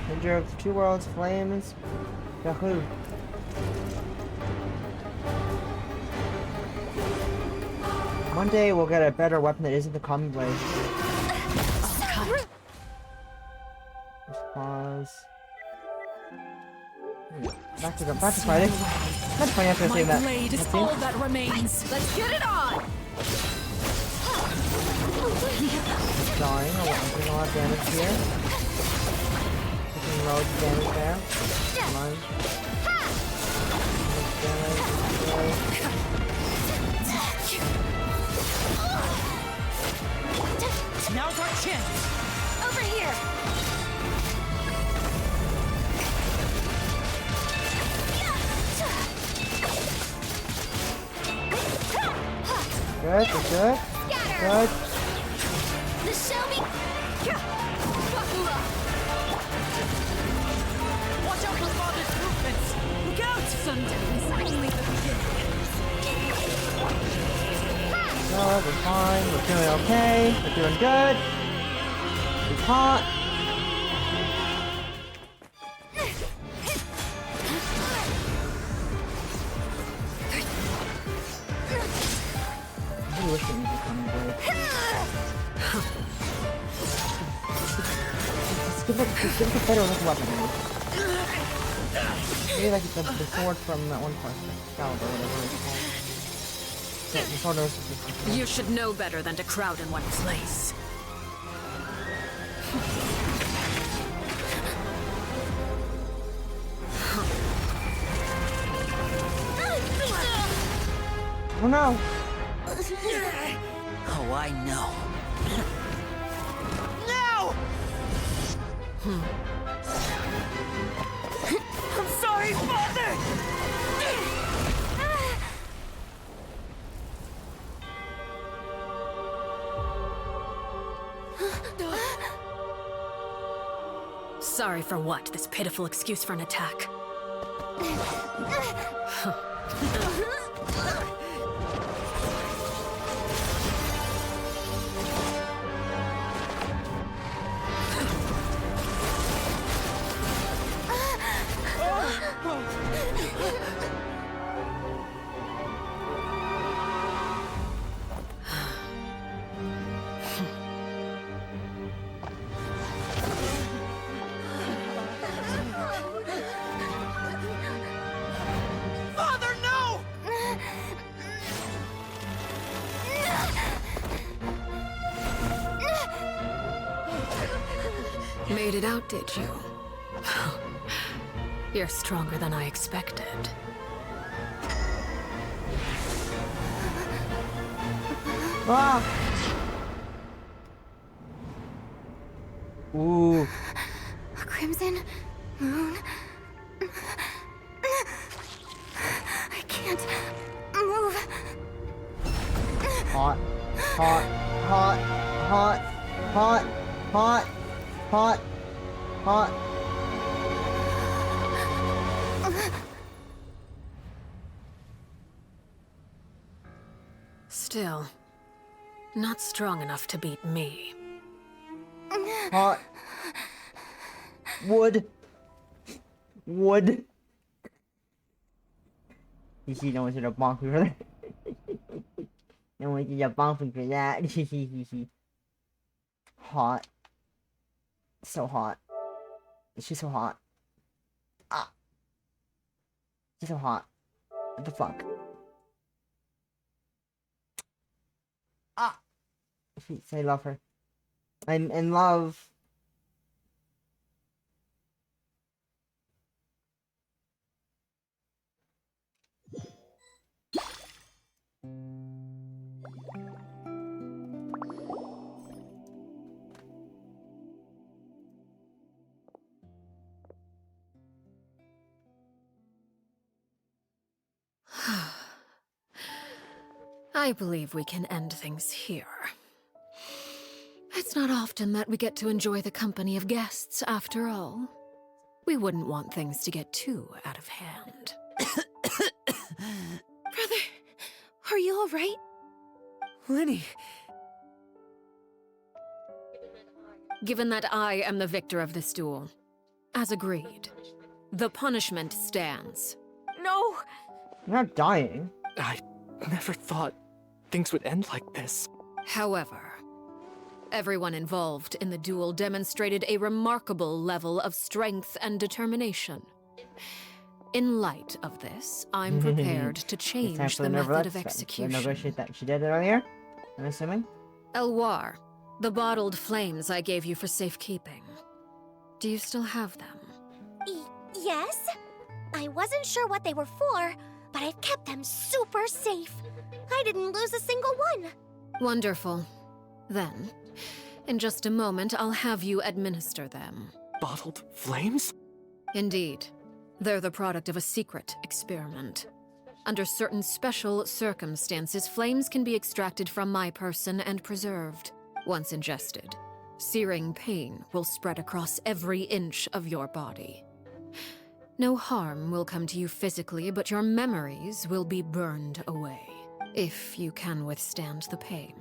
Danger of the two worlds, flames. Yahoo. One day we'll get a better weapon that isn't the common blade. Pause. Back to fighting. That's funny after saying that. Blade is all that remains. Let's get it on. Dying. I'm doing a lot of damage here. Taking loads of damage there. Come on. Now's our chance. Over here. Good, good. Good. The Shelby. Watch out for Father's movements. Look out! Sometimes only the beginning. No, we're fine. We're doing okay. We're doing good. It's hot. I wish it was coming break. Just give it a better looking weapon. Maybe like the sword from that one part, Excalibur, whatever it's called. The sword is You should know better than to crowd in one place. Oh no! Oh, I know. No! I'm sorry, Father! Sorry for what? This pitiful excuse for an attack. Father, no! Made it out, did you? You're stronger than I expected. Ah! Ooh. A crimson moon. I can't move. Hot. Hot. Hot. Hot. Hot. Hot. Hot. Hot. Still, not strong enough to beat me. Hot. Wood. Wood. You see, no one's gonna bonk me for that. No one's gonna bonk me for that. Hot. So hot. She's so hot. Ah. She's so hot. What the fuck? Ah. I love her. I'm in love. I believe we can end things here. It's not often that we get to enjoy the company of guests, after all. We wouldn't want things to get too out of hand. Brother, are you alright? Lenny! Given that I am the victor of this duel, as agreed, the punishment stands. No! You're not dying. I never thought things would end like this. However, everyone involved in the duel demonstrated a remarkable level of strength and determination. In light of this, I'm prepared to change the method of execution. Negotiate that she did earlier, I'm assuming. Elwar, the bottled flames I gave you for safekeeping. Do you still have them? Yes? I wasn't sure what they were for, but I've kept them super safe. I didn't lose a single one. Wonderful. Then, in just a moment, I'll have you administer them. Bottled flames? Indeed. They're the product of a secret experiment. Under certain special circumstances, flames can be extracted from my person and preserved. Once ingested, searing pain will spread across every inch of your body. No harm will come to you physically, but your memories will be burned away, if you can withstand the pain.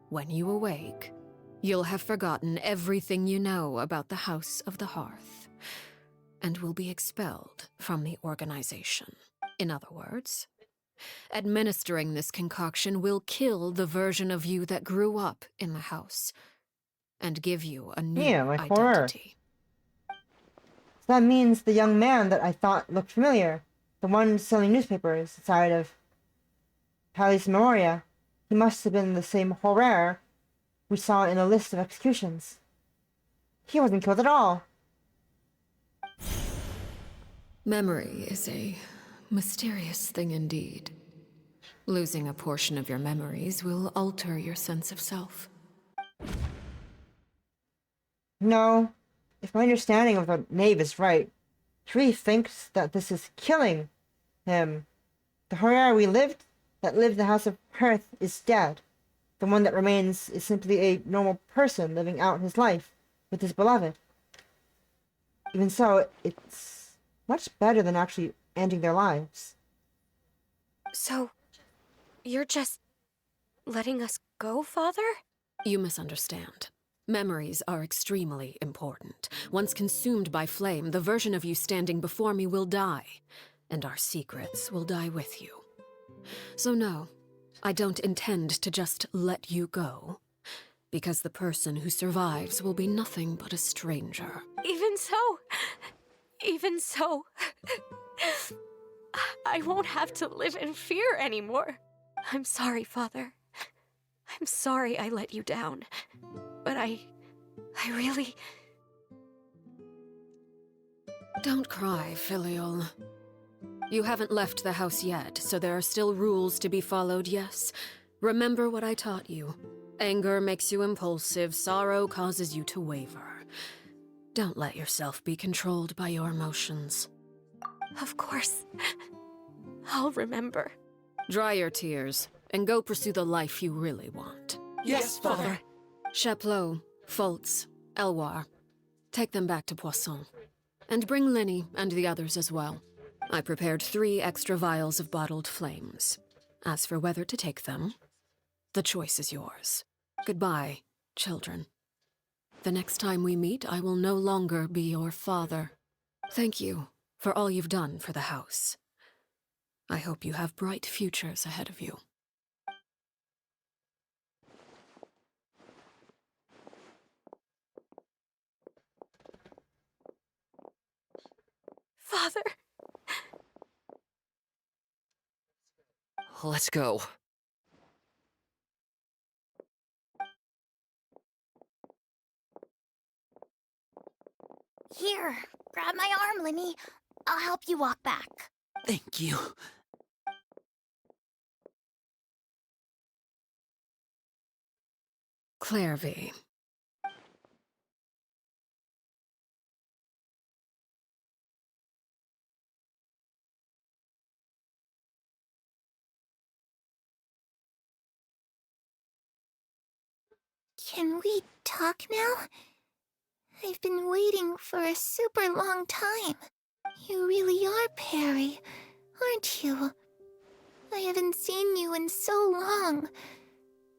When you awake, you'll have forgotten everything you know about the House of the Hearth, and will be expelled from the organization. In other words, administering this concoction will kill the version of you that grew up in the house, and give you a new identity. So that means the young man that I thought looked familiar, the one selling newspapers outside of Palace Memoria, he must have been the same Horror we saw in the list of executions. He wasn't killed at all. Memory is a mysterious thing indeed. Losing a portion of your memories will alter your sense of self. No. If my understanding of the knave is right, he really thinks that this is killing him. The Horror that lived in the House of Hearth is dead. The one that remains is simply a normal person living out his life with his beloved. Even so, it's much better than actually ending their lives. So, you're just letting us go, Father? You misunderstand. Memories are extremely important. Once consumed by flame, the version of you standing before me will die, and our secrets will die with you. So no, I don't intend to just let you go, because the person who survives will be nothing but a stranger. Even so, I won't have to live in fear anymore. I'm sorry, Father. I'm sorry I let you down. But I really... Don't cry, Filial. You haven't left the house yet, so there are still rules to be followed, yes? Remember what I taught you. Anger makes you impulsive, sorrow causes you to waver. Don't let yourself be controlled by your emotions. Of course. I'll remember. Dry your tears, and go pursue the life you really want. Yes, Father. Chaplot, Foltz, Elwar, take them back to Poisson. And bring Linny and the others as well. I prepared 3 extra vials of bottled flames. As for whether to take them, the choice is yours. Goodbye, children. The next time we meet, I will no longer be your father. Thank you for all you've done for the house. I hope you have bright futures ahead of you. Father! Let's go. Here, grab my arm, Linny. I'll help you walk back. Thank you. Clairvy. Can we talk now? I've been waiting for a super long time. You really are Perry, aren't you? I haven't seen you in so long.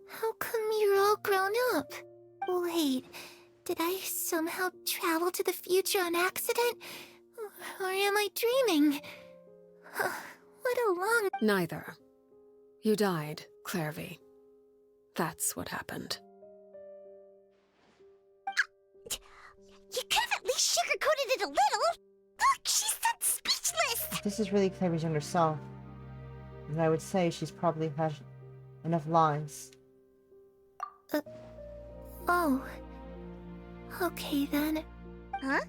How come you're all grown up? Wait, did I somehow travel to the future on accident? Or am I dreaming? What a long... Neither. You died, Clairvy. That's what happened. You could have at least sugarcoated it a little. Look, she's so speechless. This is really Clary's younger self. And I would say she's probably had enough lies. Oh. Okay then. Huh?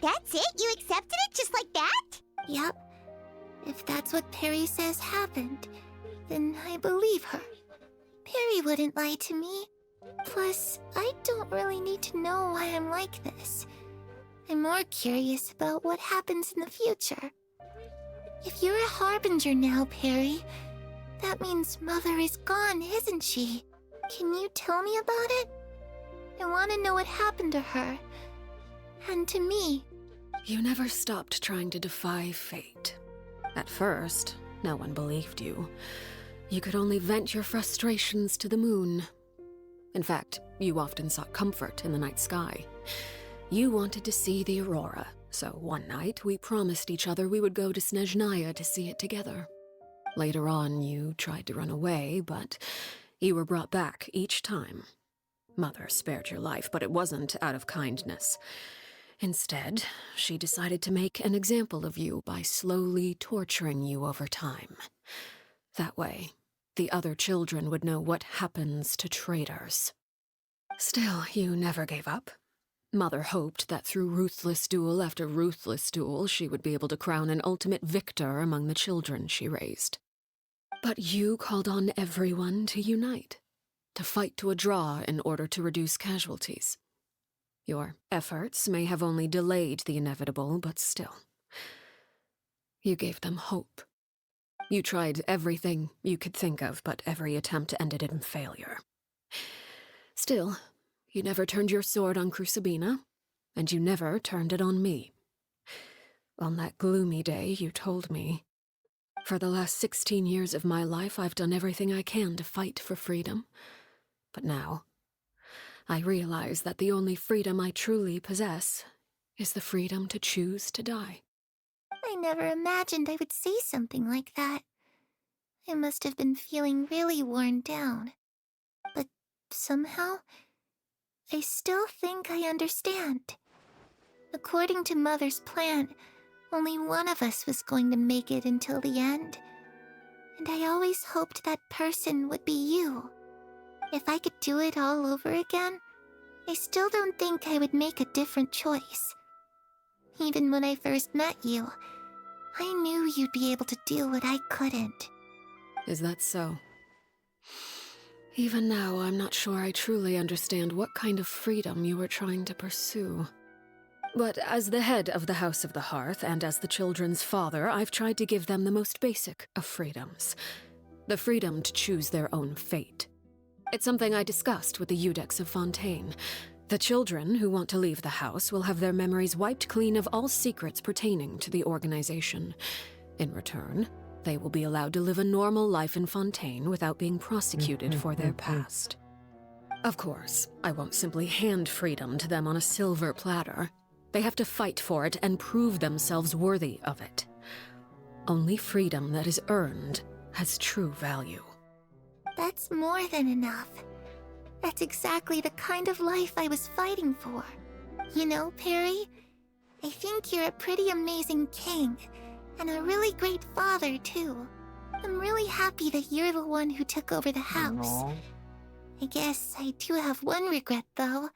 That's it? You accepted it just like that? Yep. If that's what Perry says happened, then I believe her. Perry wouldn't lie to me. Plus, I don't really need to know why I'm like this. I'm more curious about what happens in the future. If you're a harbinger now, Perry, that means Mother is gone, isn't she? Can you tell me about it? I want to know what happened to her. And to me. You never stopped trying to defy fate. At first, no one believed you. You could only vent your frustrations to the moon. In fact, you often sought comfort in the night sky. You wanted to see the aurora, so one night we promised each other we would go to Snezhnaya to see it together. Later on, you tried to run away, but you were brought back each time. Mother spared your life, but it wasn't out of kindness. Instead, she decided to make an example of you by slowly torturing you over time. That way, the other children would know what happens to traitors. Still, you never gave up. Mother hoped that through ruthless duel after ruthless duel, she would be able to crown an ultimate victor among the children she raised. But you called on everyone to unite, to fight to a draw in order to reduce casualties. Your efforts may have only delayed the inevitable, but still. You gave them hope. You tried everything you could think of, but every attempt ended in failure. Still, you never turned your sword on Crucibina, and you never turned it on me. On that gloomy day, you told me, "For the last 16 years of my life, I've done everything I can to fight for freedom. But now, I realize that the only freedom I truly possess is the freedom to choose to die." I never imagined I would say something like that. I must have been feeling really worn down. But somehow, I still think I understand. According to Mother's plan, only one of us was going to make it until the end. And I always hoped that person would be you. If I could do it all over again, I still don't think I would make a different choice. Even when I first met you, I knew you'd be able to do what I couldn't. Is that so? Even now, I'm not sure I truly understand what kind of freedom you were trying to pursue. But as the head of the House of the Hearth, and as the children's father, I've tried to give them the most basic of freedoms. The freedom to choose their own fate. It's something I discussed with the Eudex of Fontaine. The children who want to leave the house will have their memories wiped clean of all secrets pertaining to the organization. In return, they will be allowed to live a normal life in Fontaine without being prosecuted for their past. Of course, I won't simply hand freedom to them on a silver platter. They have to fight for it and prove themselves worthy of it. Only freedom that is earned has true value. That's more than enough. That's exactly the kind of life I was fighting for. You know, Perry, I think you're a pretty amazing king, and a really great father, too. I'm really happy that you're the one who took over the house. Aww. I guess I do have one regret, though.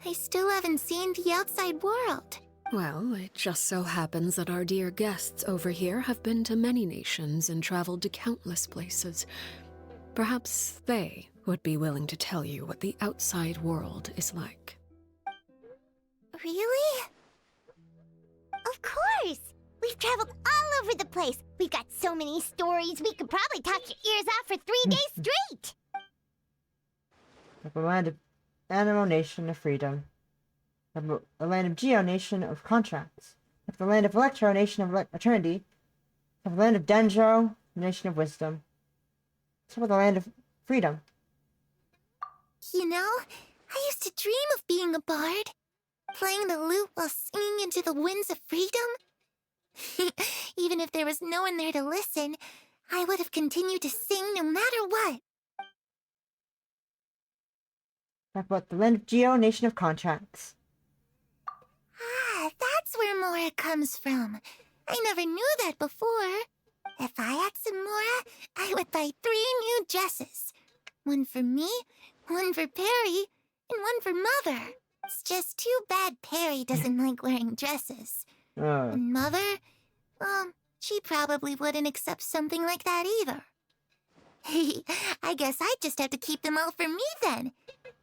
I still haven't seen the outside world. Well, it just so happens that our dear guests over here have been to many nations and traveled to countless places. Perhaps they would be willing to tell you what the outside world is like. Really? Of course! We've traveled all over the place. We've got so many stories, we could probably talk your ears off for 3 days straight! The land of Animal, nation of freedom. The land of Geo, nation of contracts. The land of Electro, nation of eternity. The land of Dendro, nation of wisdom. So about the land of freedom. You know, I used to dream of being a bard, playing the lute while singing into the winds of freedom. Even if there was no one there to listen, I would have continued to sing no matter what. Talk about the land of Geo, nation of contracts. Ah, that's where Mora comes from. I never knew that before. If I had some Mora, I would buy 3 new dresses. One for me, one for Perry, and one for Mother. It's just too bad Perry doesn't like wearing dresses. And Mother, she probably wouldn't accept something like that either. I guess I'd just have to keep them all for me then.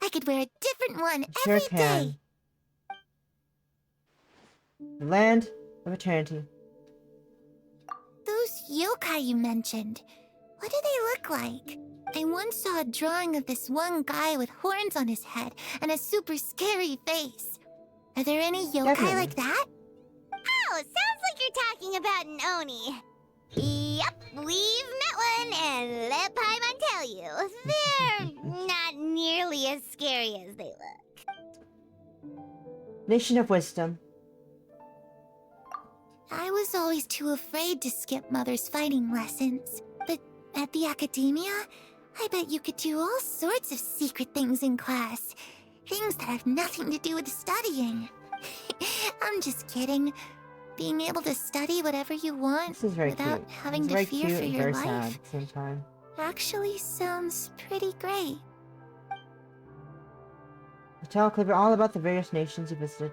I could wear a different one every day. The land of eternity. Those yokai you mentioned, what do they look like? I once saw a drawing of this one guy with horns on his head and a super scary face. Are there any yokai like that? Oh, sounds like you're talking about an Oni. Yep, we've met one, and let Paimon tell you, they're not nearly as scary as they look. Nation of wisdom. I was always too afraid to skip Mother's fighting lessons. But at the academia, I bet you could do all sorts of secret things in class. Things that have nothing to do with studying. I'm just kidding. Being able to study whatever you want without having to fear for your life sad at the same time. actually sounds pretty great. Tell Clipper all about the various nations you visited.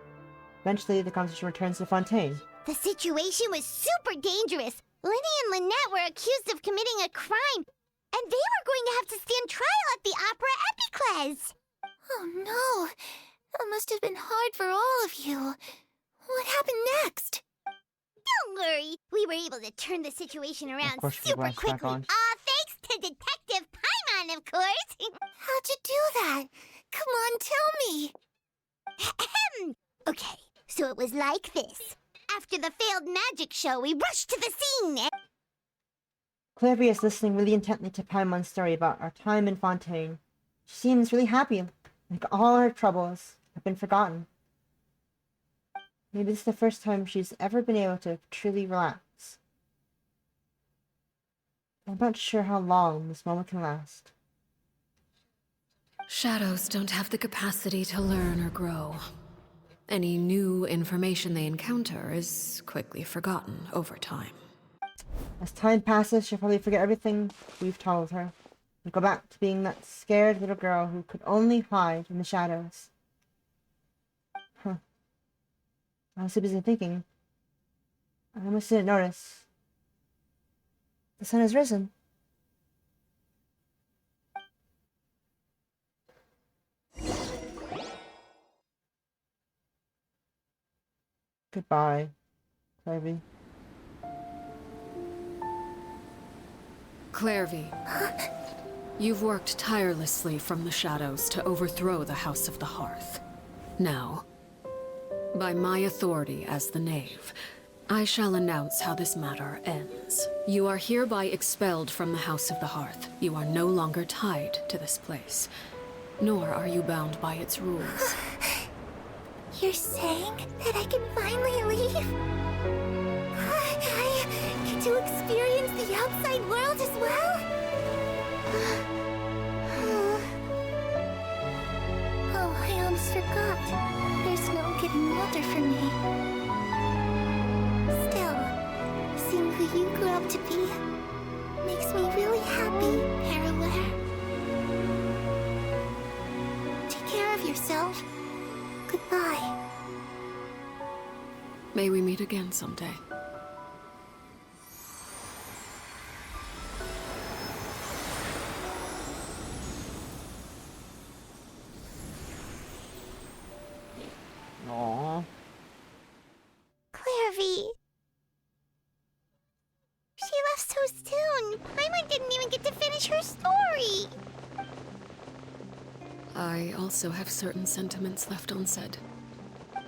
Eventually, the conversation returns to Fontaine. The situation was super dangerous. Lenny and Lynette were accused of committing a crime, and they were going to have to stand trial at the Opera Epicles. Oh no! That must have been hard for all of you. What happened next? Don't worry, we were able to turn the situation around super quickly. All thanks to Detective Paimon, of course. How'd you do that? Come on, tell me. Okay, so it was like this. After the failed magic show, we rushed to the scene. Clairvy is listening really intently to Paimon's story about our time in Fontaine. She seems really happy, like all her troubles have been forgotten. Maybe this is the first time she's ever been able to truly relax. I'm not sure how long this moment can last. Shadows don't have the capacity to learn or grow. Any new information they encounter is quickly forgotten over time. As time passes, she'll probably forget everything we've told her, and go back to being that scared little girl who could only hide in the shadows. I was so busy thinking, I almost didn't notice. The sun has risen. Goodbye, Clairvy. Clairvy, you've worked tirelessly from the shadows to overthrow the House of the Hearth. Now, by my authority as the Knave, I shall announce how this matter ends. You are hereby expelled from the House of the Hearth. You are no longer tied to this place, nor are you bound by its rules. You're saying that I can finally leave? I get to experience the outside world as well? Oh, I almost forgot. There's no getting older for me. Still, seeing who you grew up to be makes me really happy, Paraware. Take care of yourself. Goodbye. May we meet again someday. Aww. Clairvy. She left so soon. Paimon didn't even get to finish her story. I also have certain sentiments left unsaid.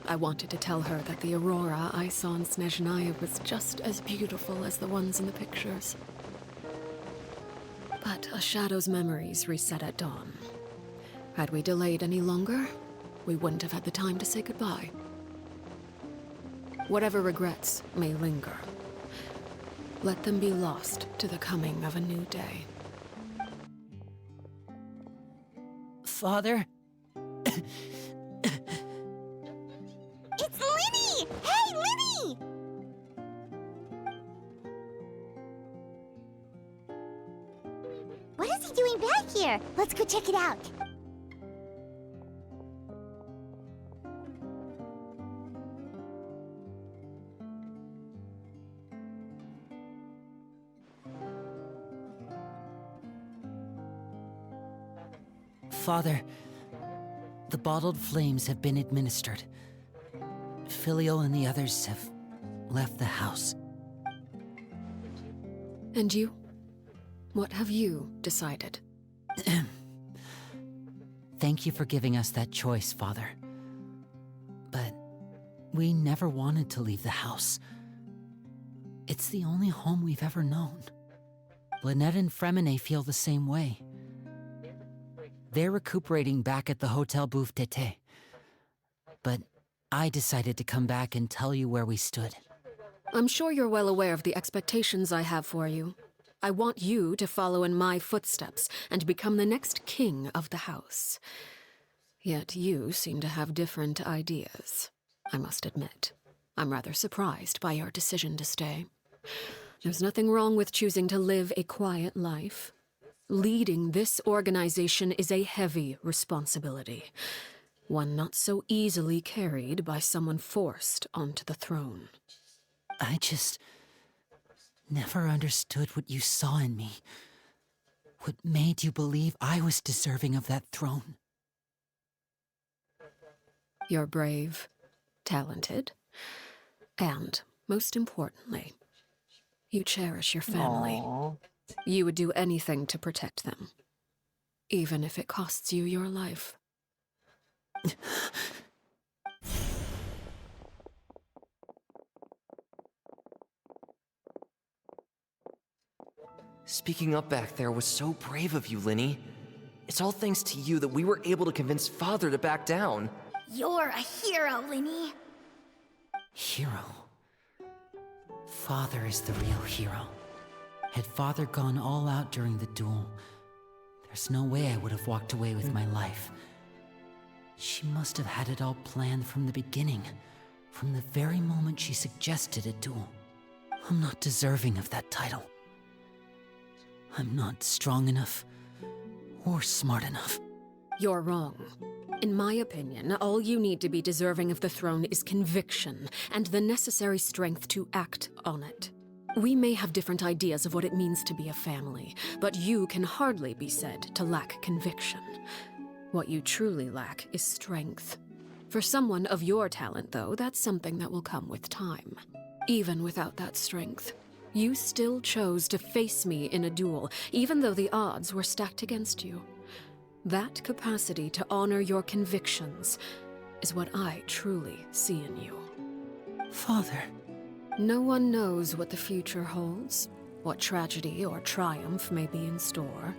I wanted to tell her that the aurora I saw in Snezhnaya was just as beautiful as the ones in the pictures. But a shadow's memories reset at dawn. Had we delayed any longer, we wouldn't have had the time to say goodbye. Whatever regrets may linger, let them be lost to the coming of a new day. Father? It's Linny! Hey, Linny! What is he doing back here? Let's go check it out. Father, the bottled flames have been administered. Filio and the others have left the house. And you? What have you decided? Thank you for giving us that choice, Father. But we never wanted to leave the house. It's the only home we've ever known. Lynette and Fremine feel the same way. They're recuperating back at the Hotel Bouffe d'été. But I decided to come back and tell you where we stood. I'm sure you're well aware of the expectations I have for you. I want you to follow in my footsteps and become the next king of the house. Yet you seem to have different ideas, I must admit. I'm rather surprised by your decision to stay. There's nothing wrong with choosing to live a quiet life. Leading this organization is a heavy responsibility, one not so easily carried by someone forced onto the throne. I just never understood what you saw in me. What made you believe I was deserving of that throne? You're brave, talented, and, most importantly, you cherish your family. Aww. You would do anything to protect them, even if it costs you your life. Speaking up back there was so brave of you, Linny. It's all thanks to you that we were able to convince Father to back down. You're a hero, Linny. Hero? Father is the real hero. Had Father gone all out during the duel, there's no way I would have walked away with my life. She must have had it all planned from the beginning, from the very moment she suggested a duel. I'm not deserving of that title. I'm not strong enough or smart enough. You're wrong. In my opinion, all you need to be deserving of the throne is conviction and the necessary strength to act on it. We may have different ideas of what it means to be a family, but you can hardly be said to lack conviction. What you truly lack is strength. For someone of your talent, though, that's something that will come with time. Even without that strength, you still chose to face me in a duel, even though the odds were stacked against you. That capacity to honor your convictions is what I truly see in you. Father. No one knows what the future holds, what tragedy or triumph may be in store.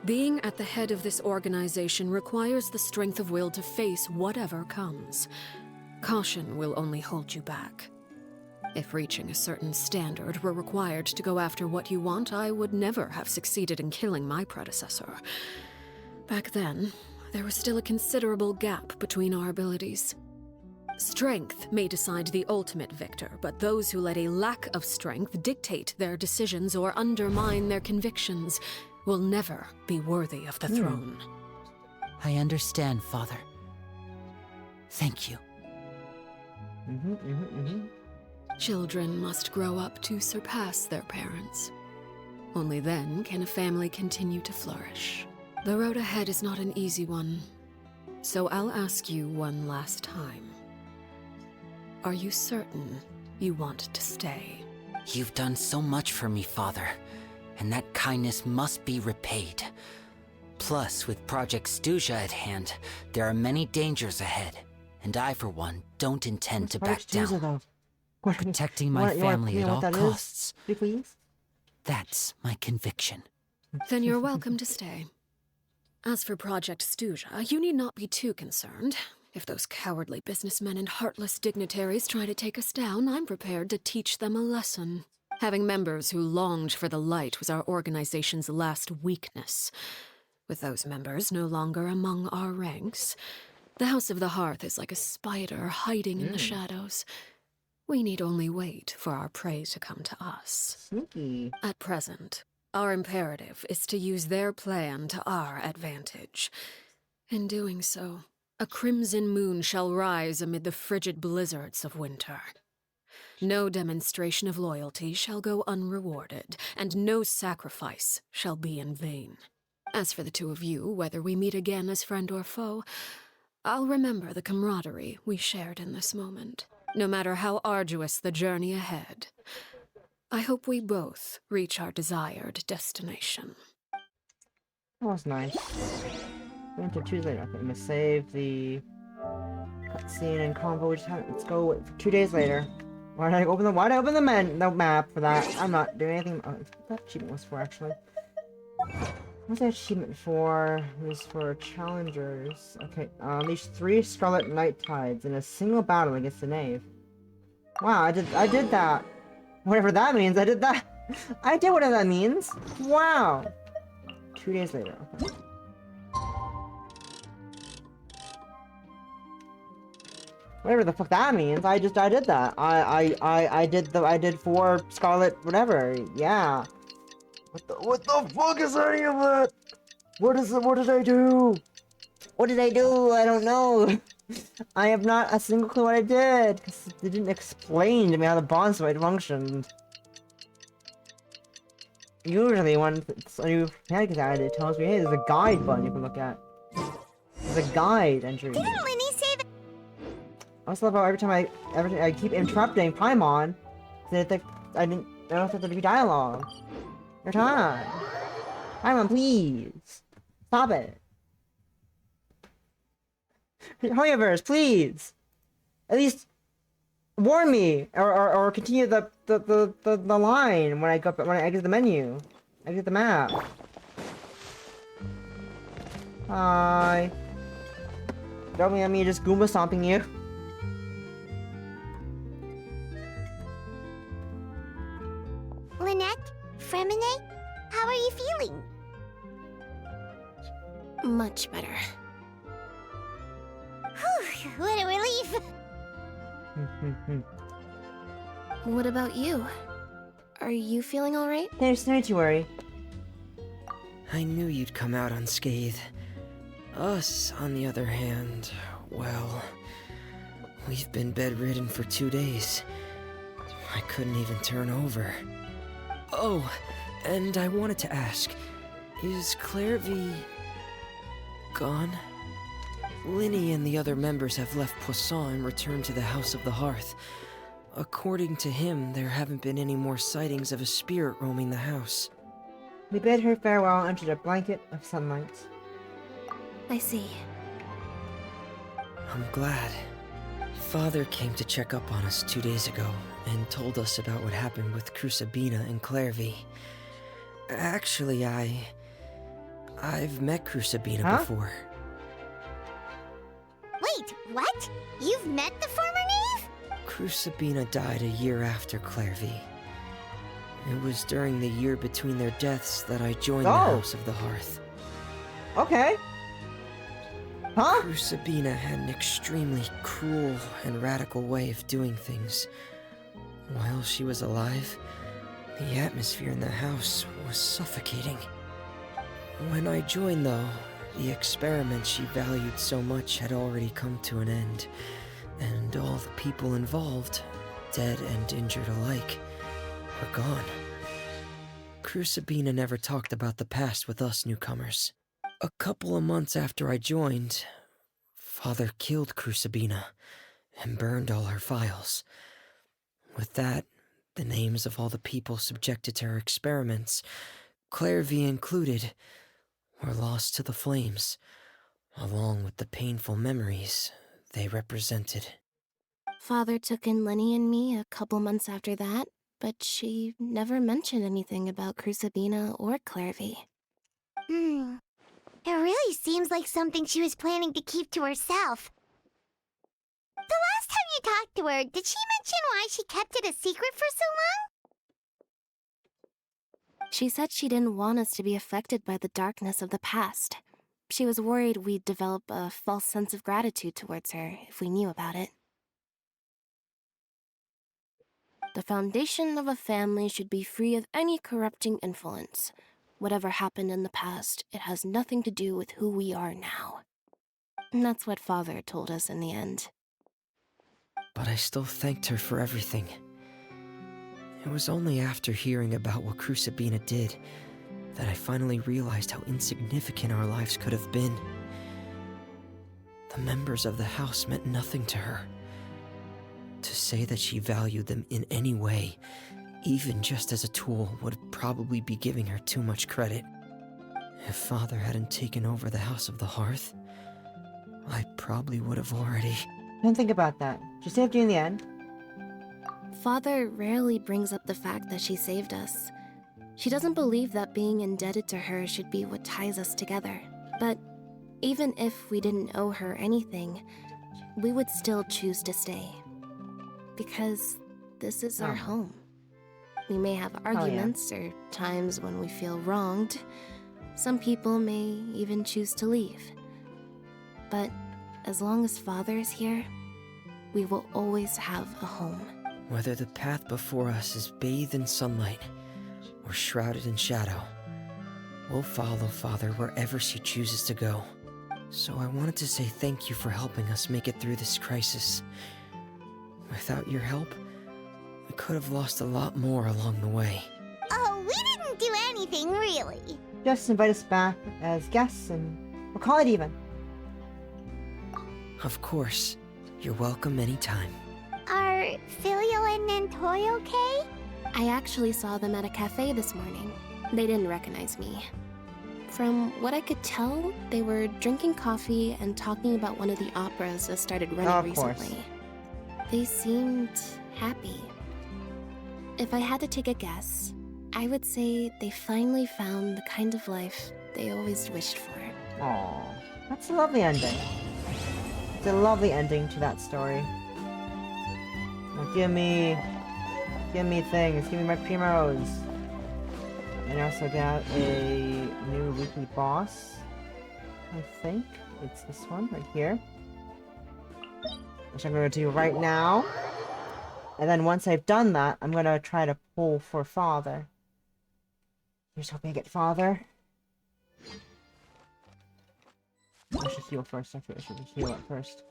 Being at the head of this organization requires the strength of will to face whatever comes. Caution will only hold you back. If reaching a certain standard were required to go after what you want, I would never have succeeded in killing my predecessor. Back then, there was still a considerable gap between our abilities. Strength may decide the ultimate victor, but those who let a lack of strength dictate their decisions or undermine their convictions will never be worthy of the throne. I understand, Father. Thank you. Children must grow up to surpass their parents. Only then can a family continue to flourish. The road ahead is not an easy one, so I'll ask you one last time. Are you certain you want to stay? You've done so much for me, Father, and that kindness must be repaid. Plus, with Project Stuja at hand, there are many dangers ahead, and I, for one, don't intend to back down. Protecting my family at all costs. Please? That's my conviction. Then you're welcome to stay. As for Project Stuja, you need not be too concerned. If those cowardly businessmen and heartless dignitaries try to take us down, I'm prepared to teach them a lesson. Having members who longed for the light was our organization's last weakness. With those members no longer among our ranks, the House of the Hearth is like a spider hiding in the shadows. We need only wait for our prey to come to us. Sneaky. At present, our imperative is to use their plan to our advantage. In doing so, a crimson moon shall rise amid the frigid blizzards of winter. No demonstration of loyalty shall go unrewarded, and no sacrifice shall be in vain. As for the two of you, whether we meet again as friend or foe, I'll remember the camaraderie we shared in this moment, no matter how arduous the journey ahead. I hope we both reach our desired destination. That was nice. We went to Tuesday. Okay, I'm gonna save the cutscene and convo. Let's go 2 days later. Why did I open the map for that? I'm not doing anything. Oh, what that achievement was for, actually. What's that achievement for? It was for challengers. Okay, these 3 Scarlet Night Tides in a single battle against the Knave. Wow, I did that. Whatever that means, I did that. I did whatever that means. Wow. 2 days later. Okay. Whatever the fuck that means, I did that. I did 4 Scarlet whatever. Yeah. What the fuck is any of it? What did I do? What did I do? I don't know. I have not a single clue what I did, because they didn't explain to me how the bond fight functioned. Usually when a new mechanic is added, it tells me, hey, there's a guide button you can look at. There's a guide entry. Didn't Linny say that? I also love how every time I keep interrupting Paimon, that I don't have to be dialogue. Your time. Paimon, please. Stop it. However, please. At least warn me, or continue the line when I exit the menu, exit the map. Hi. Don't let me just Goomba stomping you. Lynette? Fremine? How are you feeling? Much better. Whew, what a relief! What about you? Are you feeling alright? There's no need to worry. I knew you'd come out unscathed. Us, on the other hand, well, we've been bedridden for 2 days. I couldn't even turn over. Oh, and I wanted to ask, is Clairvy gone? Linny and the other members have left Poisson and returned to the House of the Hearth. According to him, there haven't been any more sightings of a spirit roaming the house. We bid her farewell under a blanket of sunlight. I see. I'm glad. Father came to check up on us 2 days ago and told us about what happened with Crusabina and Clairvy. Actually, I've met Crusabina before. Wait, what? You've met the former knave? Crusabina died a year after Clairvy. It was during the year between their deaths that I joined the House of the Hearth. Okay. Huh? Crusabina had an extremely cruel and radical way of doing things. While she was alive, the atmosphere in the house was suffocating. When I joined, though, the experiment she valued so much had already come to an end, and all the people involved, dead and injured alike, were gone. Crusabina never talked about the past with us newcomers. A couple of months after I joined, Father killed Crusabina and burned all her files. With that, the names of all the people subjected to her experiments, Clairvy included, were lost to the flames, along with the painful memories they represented. Father took in Lenny and me a couple months after that, but she never mentioned anything about Crucibina or Clairvy. It really seems like something she was planning to keep to herself. The last time you talked to her, did she mention why she kept it a secret for so long? She said she didn't want us to be affected by the darkness of the past. She was worried we'd develop a false sense of gratitude towards her if we knew about it. The foundation of a family should be free of any corrupting influence. Whatever happened in the past, it has nothing to do with who we are now. And that's what Father told us in the end. But I still thanked her for everything. It was only after hearing about what Crucibina did that I finally realized how insignificant our lives could have been. The members of the house meant nothing to her. To say that she valued them in any way, even just as a tool, would probably be giving her too much credit. If Father hadn't taken over the House of the Hearth, I probably would have already... Don't think about that. Just saved you in the end. Father rarely brings up the fact that she saved us. She doesn't believe that being indebted to her should be what ties us together. But even if we didn't owe her anything, we would still choose to stay. Because this is our home. We may have arguments or times when we feel wronged. Some people may even choose to leave. But as long as Father is here, we will always have a home. Whether the path before us is bathed in sunlight or shrouded in shadow, we'll follow Father wherever she chooses to go. So I wanted to say thank you for helping us make it through this crisis. Without your help, we could have lost a lot more along the way. Oh, we didn't do anything, really. Just invite us back as guests and we'll call it even. Of course. You're welcome anytime. Are Filio and Nantoy okay? I actually saw them at a cafe this morning. They didn't recognize me. From what I could tell, they were drinking coffee and talking about one of the operas that started running recently. They seemed happy. If I had to take a guess, I would say they finally found the kind of life they always wished for. Aww, that's a lovely ending. It's a lovely ending to that story. Now give me things. Give me my primos. And I also got a new weekly boss. I think it's this one right here, which I'm going to do right now. And then once I've done that, I'm going to try to pull for Father. Here's hoping I get Father. I should heal first. I feel I should just heal it first.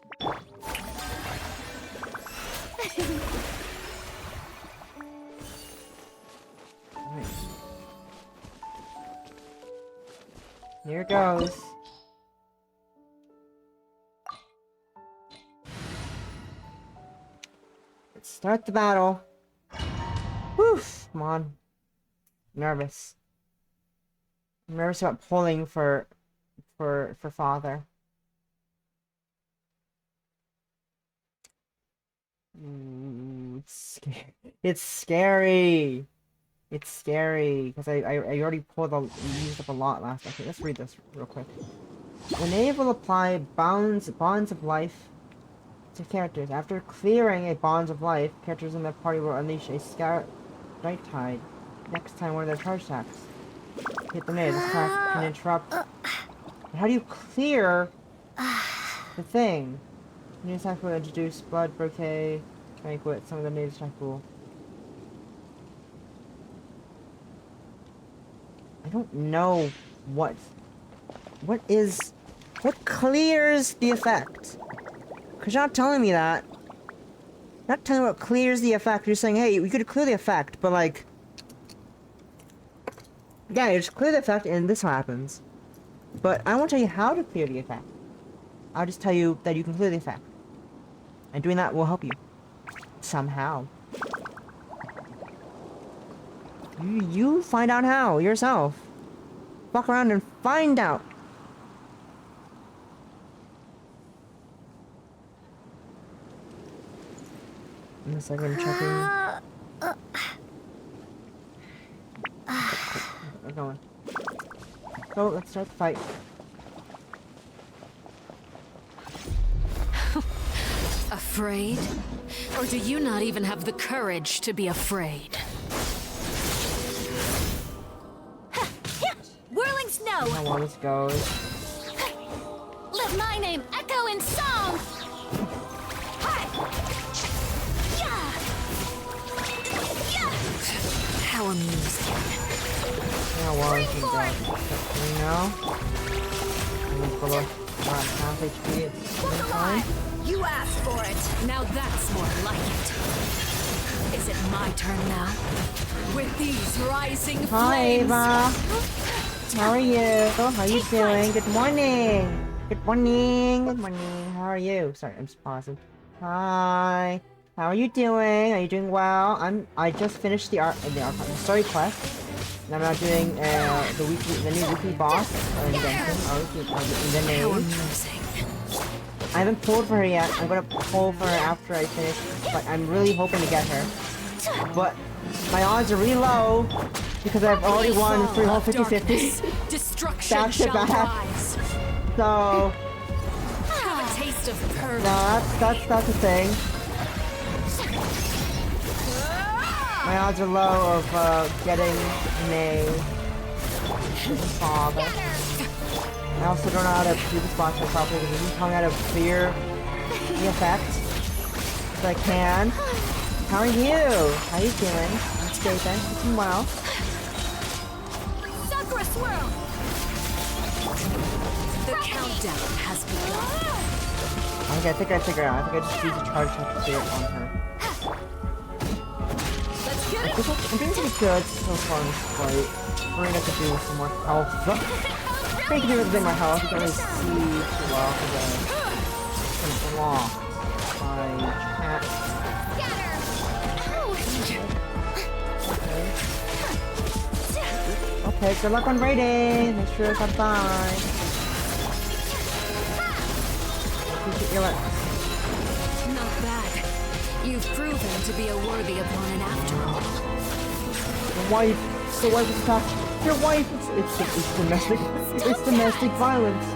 Right. Here goes. Let's start the battle. Whew, come on. Nervous. I'm nervous about pulling for Father. It's scary. It's scary because I already used up a lot last time. Okay, let's read this real quick. Enable apply bonds of life to characters. After clearing a bonds of life, characters in the party will unleash a Scout Night Tide next time one of their charge attacks. Hit the nade. This attack can interrupt. How do you clear the thing? New attack will introduce blood, bouquet, banquet, some of the natives attack pool. I don't know what clears the effect. Cause you're not telling me that. You're not telling me what clears the effect. You're saying, hey, we could clear the effect, but like, yeah, you just clear the effect and this happens. But I won't tell you how to clear the effect. I'll just tell you that you can clear the effect. And doing that will help you. Somehow. You find out how yourself. Walk around and find out. In a second, checking. We're going. Go, let's start the fight. Afraid? Or do you not even have the courage to be afraid? Whirling snow! How long this goes. Let my name echo in song! How amusing. How long it can go. You know? And then below half HP, it's fine. You asked for it. Now that's more like it. Is it my turn now? With these rising Hi, flames. Ava. How are you? How are you doing? Good morning. Good morning. Good morning. How are you? Sorry, I'm just pausing. Hi. How are you doing? Are you doing well? I just finished the story quest. And I'm now doing the new weekly boss in Genshin. I haven't pulled for her yet. I'm gonna pull for her after I finish, but I'm really hoping to get her. But my odds are really low because I've already won 3 whole 50-50 back to back. So have a taste of purge. no, that's the thing. My odds are low of getting May. Father. I also don't know how to do this boss properly because I'm telling me how to clear the effect. So I can. How are you? How are you doing? I'm Stephen. Doing well. Sakura swirl! The countdown has begun. Okay, I think I figured out. I think I just use a charge from spirit on her. I'm doing pretty good so far in this fight. Marina could do some more health. I could do a bit more health. You can really see too well because I'm blocked by chat. Okay, good luck on raiding. Make sure it's bye. Appreciate your luck. Not bad. You've proven to be a worthy opponent after all. The wife is attacked. Your wife! It's domestic violence.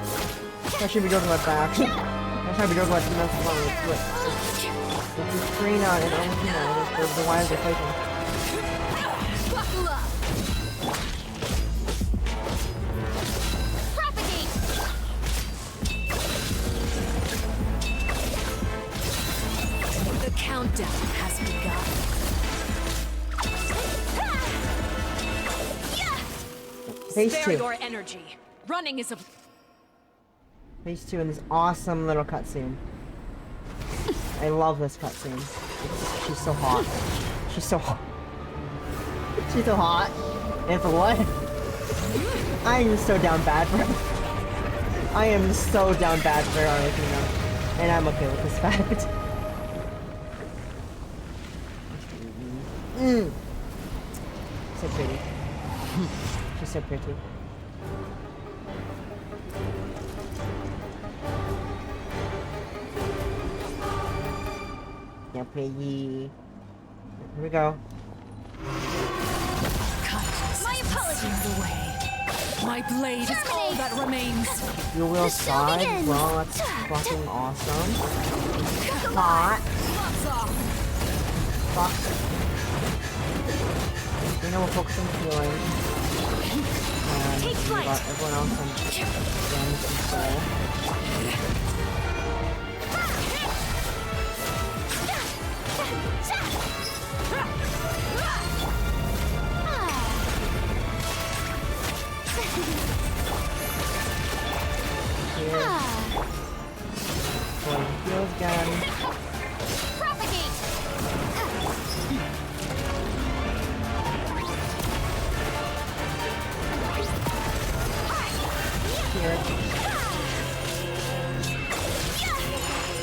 I should be joking about that. I should be joking about domestic violence, but this is Trina and Arlecchino. The wives are fighting. Buckle up! Propagate! The countdown has begun. Phase Spare 2. your energy. Running is a... Phase 2 in this awesome little cutscene. I love this cutscene. She's so hot. She's so hot. She's so hot. And for what? I am so down bad for her. I am so down bad for Arlecchino. And I'm okay with this fact. So pretty. She's so pretty. Yeah, pretty. Here we go. My apologies! Away. My blade is all that remains. You will The show side? begins. Well, that's fucking awesome. Hot. Fuck. You know, we're focusing on healing. And Take we flight. got everyone else on damage and soul. Here. Going heals again. Propagate! Here.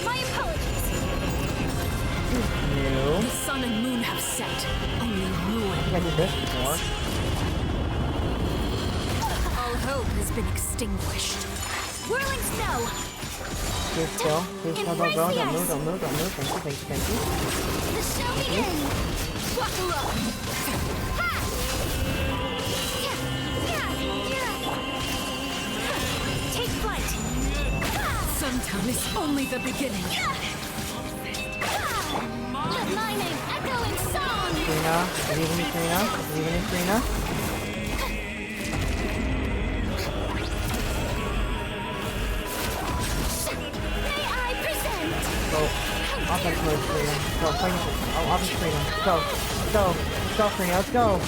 My apologies! New. The sun and moon have set. Only I ruin. think I did this before. All hope has been extinguished. Whirling snow! Stay still. Stay still. Don't go. Don't move. Don't move. Don't move. Thank you. Thank you. Thank you. The show begins! Buckle up! Ha! Take flight! Suntown is only the beginning. Let my name echo in song! Trina. Believe in me, Trina. Believe in me, Trina. May I present? Go. Offense mode, Trina. Go. Fight. Oh, offense, Trina. Go. Let's go. Let's go, Trina. Let's go.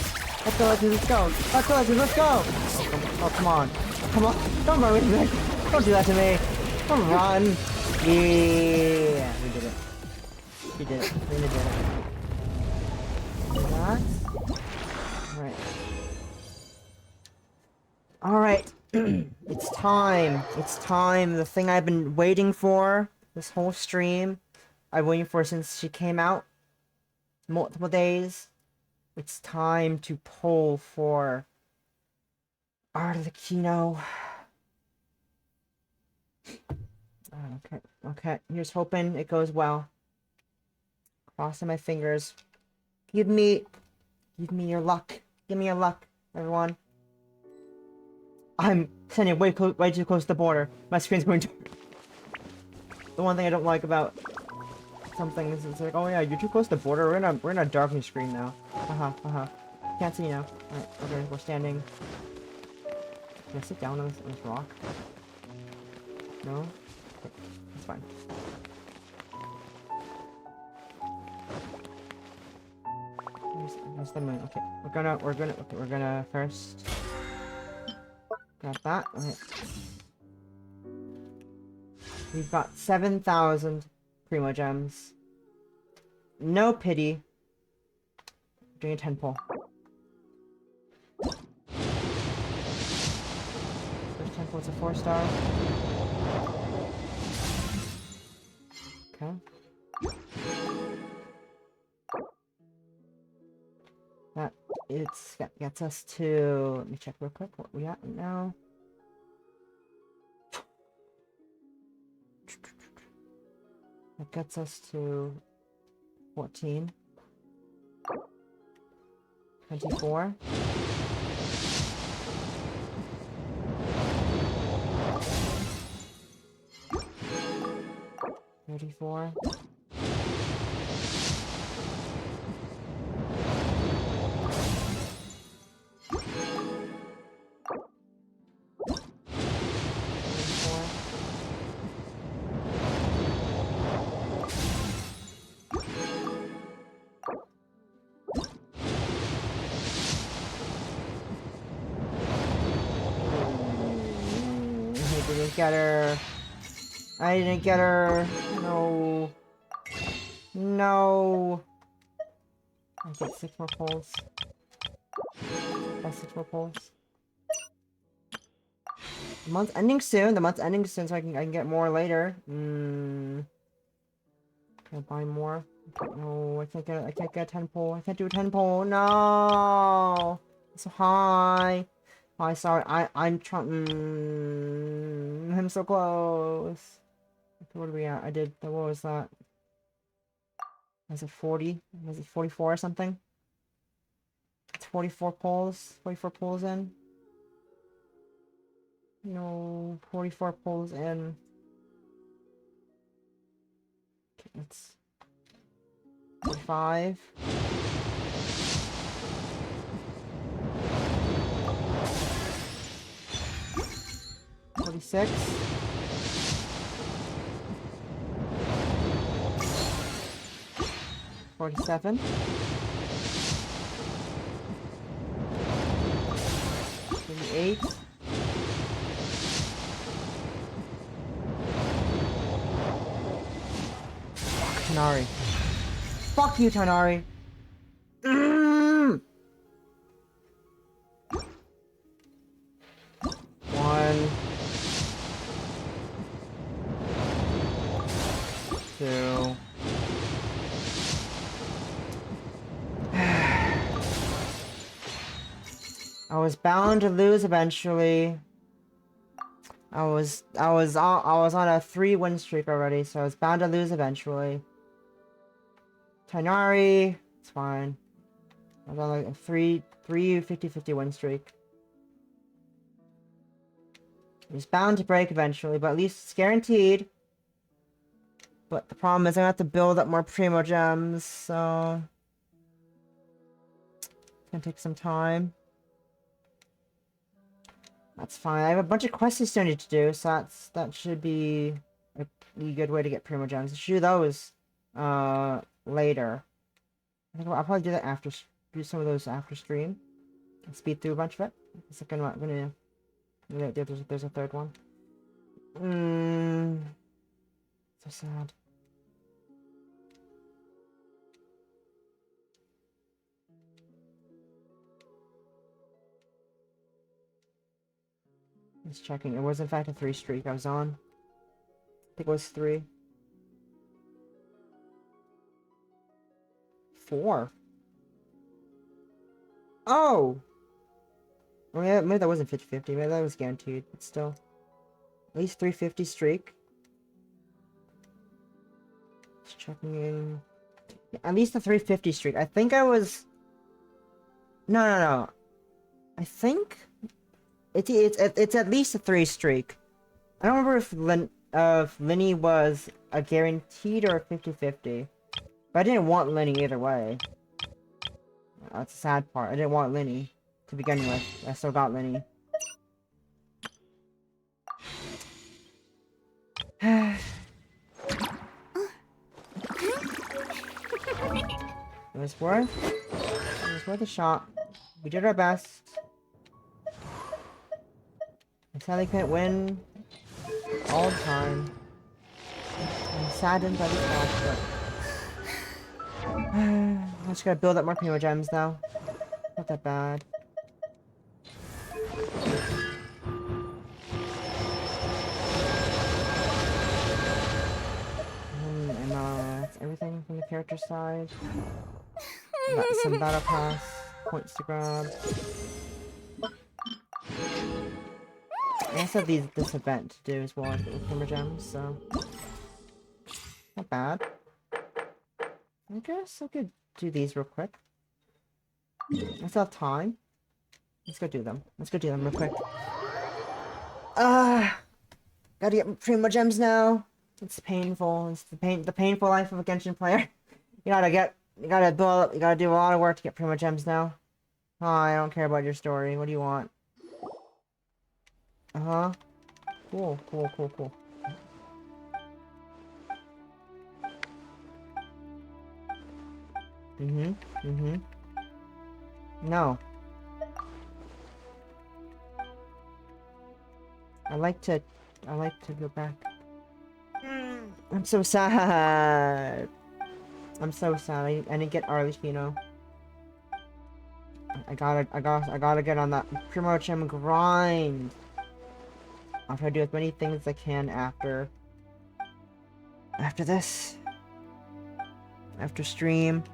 Let's go, Legends. Let's go. Let's go, Legends. Let's go. Oh, come on. Come on. Don't run with me. Don't do that to me. Don't run. Yeah. We did it. We did it. Trina did it. That. Alright. Alright. It's time. It's time. The thing I've been waiting for this whole stream. I've been waiting for since she came out. Multiple days. It's time to pull for Arlecchino. Okay. Okay. Here's hoping it goes well. Crossing my fingers. Give me your luck. Give me your luck, everyone. I'm standing way too close to the border. My screen's going dark. The one thing I don't like about some things is like, oh yeah, you're too close to the border. We're in a darkening screen now. Can't see now. Alright, okay, we're standing. Can I sit down on this rock? No? Okay, that's fine. Where's the moon? Okay, we're gonna first grab that. Okay. We've got 7,000 Primo Gems. No pity. Doing a 10 pull. First 10 pull, it's a 4-star. Okay. That gets us to, let me check real quick what we at now. That gets us to 14. 24. 34. 24. Get her. I didn't get her. No. No. I get 6 more pulls. That's 6 more pulls. The month's ending soon. The month's ending soon, so I can get more later. Can I buy more? No, I can't get a 10 pull. I can't do a 10 pull. No. It's so high. Oh, sorry. I'm trying. I'm so close. What are we at? What was that? Was it 40? Was it 44 or something? It's 44 pulls. 44 pulls in. No, 44 pulls in. Okay, that's 45. 46. 47. 38. Fuck, Tanari. Fuck you, Tanari. One. 2. I was bound to lose eventually. I was on a 3-win streak already, so I was bound to lose eventually. Tainari, it's fine. I was on like a 50-50 win streak. It was bound to break eventually, but at least it's guaranteed. But the problem is I have to build up more Primo Gems, so... It's gonna take some time. That's fine. I have a bunch of quests I still need to do, so that should be a really good way to get Primo Gems. I should do those later. I think I'll probably do that after, do some of those after stream. And speed through a bunch of it. The second one, there's a third one. So sad. Just checking. It was in fact a 3 streak I was on. I think it was 3. 4. Oh! Well, yeah, maybe that wasn't 50-50. Maybe that was guaranteed, but still. At least 350 streak. Just checking in. Yeah, at least a 350 streak. I think I was... No. I think... It's at least a 3 streak. I don't remember if Linny was a guaranteed or a 50-50. But I didn't want Linny either way. That's the sad part. I didn't want Linny to begin with. I still got Linny. It was worth a shot. We did our best. I sadly couldn't win all the time. I'm saddened by this match, but I just gotta build up more Primo Gems now. Not that bad. And that's everything from the character side. Got some battle pass points to grab. I also have this event to do as well with Primo Gems, so not bad. I guess I could do these real quick. I still have time. Let's go do them. Real quick. Gotta get Primo Gems now. It's painful. It's the painful life of a Genshin player. You gotta build up, you gotta do a lot of work to get Primo Gems now. Oh, I don't care about your story. What do you want? Cool. No. I like to go back. I'm so sad. I didn't get Arlecchino. I gotta get on that Primo Gem grind. I'll try to do as many things as I can after this. After stream.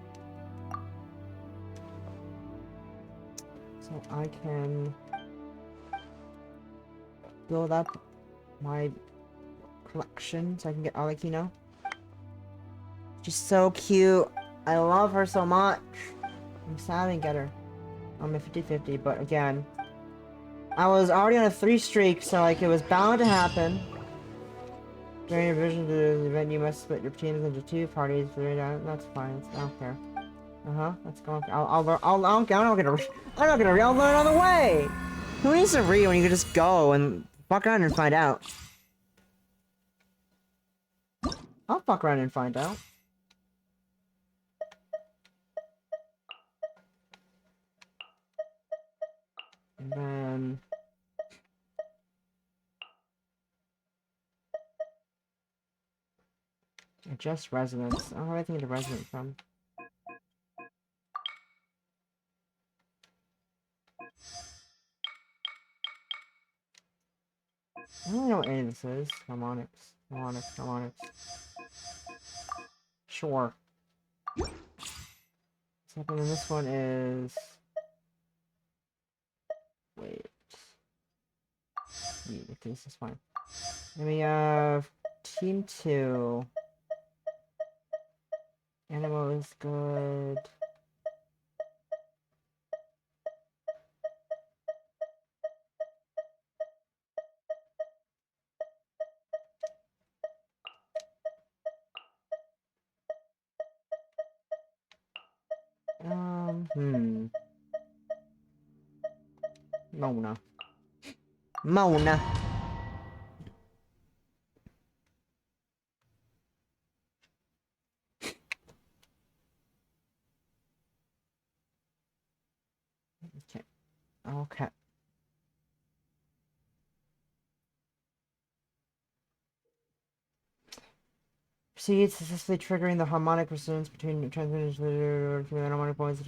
So I can build up my collection so I can get Arlecchino. She's so cute. I love her so much. I'm sad I didn't get her on my 50-50, but again, I was already on a 3 streak, so like it was bound to happen. During your vision to the event, you must split your teams into 2 parties. That's fine. I don't care. Let's go. I'm not gonna read. I'll learn on the way. Who needs to read when you can just go and fuck around and find out? I'll fuck around and find out. And then... adjust resonance. I don't have anything to resonate from. I don't really know what any of this is. Harmonics. Sure. Something in this one is... Wait, this is fine. Then we have Team 2. Animal is good. Mona. Mona. Okay. Okay. Proceeds successfully triggering the harmonic resonance between transmitters through harmonic points.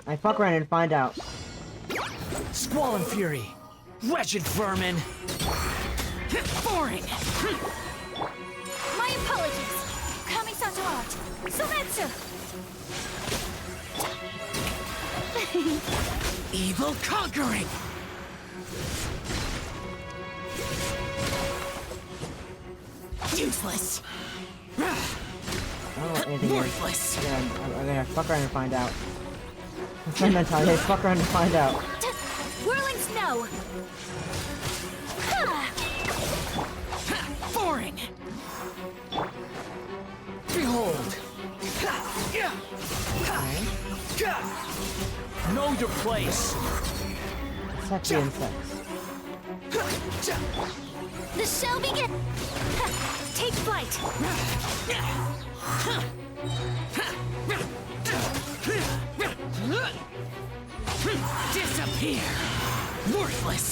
I fuck around and find out. Squall and fury! Wretched vermin! Boring! My apologies! Kamisato art! Sometsu! Evil conquering! Useless! I don't know what anything Worthless! is. Yeah, I'm gonna fuck around and find out. That's what I'm gonna tell you. Fuck around and find out. Whirling snow! Boring! Behold! Know your place! Suck the insects. The shall begin! Take flight! Disappear! Worthless!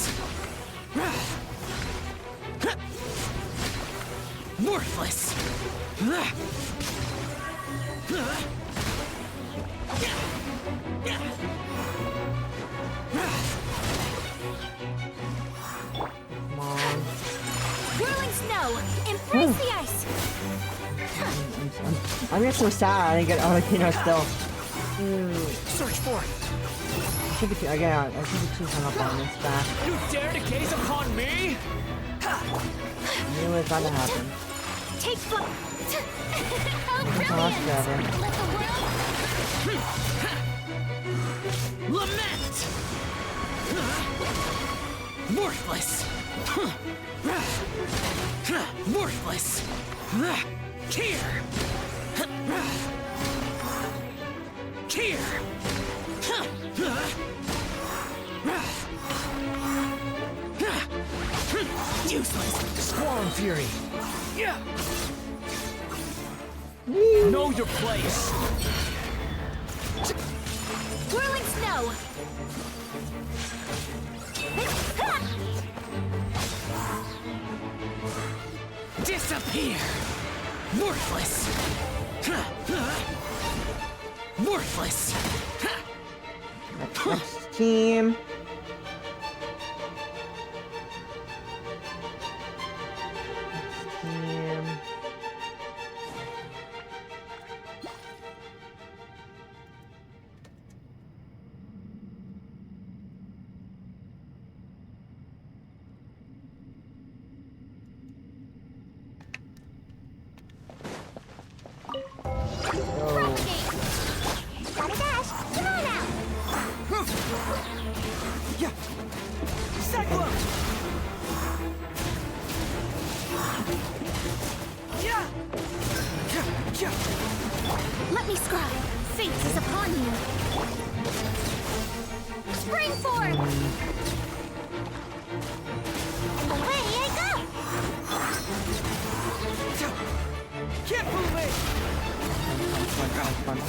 Worthless! Come on. Whirling snow! Embrace the ice! I'm just so sad I didn't get Arlecchino still. Search for it! I should be too, again, I should be too hung up on this back. You dare to gaze upon me? I knew it was gonna happen. Take flight! How Lost brilliant! forever. Let the world... Lament! Worthless! Worthless! Here! Here! Useless! Squall and fury! Know your place! Whirling snow! Disappear! Worthless! Worthless! Next team. Next team. Gotta dash! Come on now! Yeah! Cyclone! Yeah! Let me scribe! Fate is upon you! Spring form! Away I go! Can't move it! Fun.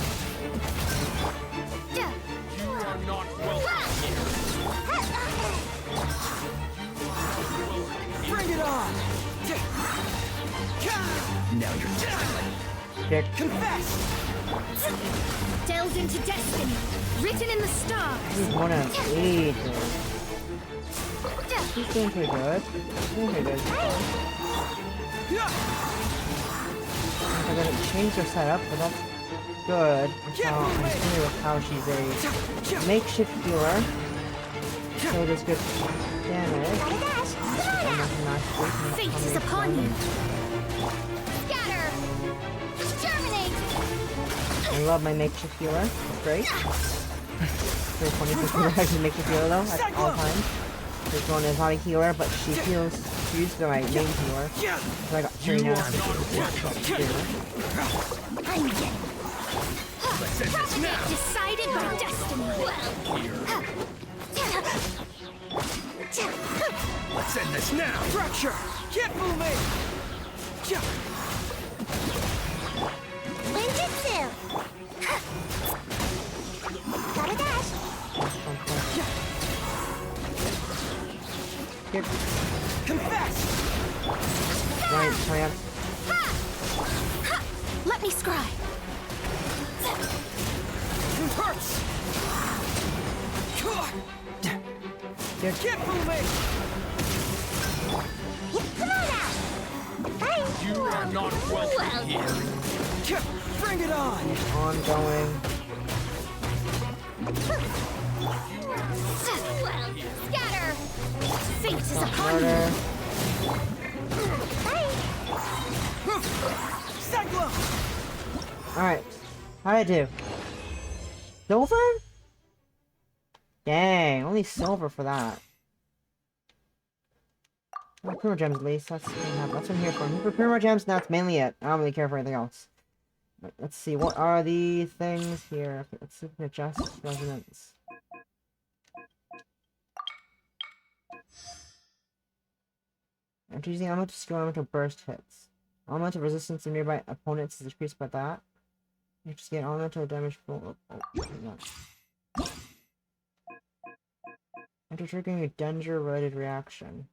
You are not welcome here! Bring it on! Now you're tickling! Kick. Confess! Delved into destiny, written in the stars. He's 1 out of 8. He's doing pretty good. I gotta change her setup, but that's good. That's how I'm familiar with how she's a makeshift healer. so does good damage. Fate is upon you. Scatter! Terminate! I love my makeshift healer. It's great. Very funny to actually makeshift healer though at all times. This one is not a healer, but she heals. She used my main healer. So I got 3 now. I'm getting decided by destiny. Let's end this now! Fracture! Can't fool me! Ninjutsu! Gotta dash! Confess! Right, triumph. Let me scry. Hurts! Can't fool me! Come on now! You are not welcome here! Bring it on! Ongoing. Scatter! Fate is upon you. Alright. How'd I do? Silver? Dang, only silver for that. Well, Primo Gems at least. That's what I'm here for. I'm here for Primo Gems, and that's mainly it. I don't really care for anything else. But let's see, what are the things here? Let's see if we can adjust resonance. After using elemental skill, elemental burst hits. Elemental resistance of nearby opponents is decreased by that. You just get elemental damage for. After triggering a danger-related reaction.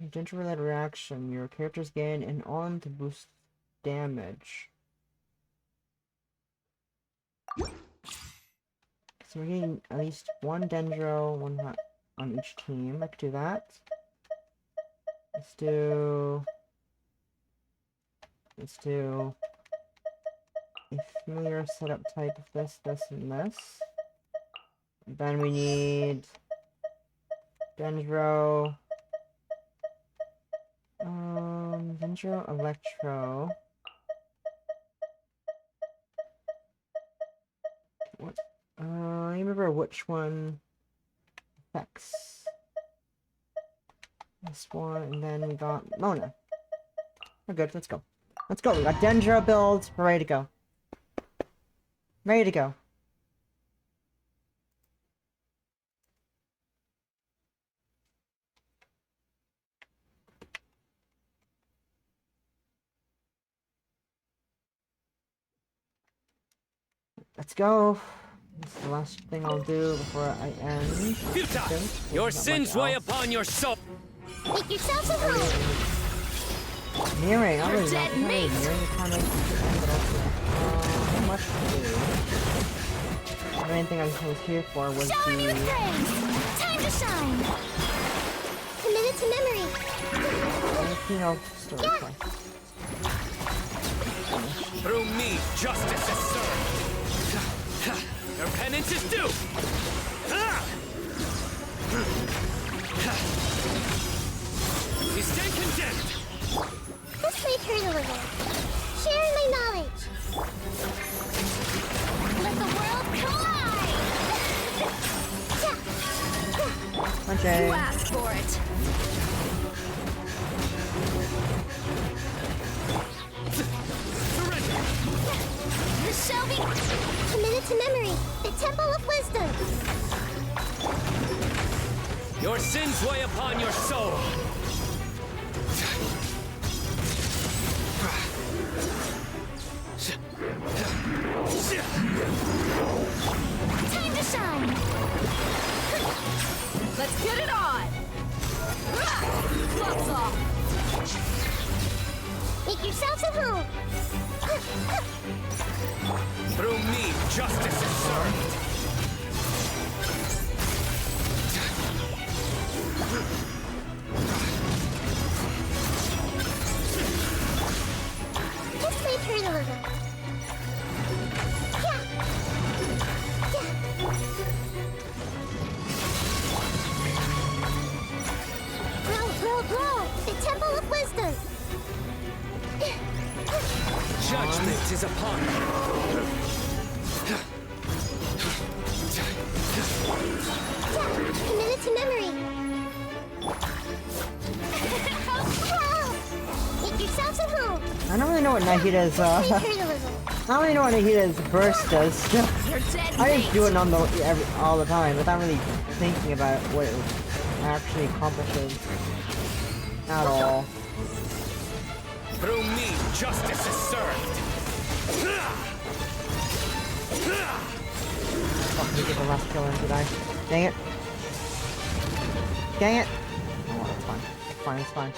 Danger-related reaction. Your characters gain an arm to boost damage. So we're getting at least one Dendro, one on each team. I could do that. Let's do a familiar setup type of this, and this. And then we need Dendro, Dendro Electro. What? I remember which one affects this one, and then we got Mona. We're good, let's go. Let's go, we got Dendro builds, we're ready to go. Ready to go. Let's go. This is the last thing I'll do before I end. Your sins weigh upon your soul. Make yourselves at home. Mirroring, I really not mirroring is kind of but also how much to do. The main thing I was here for was Shower me with praise. Time to shine. Committed to memory. Arlecchino story quest. Through me, justice is served. Your penance is due! You stay condemned! Let's make her deliver. Sharing my knowledge. Let the world collide! Okay. You asked for it. This shall be committed to memory. The Temple of Wisdom. Your sins weigh upon your soul. Time to shine. Let's get it on. Gloves off. Make yourselves at home. Through me, justice is served. Fate is upon me. Commit it to memory. Make yourselves at home. I don't really know what Nahida's, I don't really know what Nahida's burst does. I just do it on all the time without really thinking about what it actually accomplishes at all. Through me, justice is served. Fuck, we get the last kill in, did I? Dang it. Dang it! Oh, it's fine. It's fine, it's fine.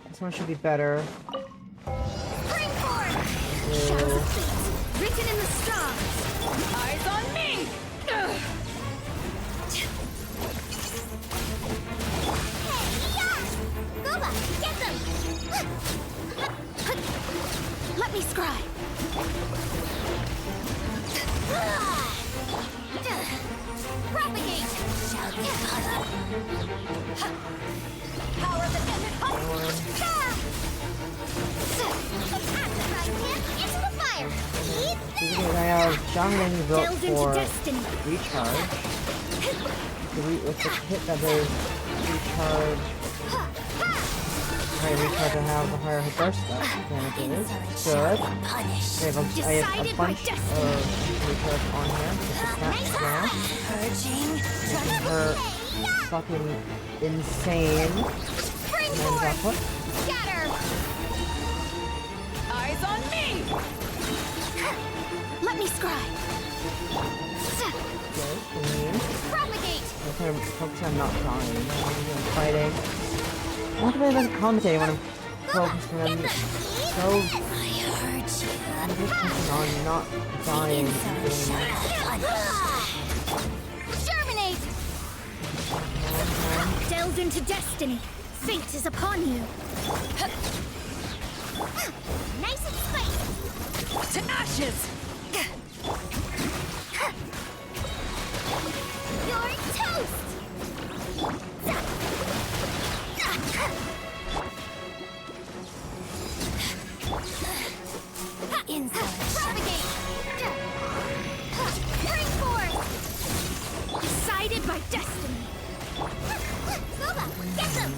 This one should be better. Spring forth! Shadows of fate, written in the stars. Eyes on me! Goba, get them! Let me scry. Propagate! Power of the Into the fire! Because I have Xiangling built Delve into for destiny. recharge. With the hit that there's recharge. Higher recharge I have the higher hit burst than it is. Good. I have a bunch of recharge on here. Just that smash. Her fucking insane. And output. Scatter! Eyes on me! Let me scry. Good, clean. Propagate! I'm kind of focusing on not dying. I'm fighting. Why do I like commentating when I'm focusing on so... I'm just focusing on not dying. Germinate! Delve into destiny. Fate is upon you. Nice and spicy! To ashes! You're toast! Propagate! Bring forth! Decided by destiny. Goba, get them!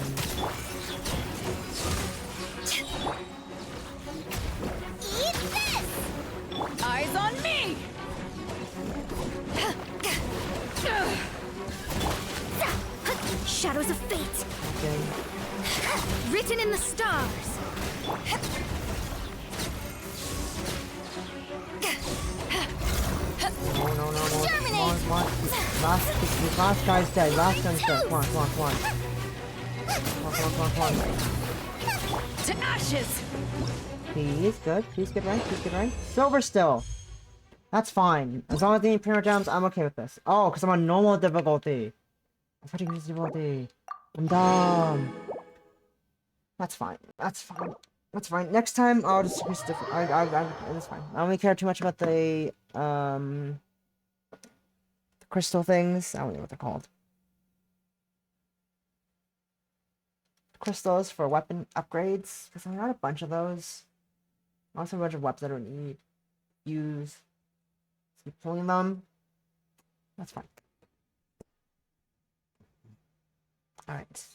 Eat this! Eyes on me! Shadows of fate. Written in the stars. No. Come on. Last guy's dead. Last guy's dead. Come on. Come on. To ashes. Please, good. Please get right. Silver still. That's fine. As long as the Imperial Gems, I'm okay with this. Oh, because I'm on normal difficulty. I'm fighting this difficulty. I'm dumb. That's fine. Next time, I'll just use different. That's fine. I don't really care too much about the crystal things. I don't know what they're called. Crystals for weapon upgrades. Because I got a bunch of those. Also a bunch of weapons I don't need. Use. Keep pulling them. That's fine. Alright.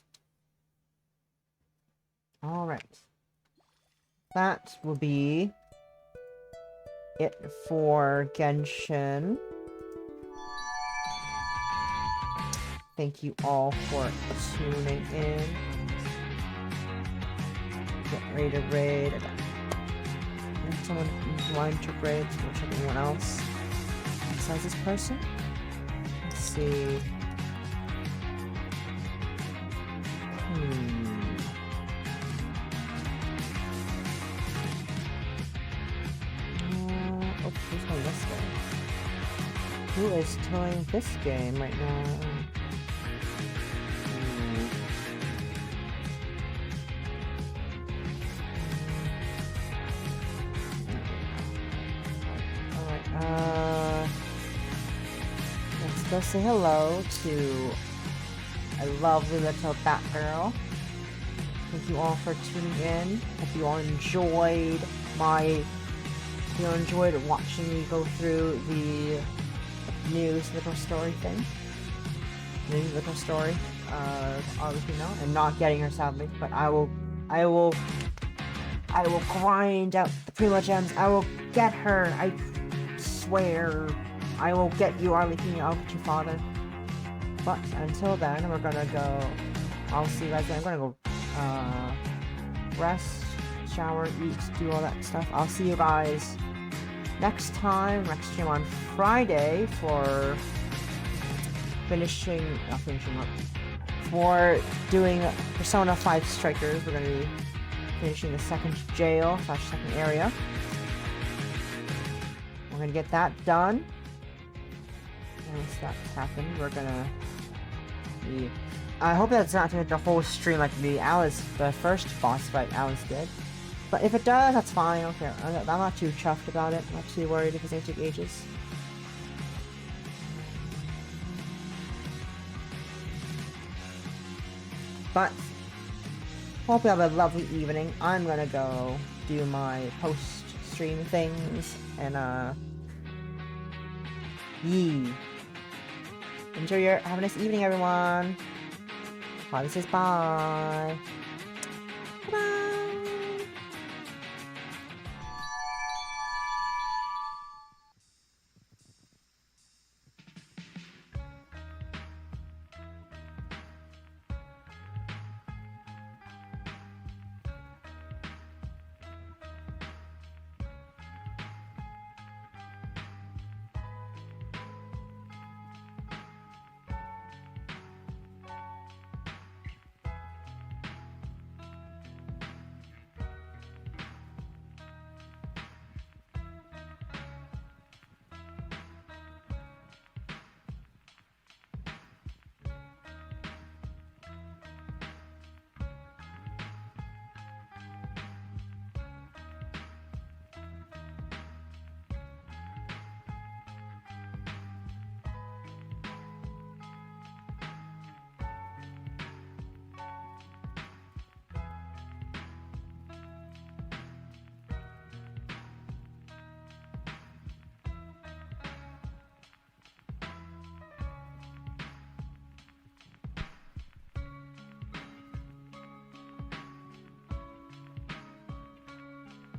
That will be it for Genshin. Thank you all for tuning in. Get ready to raid. I got someone in line to raid, so we'll check anyone else besides this person. Let's see. Who's playing this game? Who is playing this game right now? Alright, let's go say hello to a lovely little Batgirl. Thank you all for tuning in. Hope you all enjoyed watching me go through the new little story thing. New little story of Arlecchino, and not getting her sadly, but I will grind out the Primo Gems. I will get her, I swear. I will get you, Arlecchino. I'll get you, father. But until then, we're gonna go. I'll see you guys then. I'm gonna go rest, shower, eat, do all that stuff. I'll see you guys next time, next stream on Friday for for doing Persona 5 Strikers. We're gonna be finishing the second jail / second area. We're gonna get that done. Once that's happened, we're gonna be... I hope that's not the whole stream like the first boss fight Alice did. But if it does, that's fine. I don't care. I'm not too chuffed about it. I'm not too worried if it's gonna take ages. But hope you have a lovely evening. I'm gonna go do my post-stream things and have a nice evening, everyone. This is bye. Bye.